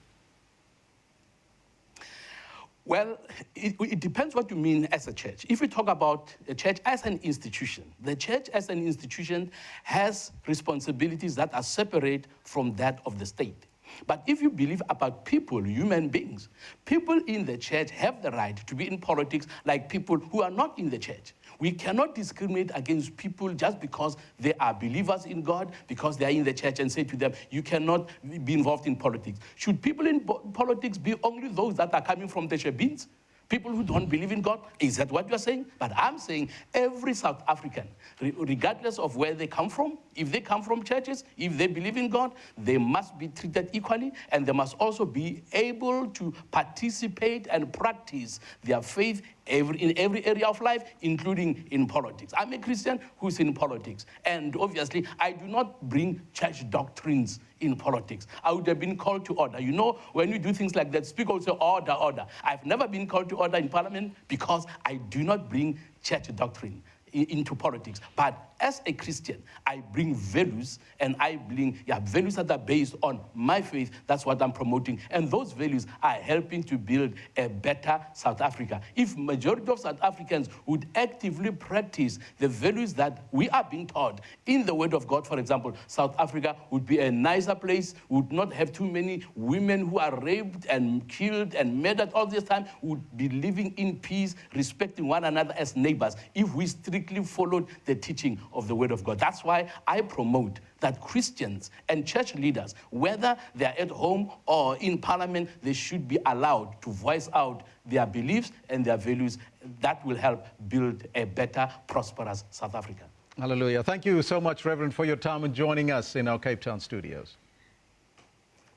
Well, it depends what you mean as a church. If we talk about a church as an institution, the church as an institution has responsibilities that are separate from that of the state. But if you believe about people, human beings, people in the church have the right to be in politics like people who are not in the church. We cannot discriminate against people just because they are believers in God, because they are in the church, and say to them, you cannot be involved in politics. Should people in politics be only those that are coming from the Shebeens? People who don't believe in God? Is that what you're saying? But I'm saying every South African, regardless of where they come from, if they come from churches, if they believe in God, they must be treated equally, and they must also be able to participate and practice their faith in every area of life, including in politics. I'm a Christian who's in politics, and obviously I do not bring church doctrines in politics. I would have been called to order. You know, when you do things like that, speak also order, order. I've never been called to order in parliament because I do not bring church doctrine into politics. But as a Christian, I bring values, and I bring values that are based on my faith. That's what I'm promoting. And those values are helping to build a better South Africa. If majority of South Africans would actively practice the values that we are being taught in the Word of God, for example, South Africa would be a nicer place, would not have too many women who are raped and killed and murdered all this time, would be living in peace, respecting one another as neighbors, if we strictly followed the teaching of the Word of God. That's why I promote that Christians and church leaders, whether they're at home or in parliament, they should be allowed to voice out their beliefs and their values. That will help build a better, prosperous South Africa. Hallelujah. Thank you so much, Reverend, for your time and joining us in our Cape Town studios.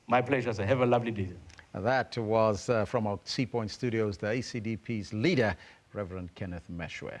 My pleasure, sir. Have a lovely day. That was from our Sea Point studios, the ACDP's leader, Reverend Kenneth Meshwe.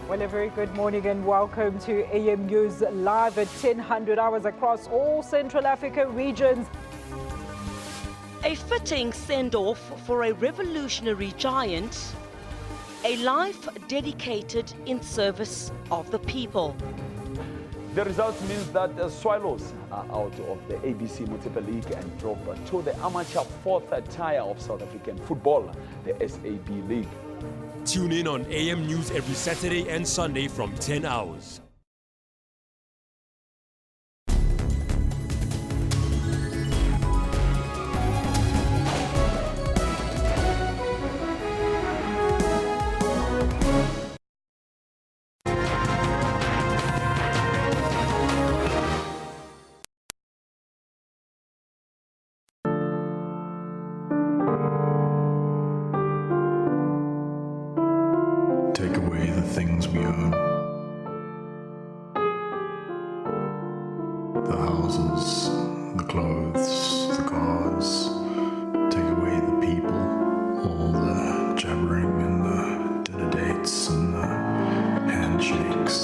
Well, a very good morning and welcome to AM News Live at 10:00 hours across all Central Africa regions. A fitting send-off for a revolutionary giant, a life dedicated in service of the people. The result means that the Swallows are out of the ABC Municipal League and drop to the amateur fourth tier of South African football, the SAB League. Tune in on AM News every Saturday and Sunday from 10 hours. Take away the things we own. The houses, the clothes, the cars. Take away the people, all the jabbering and the dinner dates and the handshakes.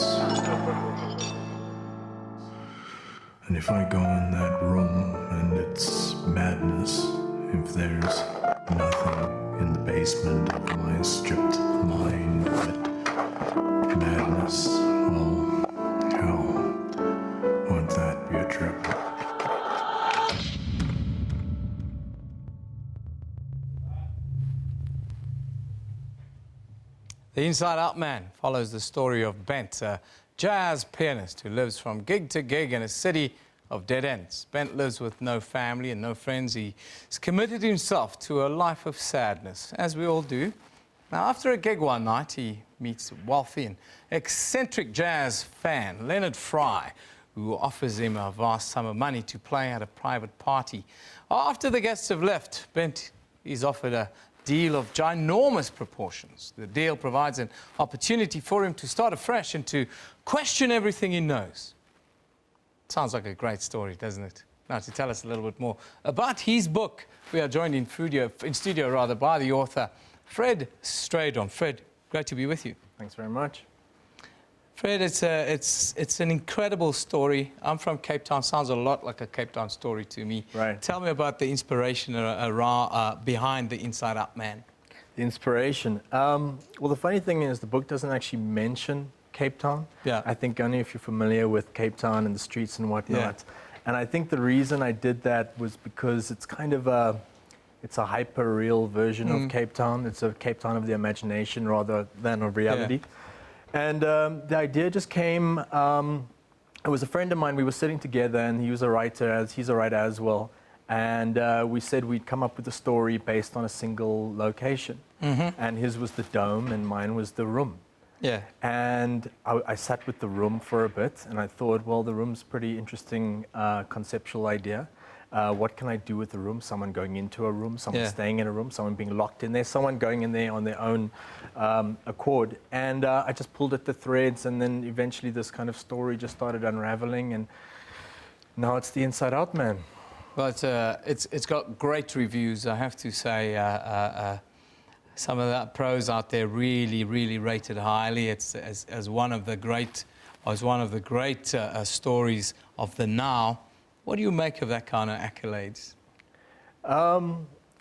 And if I go in that room and it's madness, if there's nothing in the basement of my stripped mind but madness, well, hell, won't that be a trip? The Inside Out Man follows the story of Bent, a jazz pianist who lives from gig to gig in a city of dead ends. Bent lives with no family and no friends. He's committed himself to a life of sadness, as we all do. Now, after a gig one night, he meets a wealthy and eccentric jazz fan, Leonard Fry, who offers him a vast sum of money to play at a private party. After the guests have left, Bent is offered a deal of ginormous proportions. The deal provides an opportunity for him to start afresh and to question everything he knows. Sounds like a great story, doesn't it? Now, to tell us a little bit more about his book, we are joined in studio by the author, Fred Straydon. Fred, great to be with you. Thanks very much. Fred, it's an incredible story. I'm from Cape Town. Sounds a lot like a Cape Town story to me. Right. Tell me about the inspiration behind the Inside Out Man. The inspiration. Well, the funny thing is the book doesn't actually mention Cape Town. Yeah. I think only if you're familiar with Cape Town and the streets and whatnot. Yeah. And I think the reason I did that was because it's kind of it's a hyper-real version of Cape Town. It's a Cape Town of the imagination rather than of reality. Yeah. And the idea just came, it was a friend of mine, we were sitting together and he was a writer, he's a writer as well. And we said we'd come up with a story based on a single location. And his was the Dome and mine was the Room. Yeah. And I sat with the Room for a bit and I thought, well, the Room's a pretty interesting conceptual idea. What can I do with the room? Someone going into a room, someone staying in a room, someone being locked in there, someone going in there on their own accord. And I just pulled at the threads and then eventually this kind of story just started unraveling and now it's the Inside Out Man. Well, it's got great reviews, I have to say. Some of the pros out there really rated highly. It's as one of the great stories of the now. What do you make of that kind of accolades? I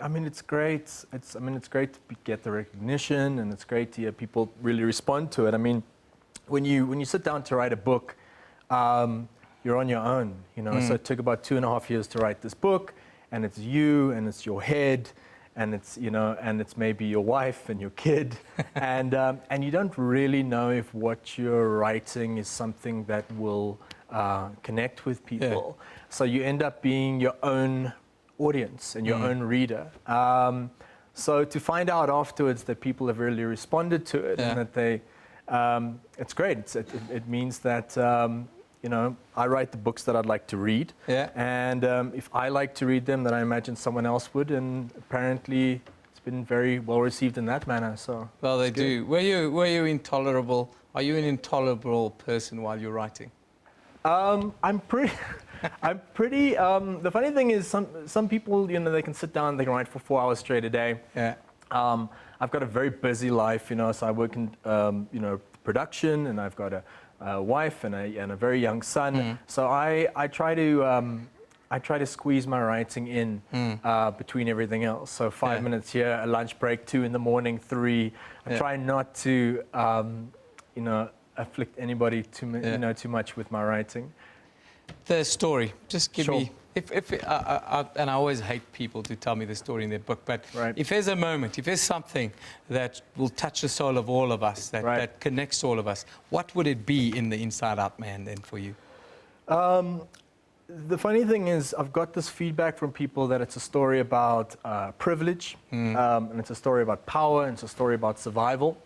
mean, it's great. It's great to get the recognition, and it's great to hear people really respond to it. I mean, when you sit down to write a book, you're on your own. You know, so it took about 2.5 years to write this book, and it's you, and it's your head, and it's and it's maybe your wife and your kid, and you don't really know if what you're writing is something that will connect with people. Yeah. So you end up being your own audience and your own reader. So to find out afterwards that people have really responded to it and that they, it's great. It means that, I write the books that I'd like to read. Yeah. And if I like to read them, then I imagine someone else would. And apparently it's been very well received in that manner. So well, they do. Were you intolerable? Are you an intolerable person while you're writing? I'm pretty. The funny thing is, some people, they can sit down, they can write for 4 hours straight a day. Yeah. I've got a very busy life, so I work in, production, and I've got a wife and a very young son. So I try to squeeze my writing in between everything else. So 5 minutes here, a lunch break, 2 in the morning, 3. I try not to, afflict anybody too much with my writing. The story, just give me. And I always hate people to tell me the story in their book, but if there's a moment, if there's something that will touch the soul of all of us, that connects all of us, what would it be in the Inside Out Man then for you? The funny thing is, I've got this feedback from people that it's a story about privilege, and it's a story about power, and it's a story about survival.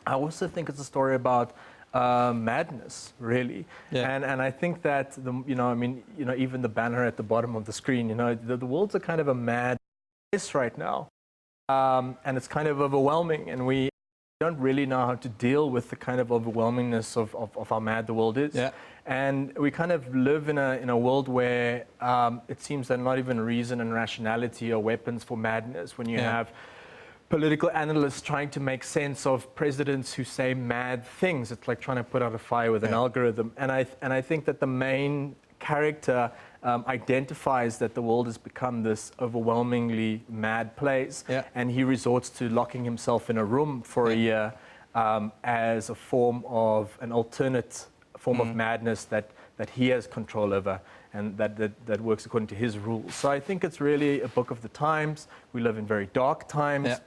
I also think it's a story about madness, really. Yeah. And I think that even the banner at the bottom of the screen, the world's a kind of a mad place right now, and it's kind of overwhelming, and we don't really know how to deal with the kind of overwhelmingness of how mad the world is. Yeah. And we kind of live in a world where it seems that not even reason and rationality are weapons for madness. When you have political analysts trying to make sense of presidents who say mad things. It's like trying to put out a fire with an algorithm. And I think that the main character identifies that the world has become this overwhelmingly mad place. Yeah. And he resorts to locking himself in a room for a year as a form of an alternate form of madness that he has control over, and that works according to his rules. So I think it's really a book of the times. We live in very dark times. Yeah.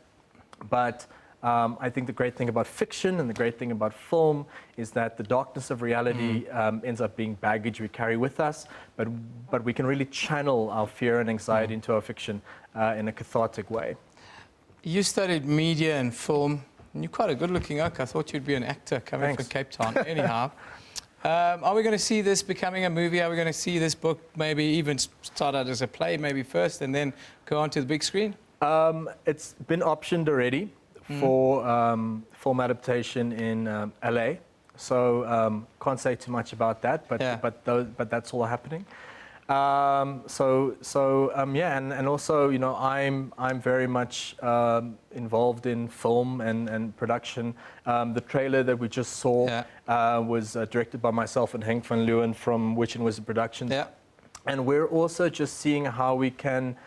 But I think the great thing about fiction and the great thing about film is that the darkness of reality ends up being baggage we carry with us, but we can really channel our fear and anxiety into our fiction in a cathartic way. You studied media and film, and you're quite a good-looking oak. I thought you'd be an actor coming from Cape Town. Anyhow, are we going to see this becoming a movie? Are we going to see this book maybe even start out as a play maybe first and then go on to the big screen? It's been optioned already for film adaptation in LA, so can't say too much about that, but that's all happening. And also, you know, I'm very much involved in film and production. The trailer that we just saw was directed by myself and Henk van Leeuwen from Witch and Wizard Productions. And we're also just seeing how we can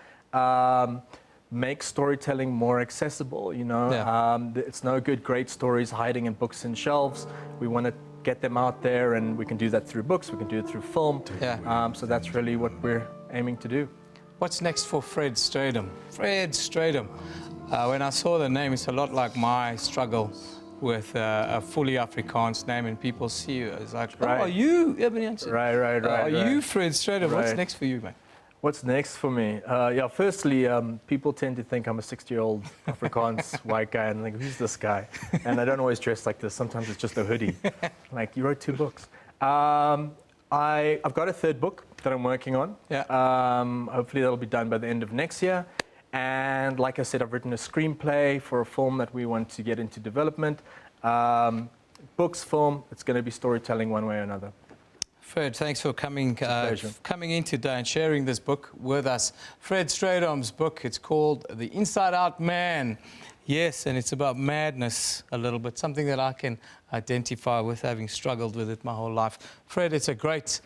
make storytelling more accessible, you know. It's no good great stories hiding in books and shelves. We want to get them out there, and we can do that through books, we can do it through film. So that's really what we're aiming to do. What's next for Fred Strydom? Fred Strydom. When I saw the name, it's a lot like my struggle with a fully Afrikaans name, and people see you as like, oh, are you? Are you Fred Strydom? What's next for you, man? What's next for me? Firstly, people tend to think I'm a 60-year-old Afrikaans white guy, and like, who's this guy? And I don't always dress like this. Sometimes it's just a hoodie. Like, you wrote 2 books. I've got a 3rd book that I'm working on. Hopefully that'll be done by the end of next year. And like I said, I've written a screenplay for a film that we want to get into development. Books, film, it's going to be storytelling one way or another. Fred, thanks for coming in today and sharing this book with us. Fred Strydom's book, it's called The Inside Out Man. Yes, and it's about madness a little bit, something that I can identify with, having struggled with it my whole life. Fred, it's a great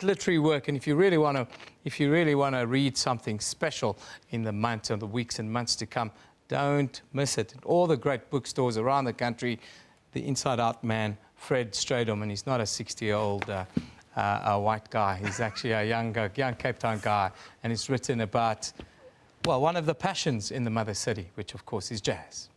literary work, and if you really want to read something special in the months and the weeks and months to come, don't miss it. All the great bookstores around the country, The Inside Out Man, Fred Strydom, and he's not a 60-year-old white guy. He's actually a young Cape Town guy, and it's written about, well, one of the passions in the mother city, which of course is jazz.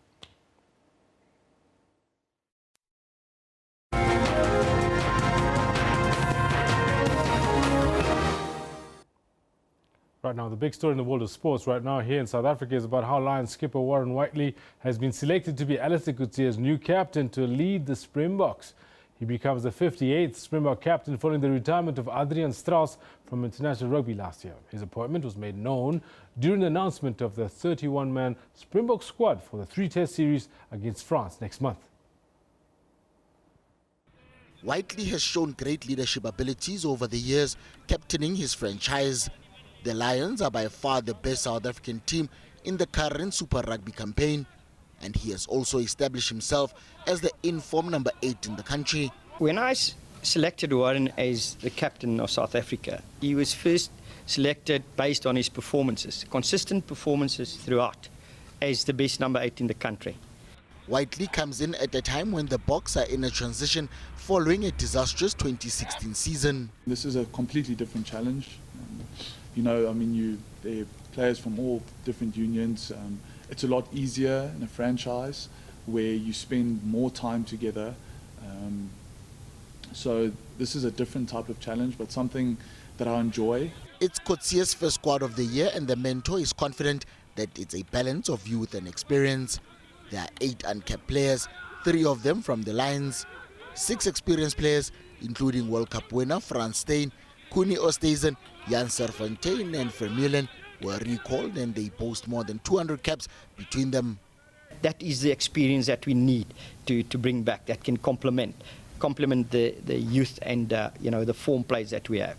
Right now, the big story in the world of sports right now here in South Africa is about how Lions skipper Warren Whiteley has been selected to be Alistair Coetzee's new captain to lead the Springboks. He becomes the 58th Springbok captain following the retirement of Adrian Strauss from international rugby last year. His appointment was made known during the announcement of the 31-man Springbok squad for the 3-test series against France next month. Whiteley has shown great leadership abilities over the years, captaining his franchise. The Lions are by far the best South African team in the current Super Rugby campaign, and he has also established himself as the in-form number 8 in the country. When I selected Warren as the captain of South Africa, he was first selected based on his performances, consistent performances throughout, as the best number 8 in the country. Whiteley comes in at a time when the Boks are in a transition following a disastrous 2016 season. This is a completely different challenge. You know, I mean, there are players from all different unions. It's a lot easier in a franchise where you spend more time together. So this is a different type of challenge, but something that I enjoy. It's Coetzee's first squad of the year, and the mentor is confident that it's a balance of youth and experience. There are 8 uncapped players, 3 of them from the Lions, 6 experienced players, including World Cup winner Frans Steyn, Koenie Oosthuizen, Jan Serfontein and Vermeulen were recalled, and they boast more than 200 caps between them. That is the experience that we need to bring back, that can complement the youth and you know, the form players that we have.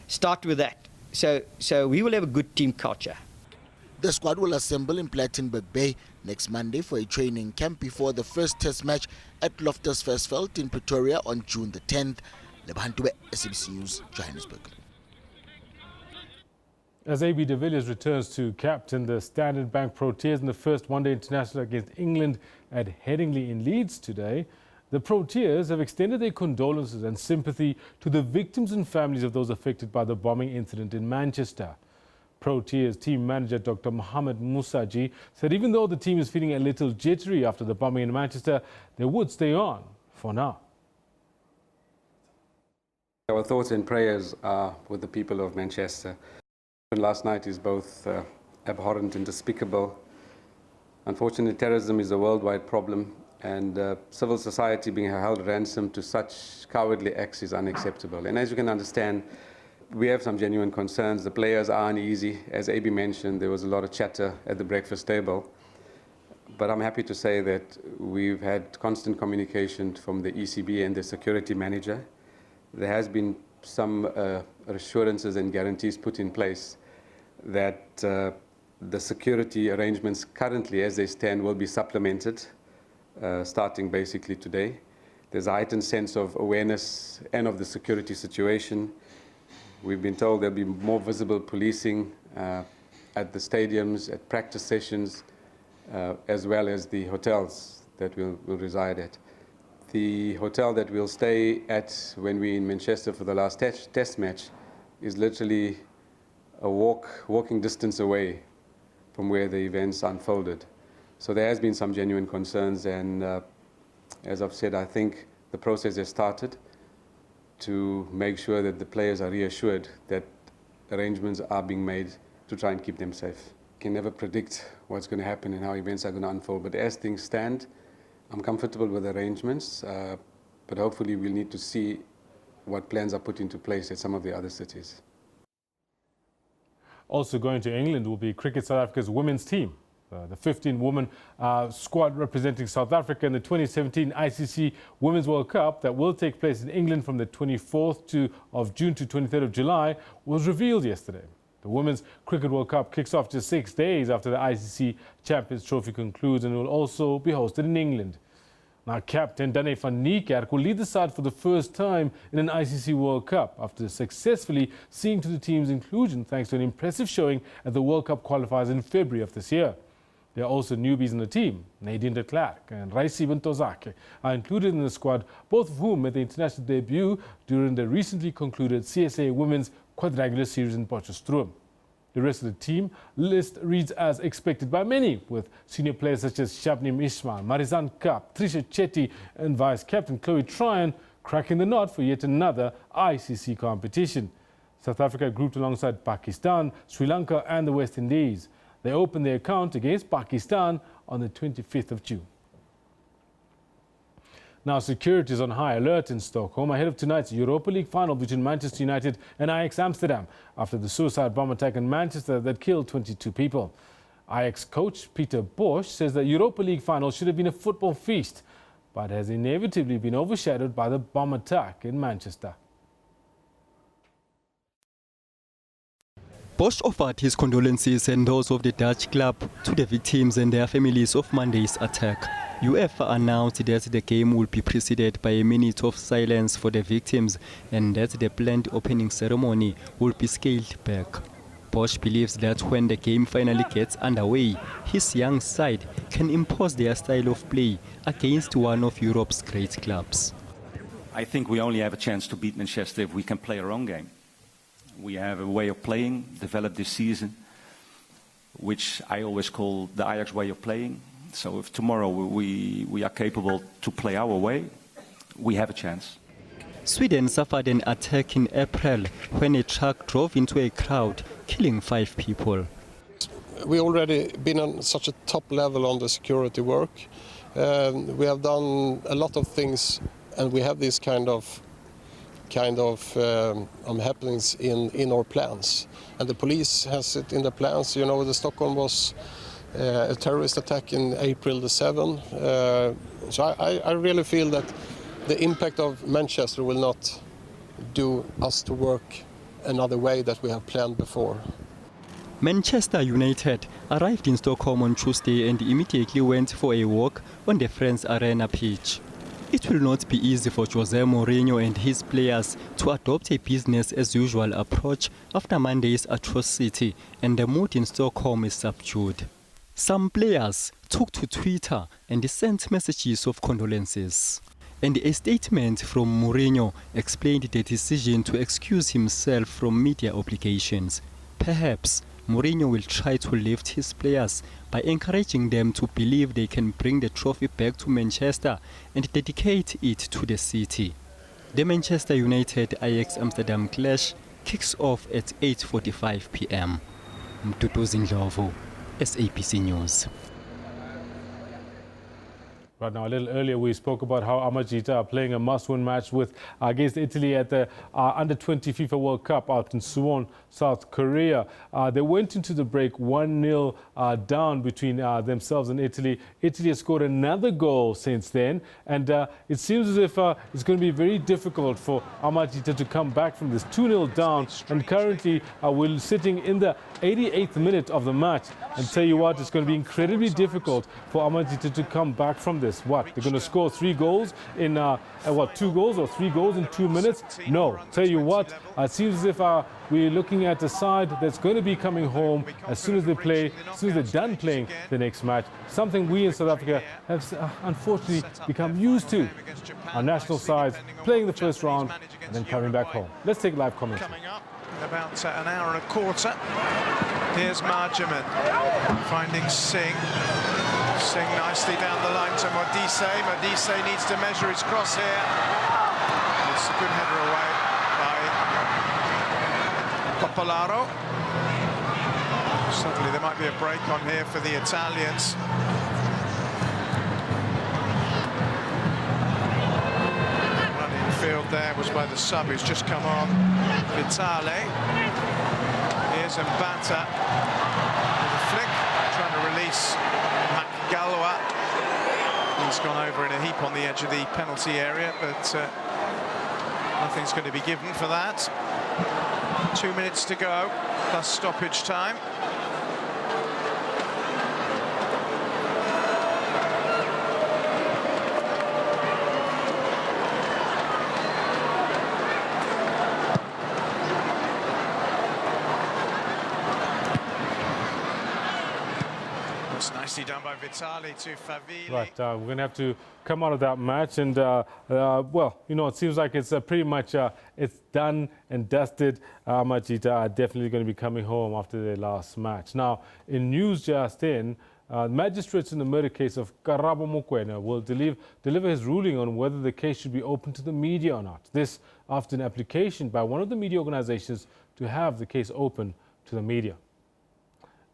Start with that. So we will have a good team culture. The squad will assemble in Plettenberg Bay next Monday for a training camp before the first test match at Loftus Versfeld in Pretoria on June the 10th. Lebantube, SABC News, Johannesburg. As AB de Villiers returns to captain the Standard Bank Proteas in the first one-day international against England at Headingley in Leeds today, the Proteas have extended their condolences and sympathy to the victims and families of those affected by the bombing incident in Manchester. Proteas team manager Dr. Mohamed Musaji said even though the team is feeling a little jittery after the bombing in Manchester, they would stay on for now. Our thoughts and prayers are with the people of Manchester. Last night is both abhorrent and despicable. Unfortunately, terrorism is a worldwide problem, and civil society being held ransom to such cowardly acts is unacceptable. And as you can understand, we have some genuine concerns. The players are uneasy. As AB mentioned, there was a lot of chatter at the breakfast table. But I'm happy to say that we've had constant communication from the ECB and the security manager. There has been some assurances and guarantees put in place that the security arrangements currently as they stand will be supplemented starting basically today. There's a heightened sense of awareness and of the security situation. We've been told there'll be more visible policing at the stadiums, at practice sessions, as well as the hotels that we'll reside at. The hotel that we'll stay at when we're in Manchester for the last test match is literally a walking distance away from where the events unfolded. So there has been some genuine concerns, and as I've said, I think the process has started to make sure that the players are reassured that arrangements are being made to try and keep them safe. You can never predict what's going to happen and how events are going to unfold, but as things stand, I'm comfortable with the arrangements, but hopefully we'll need to see what plans are put into place at some of the other cities. Also going to England will be Cricket South Africa's women's team. The 15-woman squad representing South Africa in the 2017 ICC Women's World Cup that will take place in England from the 24th of June to 23rd of July was revealed yesterday. The Women's Cricket World Cup kicks off just 6 days after the ICC Champions Trophy concludes and will also be hosted in England. Now, Captain Dane van Niekerk will lead the side for the first time in an ICC World Cup after successfully seeing to the team's inclusion thanks to an impressive showing at the World Cup qualifiers in February of this year. There are also newbies in the team. Nadine de Klerk and Raisi Bentozake are included in the squad, both of whom made their international debut during the recently concluded CSA Women's Quadrangular Series in Potchefstroom. The rest of the team list reads as expected by many, with senior players such as Shabnim Ismail, Marizan Kapp, Trisha Chetty and vice-captain Chloe Tryon cracking the knot for yet another ICC competition. South Africa grouped alongside Pakistan, Sri Lanka and the West Indies. They opened their account against Pakistan on the 25th of June. Now, security is on high alert in Stockholm ahead of tonight's Europa League final between Manchester United and Ajax Amsterdam after the suicide bomb attack in Manchester that killed 22 people. Ajax coach Peter Bosz says that Europa League final should have been a football feast, but has inevitably been overshadowed by the bomb attack in Manchester. Bosz offered his condolences and those of the Dutch club to the victims and their families of Monday's attack. UEFA announced that the game will be preceded by a minute of silence for the victims and that the planned opening ceremony will be scaled back. Bosz believes that when the game finally gets underway, his young side can impose their style of play against one of Europe's great clubs. I think we only have a chance to beat Manchester if we can play our own game. We have a way of playing developed this season, which I always call the Ajax way of playing. So if tomorrow we are capable to play our way, we have a chance. Sweden suffered an attack in April when a truck drove into a crowd, killing 5 people. We've already been on such a top level on the security work. We have done a lot of things, and we have this kind of happenings in our plans. And the police has it in the plans. You know, the Stockholm was a terrorist attack in April the 7th. So I really feel that the impact of Manchester will not do us to work another way that we have planned before. Manchester United arrived in Stockholm on Tuesday and immediately went for a walk on the Friends Arena pitch. It will not be easy for Jose Mourinho and his players to adopt a business-as-usual approach after Monday's atrocity, and the mood in Stockholm is subdued. Some players took to Twitter and sent messages of condolences. And a statement from Mourinho explained the decision to excuse himself from media obligations. Perhaps Mourinho will try to lift his players by encouraging them to believe they can bring the trophy back to Manchester and dedicate it to the city. The Manchester United-Ajax Amsterdam clash kicks off at 8:45 p.m. Mduduzi Ndlovu, SABC News. Right now, a little earlier, we spoke about how Amajita are playing a must-win match against Italy at the Under-20 FIFA World Cup out in Suwon, South Korea. They went into the break 1-0 down between themselves and Italy. Italy has scored another goal since then, and it seems as if it's going to be very difficult for Amajita to come back from this 2-0 down. And currently, we're sitting in the 88th minute of the match. And tell you what, it's going to be incredibly difficult for Amajita to come back from this. What, they're going to score 3 goals in 2 goals or 3 goals in 2 minutes? No. Tell you what, it seems as if we're looking at a side that's going to be coming home as soon as they play, as soon as they're done playing the next match. Something we in South Africa have unfortunately become used to. Our national sides playing the first round and then coming back home. Let's take live comments. Coming up in about an hour and a quarter. Here's Marjaman finding Singh. Singh nicely down the line to Modise. Modise needs to measure his cross here. It's a good header away by Popolaro. Suddenly there might be a break on here for the Italians. Running field there was by the sub who's just come on, Vitale. Here's Mbata with a flick, trying to release Galwa. He's gone over in a heap on the edge of the penalty area, but nothing's going to be given for that. 2 minutes to go, plus stoppage time. Nicely done by Vitali to Favili. Right, we're going to have to come out of that match, and well, you know, it seems like it's pretty much it's done and dusted. Amajita are definitely going to be coming home after their last match. Now, in news just in, magistrates in the murder case of Karabo Mokoena will deliver his ruling on whether the case should be open to the media or not. This after an application by one of the media organizations to have the case open to the media.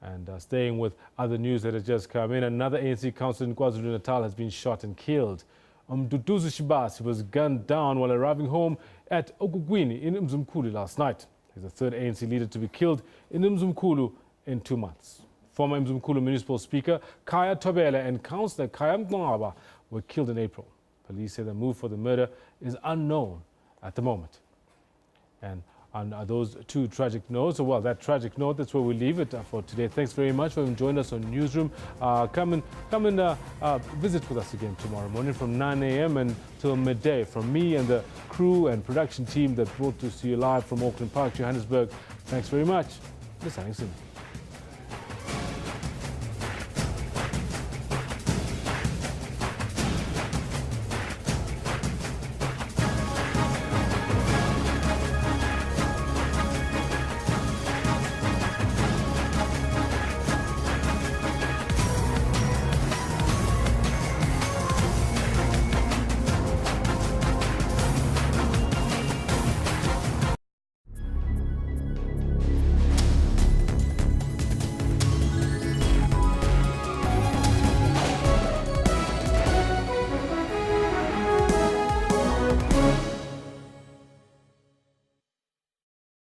And staying with other news that has just come in, another ANC councillor in KwaZulu-Natal has been shot and killed. Mduduzi Shibasi was gunned down while arriving home at Ogugwini in Mzumkulu last night. He's the third ANC leader to be killed in Mzumkulu in 2 months. Former Mzumkulu Municipal Speaker Kaya Tobela and Councillor Kaya Mngaba were killed in April. Police say the move for the murder is unknown at the moment. And on those 2 tragic notes, well, that tragic note, that's where we leave it for today. Thanks very much for joining us on Newsroom. Come and visit with us again tomorrow morning from 9 a.m. until midday. From me and the crew and production team that brought this to you live from Auckland Park, Johannesburg. Thanks very much. Listening soon.